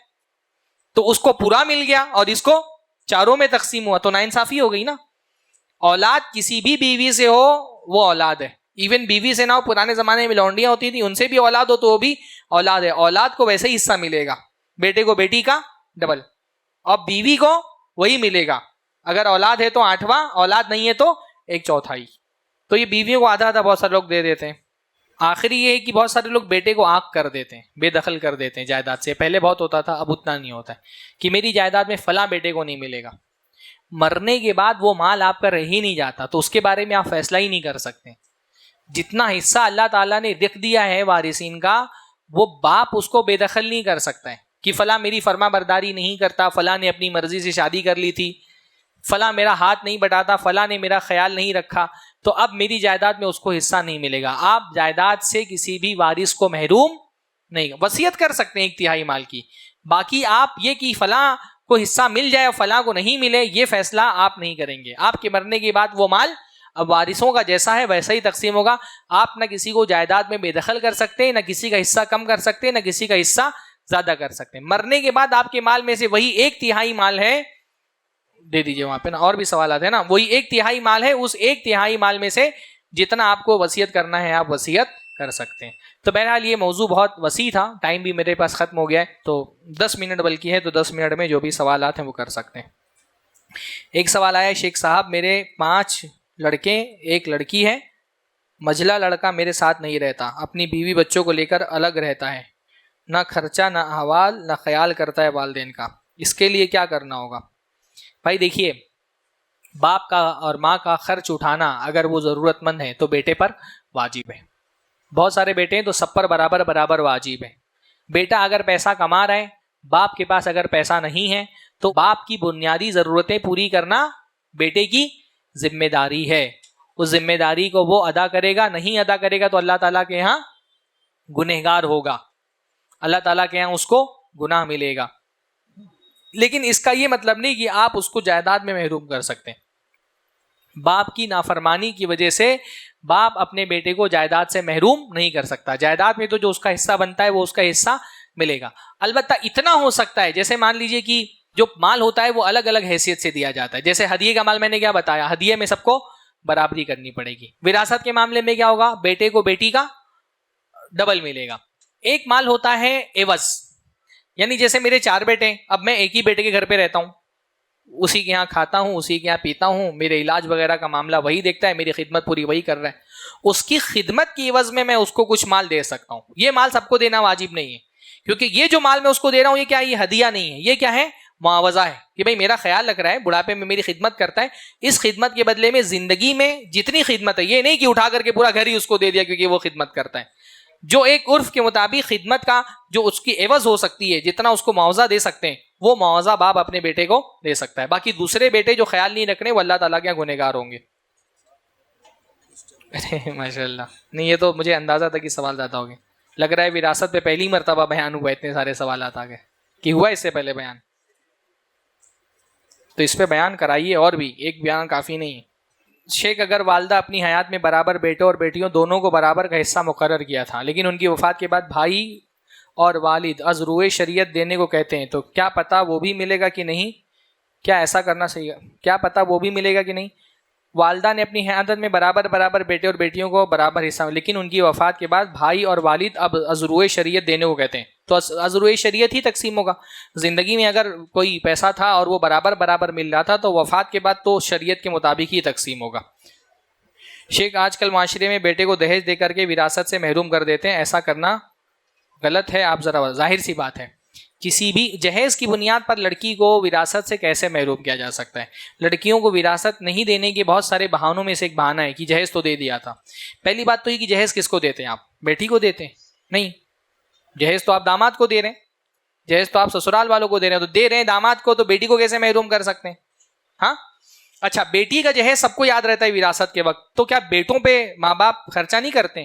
تو اس کو پورا مل گیا اور اس کو 4 میں تقسیم ہوا, تو ناانصافی ہو گئی نا. اولاد کسی بھی بیوی سے ہو وہ اولاد ہے. ایون بیوی سے نہ ہو, پرانے زمانے میں لونڈیاں ہوتی تھی, ان سے بھی اولاد ہو تو وہ بھی اولاد ہے. اولاد کو ویسے ہی حصہ ملے گا, بیٹے کو بیٹی کا ڈبل, اور بیوی کو وہی ملے گا. اگر اولاد ہے تو 8واں, اولاد نہیں ہے تو 1/4. تو یہ بیویوں کو آدھا آدھا بہت سارے لوگ دے دیتے ہیں. آخری یہ ہے کہ بہت سارے لوگ بیٹے کو آنکھ کر دیتے ہیں, بے دخل کر دیتے ہیں جائیداد سے. پہلے بہت ہوتا تھا, اب اتنا نہیں ہوتا ہے کہ میری جائیداد میں فلاں بیٹے کو نہیں ملے گا. مرنے کے بعد وہ مال آپ کا رہ ہی نہیں جاتا, تو اس کے بارے میں آپ فیصلہ ہی نہیں کر سکتے. جتنا حصہ اللہ تعالیٰ نے لکھ دیا ہے وارثین کا, وہ باپ اس کو بے دخل نہیں کر سکتا ہے کہ فلاں میری فرما برداری نہیں کرتا, فلاں نے اپنی مرضی سے شادی کر لی تھی, فلاں میرا ہاتھ نہیں بٹاتا, فلاں نے میرا خیال نہیں رکھا, تو اب میری جائیداد میں اس کو حصہ نہیں ملے گا. آپ جائیداد سے کسی بھی وارث کو محروم نہیں, وصیت کر سکتے ہیں 1/3 مال کی. باقی آپ یہ کہ فلاں کو حصہ مل جائے اور فلاں کو نہیں ملے, یہ فیصلہ آپ نہیں کریں گے. آپ کے مرنے کے بعد وہ مال اب وارثوں کا جیسا ہے ویسا ہی تقسیم ہوگا. آپ نہ کسی کو جائیداد میں بے دخل کر سکتے, نہ کسی کا حصہ کم کر سکتے, نہ کسی کا حصہ زیادہ کر سکتے. مرنے کے بعد آپ کے مال میں سے وہی 1/3 مال ہے, دے دیجئے وہاں پہ نا, اور بھی سوالات ہیں نا, وہی 1/3 مال ہے, اس 1/3 مال میں سے جتنا آپ کو وصیت کرنا ہے آپ وصیت کر سکتے ہیں. تو بہرحال یہ موضوع بہت وسیع تھا, ٹائم بھی میرے پاس ختم ہو گیا ہے, تو 10 منٹ بلکہ ہے, تو 10 منٹ میں جو بھی سوالات ہیں وہ کر سکتے ہیں. ایک سوال آیا, شیخ صاحب میرے 5 لڑکے 1 لڑکی ہے, مجھلا لڑکا میرے ساتھ نہیں رہتا, اپنی بیوی بچوں کو لے کر الگ رہتا ہے, نہ خرچہ نہ احوال نہ خیال کرتا ہے والدین کا, اس کے لیے کیا کرنا ہوگا؟ بھائی دیکھیے, باپ کا اور ماں کا خرچ اٹھانا اگر وہ ضرورت مند ہے تو بیٹے پر واجب ہے. بہت سارے بیٹے ہیں تو سب پر برابر برابر واجب ہے. بیٹا اگر پیسہ کما رہا ہے, باپ کے پاس اگر پیسہ نہیں ہے, تو باپ کی بنیادی ضرورتیں پوری کرنا بیٹے کی ذمہ داری ہے. اس ذمہ داری کو وہ ادا کرے گا, نہیں ادا کرے گا تو اللہ تعالیٰ کے یہاں گنہگار ہوگا, اللہ تعالیٰ کے یہاں اس کو گناہ ملے گا. لیکن اس کا یہ مطلب نہیں کہ آپ اس کو جائیداد میں محروم کر سکتے ہیں. باپ کی نافرمانی کی وجہ سے باپ اپنے بیٹے کو جائیداد سے محروم نہیں کر سکتا. جائیداد میں تو جو اس کا حصہ بنتا ہے وہ اس کا حصہ ملے گا. البتہ اتنا ہو سکتا ہے, جیسے مان لیجئے کہ جو مال ہوتا ہے وہ الگ الگ حیثیت سے دیا جاتا ہے. جیسے ہدیے کا مال میں نے کیا بتایا, ہدیے میں سب کو برابری کرنی پڑے گی. وراثت کے معاملے میں کیا ہوگا, بیٹے کو بیٹی کا ڈبل ملے گا. ایک مال ہوتا ہے عوض, یعنی جیسے میرے 4 بیٹے ہیں, اب میں ایک ہی بیٹے کے گھر پہ رہتا ہوں, اسی کے یہاں کھاتا ہوں, اسی کے یہاں پیتا ہوں, میرے علاج وغیرہ کا معاملہ وہی دیکھتا ہے, میری خدمت پوری وہی کر رہا ہے. اس کی خدمت کی عوض میں اس کو کچھ مال دے سکتا ہوں. یہ مال سب کو دینا واجب نہیں ہے, کیونکہ یہ جو مال میں اس کو دے رہا ہوں یہ کیا, یہ ہدیہ نہیں ہے, یہ کیا ہے, معاوضہ ہے کہ بھائی میرا خیال رکھ رہا ہے, بڑھاپے میں میری خدمت کرتا ہے, اس خدمت کے بدلے میں زندگی میں جتنی خدمت ہے, یہ نہیں کہ اٹھا کر کے پورا گھر ہی اس کو دے دیا کیونکہ وہ خدمت کرتا ہے. جو ایک عرف کے مطابق خدمت کا جو اس کی عوض ہو سکتی ہے, جتنا اس کو معاوضہ دے سکتے ہیں, وہ معاوضہ باپ اپنے بیٹے کو دے سکتا ہے. باقی دوسرے بیٹے جو خیال نہیں رکھنے وہ اللہ تعالیٰ کے یہاں گنہگار ہوں گے. ارے ماشاء اللہ, نہیں یہ تو مجھے اندازہ تھا کہ سوال زیادہ ہو گئے. لگ رہا ہے وراثت پہ پہلی مرتبہ بیان ہوا, اتنے سارے سوالات آ گئے کہ ہوا اس سے پہلے بیان, تو اس پہ بیان کرائیے, اور بھی ایک بیان کافی نہیں ہے. شیخ اگر والدہ اپنی حیات میں برابر بیٹوں اور بیٹیوں دونوں کو برابر کا حصہ مقرر کیا تھا, لیکن ان کی وفات کے بعد بھائی اور والد از روئے شریعت دینے کو کہتے ہیں, تو کیا پتہ وہ بھی ملے گا کہ نہیں, کیا ایسا کرنا صحیح ہے, کیا پتہ وہ بھی ملے گا کہ نہیں. والدہ نے اپنی حیادت میں برابر بیٹے اور بیٹیوں کو برابر حصہ، لیکن ان کی وفات کے بعد بھائی اور والد اب عذروِ شریعت دینے کو کہتے ہیں، تو عذروِ شریعت ہی تقسیم ہوگا۔ زندگی میں اگر کوئی پیسہ تھا اور وہ برابر مل رہا تھا تو وفات کے بعد تو شریعت کے مطابق ہی تقسیم ہوگا۔ شیخ آج کل معاشرے میں بیٹے کو دہیج دے کر کے وراثت سے محروم کر دیتے ہیں، ایسا کرنا غلط ہے؟ آپ ذرا، ظاہر سی بات ہے کسی بھی جہیز کی بنیاد پر لڑکی کو وراثت سے کیسے محروم کیا جا سکتا ہے؟ لڑکیوں کو وراثت نہیں دینے کے بہت سارے بہانوں میں سے ایک بہانہ ہے کہ جہیز تو دے دیا تھا۔ پہلی بات تو یہ کہ جہیز کس کو دیتے ہیں؟ آپ بیٹی کو دیتے ہیں؟ نہیں، جہیز تو آپ داماد کو دے رہے ہیں، جہیز تو آپ سسرال والوں کو دے رہے ہیں، تو دے رہے ہیں داماد کو، تو بیٹی کو کیسے محروم کر سکتے ہیں؟ ہاں اچھا، بیٹی کا جہیز سب کو یاد رہتا ہے وراثت کے وقت، تو کیا بیٹوں پہ ماں باپ خرچہ نہیں کرتے؟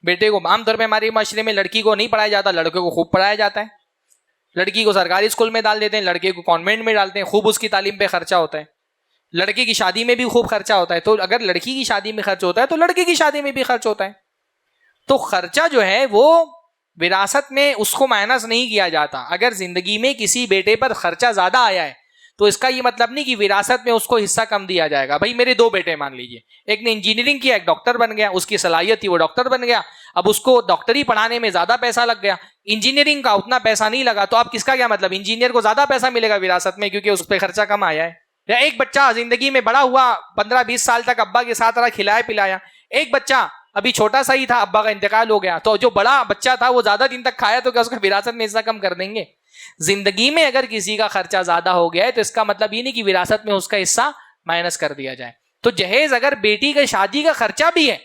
بیٹے کو عام طور پہ ہمارے معاشرے میں لڑکی کو نہیں پڑھایا جاتا، لڑکے کو خوب پڑھایا جاتا ہے۔ لڑکی کو سرکاری اسکول میں ڈال دیتے ہیں، لڑکے کو کانوینٹ میں ڈالتے ہیں، خوب اس کی تعلیم پہ خرچہ ہوتا ہے۔ لڑکے کی شادی میں بھی خوب خرچہ ہوتا ہے، تو اگر لڑکی کی شادی میں خرچ ہوتا ہے تو لڑکے کی شادی میں بھی خرچ ہوتا ہے۔ تو خرچہ جو ہے وہ وراثت میں اس کو مائنس نہیں کیا جاتا۔ اگر زندگی میں کسی بیٹے پر خرچہ زیادہ آیا ہے تو اس کا یہ مطلب نہیں کہ وراثت میں اس کو حصہ کم دیا جائے گا۔ بھائی میرے دو بیٹے مان لیجئے، ایک نے انجینئرنگ کیا، ایک ڈاکٹر بن گیا، اس کی صلاحیت تھی وہ ڈاکٹر بن گیا، اب اس کو ڈاکٹری پڑھانے میں زیادہ پیسہ لگ گیا، انجینئرنگ کا اتنا پیسہ نہیں لگا، تو اب کس کا کیا مطلب؟ انجینئر کو زیادہ پیسہ ملے گا وراثت میں کیونکہ اس پہ خرچہ کم آیا ہے۔ یا ایک بچہ زندگی میں بڑا ہوا، 15-20 سال تک ابا کے ساتھ رہا، کھلایا پلایا، ایک بچہ ابھی چھوٹا سا ہی تھا، ابا کا انتقال ہو گیا، تو جو بڑا بچہ تھا وہ زیادہ دن تک کھایا، تو کیا اس کا وراثت میں حصہ کم کر دیں گے؟ زندگی میں اگر کسی کا خرچہ زیادہ ہو گیا ہے تو اس کا مطلب یہ نہیں کہ وراثت میں اس کا حصہ مائنس کر دیا جائے۔ تو جہیز اگر بیٹی کا شادی کا خرچہ بھی ہے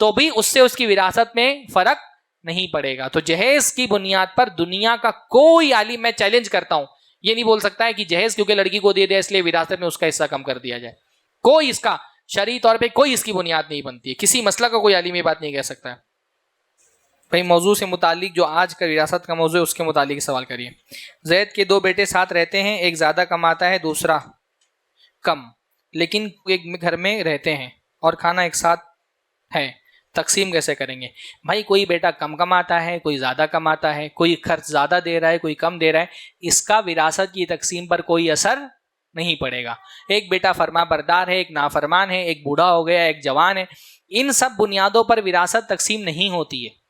تو بھی اس سے اس کی وراثت میں فرق نہیں پڑے گا۔ تو جہیز کی بنیاد پر دنیا کا کوئی عالم، میں چیلنج کرتا ہوں، یہ نہیں بول سکتا ہے کہ جہیز کیونکہ لڑکی کو دے دیا اس لیے وراثت میں اس کا حصہ کم کر دیا جائے۔ کوئی اس کا شرعی طور پہ کوئی اس کی بنیاد نہیں بنتی ہے، کسی مسئلہ کا کوئی عالم یہ بات نہیں کہہ سکتا ہے۔ بھائی موضوع سے متعلق جو آج کا وراثت کا موضوع ہے اس کے متعلق سوال کریے۔ زید کے 2 بیٹے ساتھ رہتے ہیں، ایک زیادہ کماتا ہے دوسرا کم، لیکن ایک گھر میں رہتے ہیں اور کھانا ایک ساتھ ہے، تقسیم کیسے کریں گے؟ بھائی کوئی بیٹا کم کماتا ہے، کوئی زیادہ کماتا ہے، کوئی خرچ زیادہ دے رہا ہے، کوئی کم دے رہا ہے، اس کا وراثت کی تقسیم پر کوئی اثر نہیں پڑے گا۔ ایک بیٹا فرما بردار ہے، ایک نافرمان ہے، ایک بوڑھا ہو گیا، ایک جوان ہے، ان سب بنیادوں پر وراثت تقسیم نہیں ہوتی ہے۔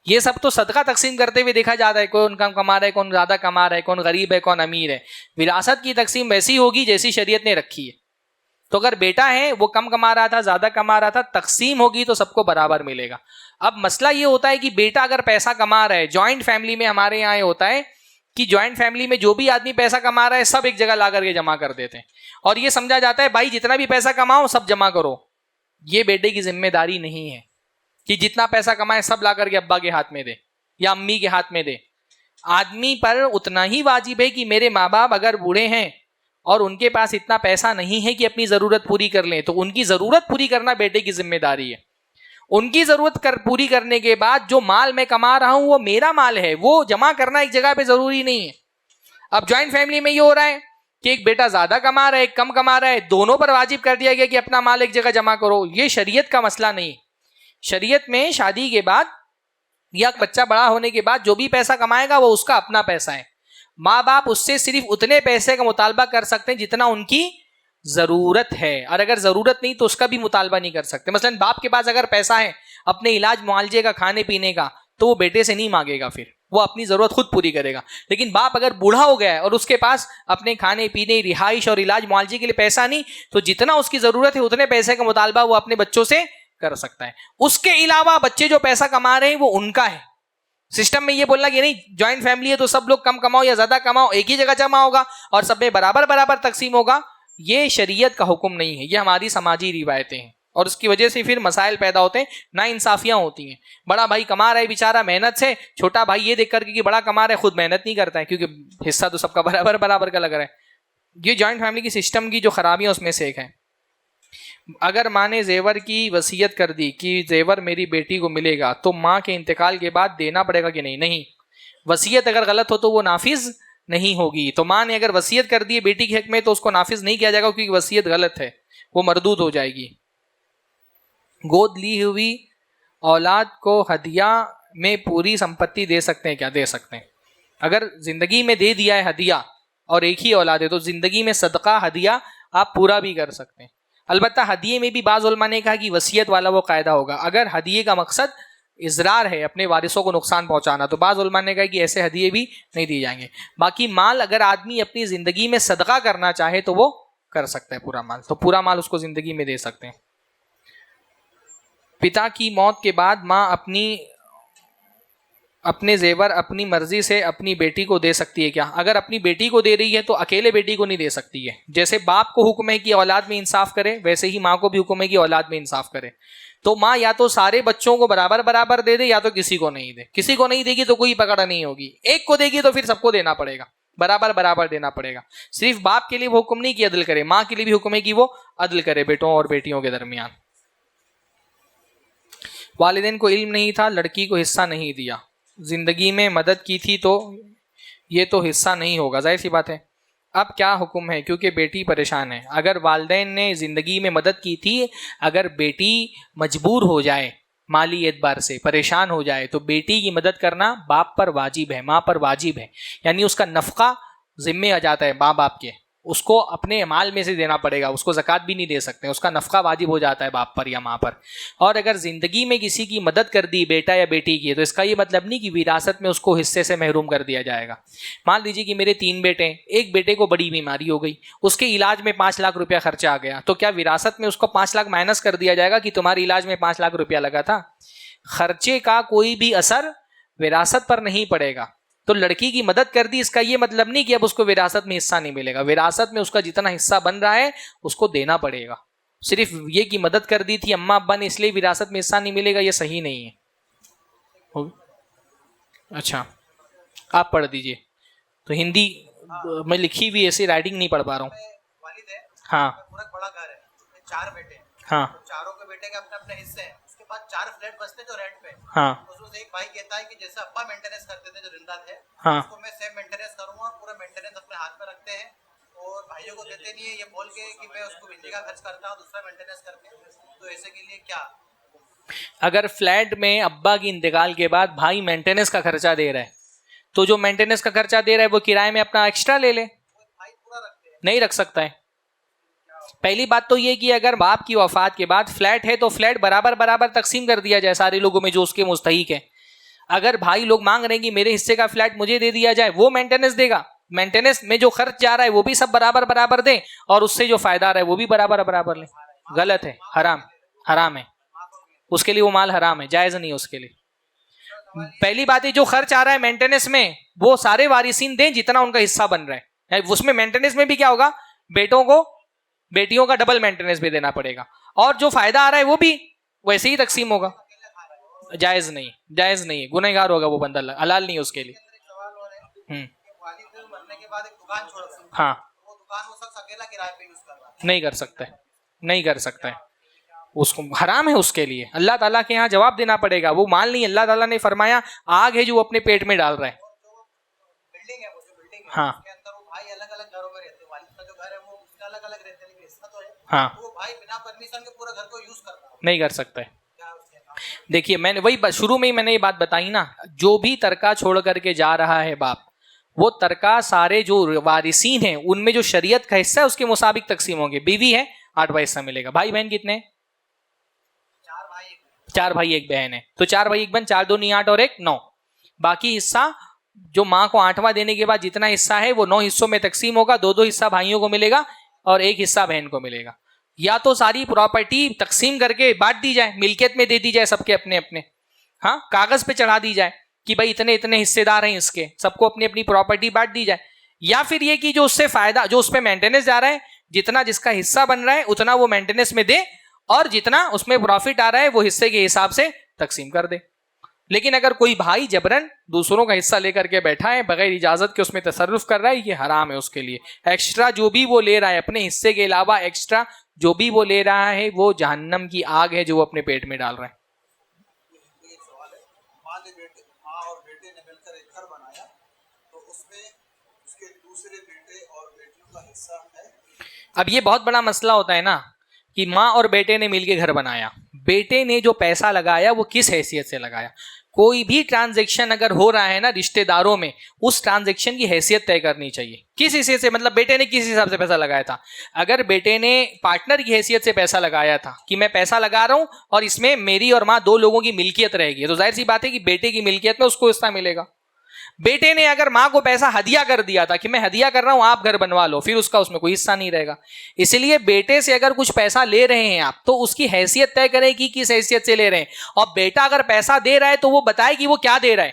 یہ سب تو صدقہ تقسیم کرتے ہوئے دیکھا جاتا ہے، کون کم کما رہا ہے، کون زیادہ کما رہا ہے، کون غریب ہے، کون امیر ہے۔ وراثت کی تقسیم ویسی ہوگی جیسی شریعت نے رکھی ہے۔ تو اگر بیٹا ہے وہ کم کما رہا تھا، زیادہ کما رہا تھا، تقسیم ہوگی تو سب کو برابر ملے گا۔ اب مسئلہ یہ ہوتا ہے کہ بیٹا اگر پیسہ کما رہا ہے، جوائنٹ فیملی میں ہمارے یہاں یہ ہوتا ہے کہ جوائنٹ فیملی میں جو بھی آدمی پیسہ کما رہا ہے سب ایک جگہ لا کر کے جمع کر دیتے ہیں، اور یہ سمجھا جاتا ہے بھائی جتنا بھی پیسہ کماؤ سب جمع کرو۔ یہ بیٹے کی ذمہ داری نہیں ہے کہ جتنا پیسہ کمائے سب لا کر کے ابا کے ہاتھ میں دے یا امی کے ہاتھ میں دے۔ آدمی پر اتنا ہی واجب ہے کہ میرے ماں باپ اگر بوڑھے ہیں اور ان کے پاس اتنا پیسہ نہیں ہے کہ اپنی ضرورت پوری کر لیں، تو ان کی ضرورت پوری کرنا بیٹے کی ذمہ داری ہے۔ ان کی ضرورت پوری کرنے کے بعد جو مال میں کما رہا ہوں وہ میرا مال ہے، وہ جمع کرنا ایک جگہ پہ ضروری نہیں ہے۔ اب جوائنٹ فیملی میں یہ ہو رہا ہے کہ ایک بیٹا زیادہ کما رہا ہے، ایک کم کما رہا ہے، دونوں پر واجب کر دیا گیا کہ اپنا مال ایک جگہ جمع کرو۔ یہ شریعت کا مسئلہ نہیں۔ شریعت میں شادی کے بعد یا بچہ بڑا ہونے کے بعد جو بھی پیسہ کمائے گا وہ اس کا اپنا پیسہ ہے۔ ماں باپ اس سے صرف اتنے پیسے کا مطالبہ کر سکتے ہیں جتنا ان کی ضرورت ہے، اور اگر ضرورت نہیں تو اس کا بھی مطالبہ نہیں کر سکتے۔ مثلا باپ کے پاس اگر پیسہ ہے اپنے علاج معالجے کا، کھانے پینے کا، تو وہ بیٹے سے نہیں مانگے گا، پھر وہ اپنی ضرورت خود پوری کرے گا۔ لیکن باپ اگر بوڑھا ہو گیا ہے اور اس کے پاس اپنے کھانے پینے، رہائش اور علاج معالجے کے لیے پیسہ نہیں، تو جتنا اس کی ضرورت ہے اتنے پیسے کا مطالبہ وہ اپنے بچوں سے کر سکتا ہے۔ اس کے علاوہ بچے جو پیسہ کما رہے ہیں وہ ان کا ہے۔ سسٹم میں یہ بولنا کہ نہیں جوائنٹ فیملی ہے تو سب لوگ کم کماؤ یا زیادہ کماؤ، ایک ہی جگہ جمع ہوگا اور سب میں برابر تقسیم ہوگا، یہ شریعت کا حکم نہیں ہے، یہ ہماری سماجی روایتیں ہیں، اور اس کی وجہ سے پھر مسائل پیدا ہوتے ہیں، نا انصافیاں ہوتی ہیں۔ بڑا بھائی کما رہا ہے بیچارہ محنت سے، چھوٹا بھائی یہ دیکھ کر کے کہ بڑا کما رہا ہے خود محنت نہیں کرتا ہے کیونکہ حصہ تو سب کا برابر کا لگ رہا ہے۔ یہ جوائنٹ فیملی کی سسٹم کی جو خرابیاں اس میں سے ایک ہے۔ اگر ماں نے زیور کی وصیت کر دی کہ زیور میری بیٹی کو ملے گا تو ماں کے انتقال کے بعد دینا پڑے گا کہ نہیں؟ نہیں، وصیت اگر غلط ہو تو وہ نافذ نہیں ہوگی۔ تو ماں نے اگر وصیت کر دی بیٹی کے حق میں تو اس کو نافذ نہیں کیا جائے گا کیونکہ وصیت غلط ہے، وہ مردود ہو جائے گی۔ گود لی ہوئی اولاد کو ہدیہ میں پوری سمپتی دے سکتے ہیں کیا؟ دے سکتے ہیں۔ اگر زندگی میں دے دیا ہے ہدیہ اور ایک ہی اولاد ہے تو زندگی میں صدقہ ہدیہ آپ پورا بھی کر سکتے ہیں۔ البتہ ہدیے میں بھی بعض علماء نے کہا کہ وصیت والا وہ قاعدہ ہوگا. اگر ہدیے کا مقصد اضرار ہے اپنے وارثوں کو نقصان پہنچانا تو بعض علماء نے کہا کہ ایسے ہدیے بھی نہیں دیے جائیں گے. باقی مال اگر آدمی اپنی زندگی میں صدقہ کرنا چاہے تو وہ کر سکتا ہے پورا مال, تو پورا مال اس کو زندگی میں دے سکتے ہیں. پتا کی موت کے بعد ماں اپنے زیور اپنی مرضی سے اپنی بیٹی کو دے سکتی ہے کیا؟ اگر اپنی بیٹی کو دے رہی ہے تو اکیلے بیٹی کو نہیں دے سکتی ہے. جیسے باپ کو حکم ہے کہ اولاد میں انصاف کرے, ویسے ہی ماں کو بھی حکم ہے کہ اولاد میں انصاف کرے. تو ماں یا تو سارے بچوں کو برابر برابر دے دے یا تو کسی کو نہیں دے. کسی کو نہیں دے گی تو کوئی پکڑ نہیں ہوگی, ایک کو دے گی تو پھر سب کو دینا پڑے گا, برابر برابر دینا پڑے گا. صرف باپ کے لیے وہ حکم نہیں کہ عدل کرے, ماں کے لیے بھی حکم ہے کہ وہ عدل کرے بیٹوں اور بیٹیوں کے درمیان. والدین کو علم نہیں تھا, لڑکی کو حصہ نہیں دیا, زندگی میں مدد کی تھی تو یہ تو حصہ نہیں ہوگا, ظاہر سی بات ہے. اب کیا حکم ہے کیونکہ بیٹی پریشان ہے؟ اگر والدین نے زندگی میں مدد کی تھی, اگر بیٹی مجبور ہو جائے مالی اعتبار سے, پریشان ہو جائے, تو بیٹی کی مدد کرنا باپ پر واجب ہے, ماں پر واجب ہے. یعنی اس کا نفقہ ذمے آ جاتا ہے ماں باپ کے, اس کو اپنے مال میں سے دینا پڑے گا, اس کو زکوٰۃ بھی نہیں دے سکتے, اس کا نفقہ واجب ہو جاتا ہے باپ پر یا ماں پر. اور اگر زندگی میں کسی کی مدد کر دی بیٹا یا بیٹی کی, تو اس کا یہ مطلب نہیں کہ وراثت میں اس کو حصے سے محروم کر دیا جائے گا. مان لیجیے کہ میرے 3 بیٹے ہیں, ایک بیٹے کو بڑی بیماری ہو گئی, اس کے علاج میں 5 لاکھ روپیہ خرچہ آ گیا, تو کیا وراثت میں اس کو 5 لاکھ مائنس کر دیا جائے گا کہ تمہارے علاج میں 5 لاکھ روپیہ لگا تھا؟ خرچے کا کوئی بھی اثر وراثت پر نہیں پڑے گا. تو لڑکی کی مدد کر دی, اس کا یہ مطلب نہیں کہ اب اس کو وراثت میں حصہ نہیں ملے گا. وراثت میں اس کا جتنا حصہ بن رہا ہے اس کو دینا پڑے گا. صرف یہ کہ مدد کر دی تھی اماں ابا نے اس لیے وراثت میں حصہ نہیں ملے گا, یہ صحیح نہیں ہے. اچھا آپ پڑھ دیجئے. تو ہندی میں لکھی ہوئی ایسی رائٹنگ نہیں پڑھ پا رہا ہوں. ہاں بڑا گھر ہے, 4 بیٹے ہیں, ہاں چاروں کے بیٹے کے اپنے اپنے حصے ہیں. اس کے بعد 4 فلیٹ بستے جو رینٹ پہ. ہاں اس میں سے ایک بھائی کہتا ہے کہ جیسے ابا مینٹیننس کرتے تھے جو زندہ تھے, ہاں اس کو میں سیم مینٹیننس کروں گا, پورا مینٹیننس اپنے ہاتھ میں رکھتے ہیں اور بھائیوں کو دیتے نہیں ہے یہ بول کے کہ میں اس کو بجلی کا خرچ کرتا ہوں دوسرا مینٹیننس کر کے. تو ایسے کے لیے کیا؟ اگر فلیٹ میں ابا کی انتقال کے بعد بھائی مینٹیننس کا خرچہ دے رہا ہے, تو جو مینٹیننس کا خرچہ دے رہا ہے وہ کرائے میں اپنا ایکسٹرا لے لے, بھائی پورا رکھتے ہیں. نہیں رکھ سکتا ہے. پہلی بات تو یہ کہ اگر باپ کی وفات کے بعد فلیٹ ہے تو فلیٹ برابر برابر تقسیم کر دیا جائے سارے لوگوں میں جو اس کے مستحق ہیں. اگر بھائی لوگ مانگ رہے ہیں کہ میرے حصے کا فلیٹ مجھے دے دیا جائے, وہ مینٹیننس دے گا, مینٹیننس میں جو خرچ جا رہا ہے وہ بھی سب برابر برابر دیں, اور اس سے جو فائدہ آ رہا ہے وہ بھی برابر برابر لیں. غلط ہے, حرام ہے, اس کے لیے وہ مال حرام ہے, جائز نہیں اس کے لیے. پہلی بات ہے جو خرچ آ رہا ہے مینٹیننس میں وہ سارے وارثین دیں جتنا ان کا حصہ بن رہا ہے. اس میں مینٹیننس میں بھی کیا ہوگا, بیٹوں کو بیٹیوں کا ڈبل مینٹیننس بھی دینا پڑے گا, اور جو فائدہ آ رہا ہے وہ بھی ویسے ہی تقسیم ہوگا. جائز نہیں, جائز نہیں, گنہگار ہوگا وہ بندہ, حلال نہیں اس کے لیے. والد مرنے کے بعد ایک دکان چھوڑ سکتے, ہاں وہ دکان وہ شخص اکیلا کرائے پہ یوز کر رہا ہے. نہیں کر سکتا ہے, نہیں کر سکتا ہے, اس کو حرام ہے اس کے لیے. اللہ تعالیٰ کے یہاں جواب دینا پڑے گا. وہ مال نہیں, اللہ تعالیٰ نے فرمایا آگ ہے جو وہ اپنے پیٹ میں ڈال رہا ہے. بلڈنگ ہے, وہ جو بلڈنگ ہے ہاں اس کے اندر وہ بھائی الگ الگ گھروں میں رہتے ہیں, والد کا جو گھر ہے وہ اس کا الگ الگ رہتے ہیں لیکن حصہ تو ہے. ہاں وہ بھائی بنا پرمیشن کے پورا گھر کو یوز کرتا ہے. نہیں کر سکتا ہے. دیکھیے میں نے وہی شروع میں ہی میں نے یہ بات بتائی نا, جو بھی ترکہ چھوڑ کر کے جا رہا ہے باپ, وہ ترکہ سارے جو وارثین ہیں ان میں جو شریعت کا حصہ ہے اس کے مطابق تقسیم ہوں گے. بیوی ہے 8 حصہ ملے گا. بھائی بہن کتنے؟ 4 بھائی 1 بہن ہے, تو 4 بھائی 1 بہن, 4 2 8 اور 1 9. باقی حصہ جو ماں کو 8واں دینے کے بعد جتنا حصہ ہے وہ 9 حصوں میں تقسیم ہوگا. 2 حصہ بھائیوں کو ملے گا اور 1 حصہ بہن کو ملے گا. یا تو ساری پراپرٹی تقسیم کر کے بانٹ دی جائے, ملکیت میں دے دی جائے سب کے اپنے اپنے, ہاں کاغذ پہ چڑھا دی جائے کہ بھائی اتنے اتنے حصے دار ہیں اس کے, سب کو اپنی اپنی پراپرٹی بانٹ دی جائے. یا پھر یہ کہ جو اس سے فائدہ, جو اس پہ مینٹیننس جا رہا ہے, جتنا جس کا حصہ بن رہا ہے اتنا وہ مینٹیننس میں دے, اور جتنا اس میں پروفٹ آ رہا ہے وہ حصے کے حساب سے تقسیم کر دے. لیکن اگر کوئی بھائی جبرن دوسروں کا حصہ لے کر کے بیٹھا ہے بغیر اجازت کے اس میں تصرف کر رہا ہے, یہ حرام ہے اس کے لیے. ایکسٹرا جو بھی وہ لے رہا ہے اپنے حصے کے علاوہ, ایکسٹرا جو بھی وہ لے رہا ہے وہ جہنم کی آگ ہے جو وہ اپنے پیٹ میں ڈال رہا ہے. ایک سوال ہے, ماں اور بیٹے نے مل کر ایک گھر بنایا, تو اس میں اس کے دوسرے بیٹے اور بیٹیوں کا حصہ ہے. اب یہ بہت بڑا مسئلہ ہوتا ہے نا کہ ماں اور بیٹے نے مل کے گھر بنایا, بیٹے نے جو پیسہ لگایا وہ کس حیثیت سے لگایا. کوئی بھی ٹرانزیکشن اگر ہو رہا ہے نا رشتہ داروں میں, اس ٹرانزیکشن کی حیثیت طے کرنی چاہیے. کس حیثیت سے, مطلب بیٹے نے کس حساب سے پیسہ لگایا تھا. اگر بیٹے نے پارٹنر کی حیثیت سے پیسہ لگایا تھا کہ میں پیسہ لگا رہا ہوں اور اس میں میری اور ماں دو لوگوں کی ملکیت رہے گی, تو ظاہر سی بات ہے کہ بیٹے کی ملکیت میں اس کو حصہ ملے گا. بیٹے نے اگر ماں کو پیسہ ہدیہ کر دیا تھا کہ میں ہدیہ کر رہا ہوں آپ گھر بنوا لو, پھر اس کا اس میں کوئی حصہ نہیں رہے گا. اس لیے بیٹے سے اگر کچھ پیسہ لے رہے ہیں آپ تو اس کی حیثیت طے کریں کہ کس حیثیت سے لے رہے ہیں, اور بیٹا اگر پیسہ دے رہا ہے تو وہ بتائے کہ وہ کیا دے رہا ہے.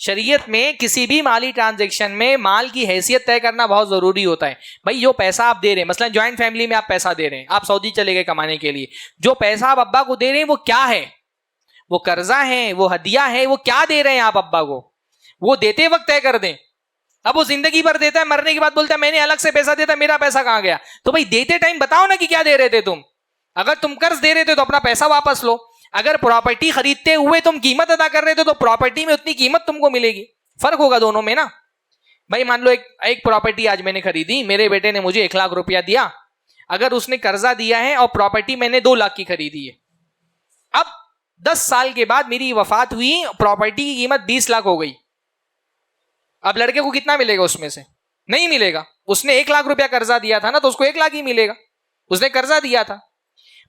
شریعت میں کسی بھی مالی ٹرانزیکشن میں مال کی حیثیت طے کرنا بہت ضروری ہوتا ہے. بھائی جو پیسہ آپ دے رہے ہیں, مثلا جوائنٹ فیملی میں آپ پیسہ دے رہے ہیں, آپ سعودی چلے گئے کمانے کے لیے, جو پیسہ آپ ابا کو دے رہے ہیں وہ کیا ہے, وہ قرضہ ہے, وہ ہدیہ ہے, وہ کیا دے رہے ہیں آپ ابا کو, وہ دیتے وقت طے کر دیں. اب وہ زندگی بھر دیتا ہے, مرنے کے بعد بولتا ہے میں نے الگ سے پیسہ دیتا, میرا پیسہ کہاں گیا. تو بھائی دیتے ٹائم بتاؤ نا کہ کیا دے رہے تھے تم. اگر تم قرض دے رہے تھے تو اپنا پیسہ واپس لو, اگر پراپرٹی خریدتے ہوئے تم قیمت ادا کر رہے تھے تو پراپرٹی میں اتنی قیمت تم کو ملے گی. فرق ہوگا دونوں میں نا. بھائی مان لو ایک پراپرٹی آج میں نے خریدی, میرے بیٹے نے مجھے 1 لاکھ روپیہ دیا, اگر اس نے قرضہ دیا ہے اور پراپرٹی میں نے 2 لاکھ کی خریدی ہے, اب 10 سال کے بعد میری وفات ہوئی, پراپرٹی کی قیمت 20 لاکھ ہو گئی. اب لڑکے کو کتنا ملے گا اس میں سے؟ نہیں ملے گا. اس نے 1 لاکھ روپیہ قرضہ دیا تھا نا, تو اس کو 1 لاکھ ہی ملے گا, اس نے قرضہ دیا تھا.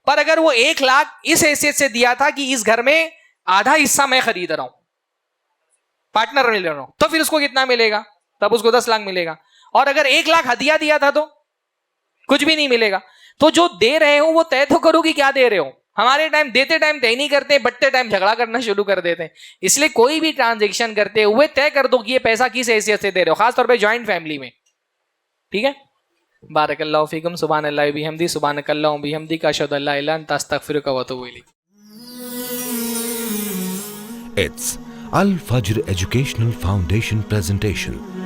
پر اگر وہ 1 لاکھ اس حیثیت سے دیا تھا کہ اس گھر میں آدھا حصہ میں خرید رہا ہوں, پارٹنر میں لے رہا ہوں, تو پھر اس کو کتنا ملے گا؟ تب اس کو 10 لاکھ ملے گا. اور اگر 1 لاکھ ہدیہ دیا تھا تو کچھ بھی نہیں ملے گا. تو جو دے رہے ہو وہ طے تو کرو کہ کیا دے رہے ہو. ہمارے ٹائم دیتے ٹائم طے نہیں کرتے, بٹتے ٹائم جھگڑا کرنا شروع کر دیتے ہیں. اس لیے کوئی بھی ٹرانزیکشن کرتے ہوئے طے کر دو کہ یہ پیسہ کس حیثیت سے دے رہے ہو, خاص طور پہ جوائنٹ فیملی میں. ٹھیک ہے. بارک اللہ فیکم. سبحان اللہ بحمدی, سبحانک اللہم بحمدک, اشہد ان لا الہ الا انت, استغفرک و اتوب الیک. It's Al Fajr Educational Foundation presentation.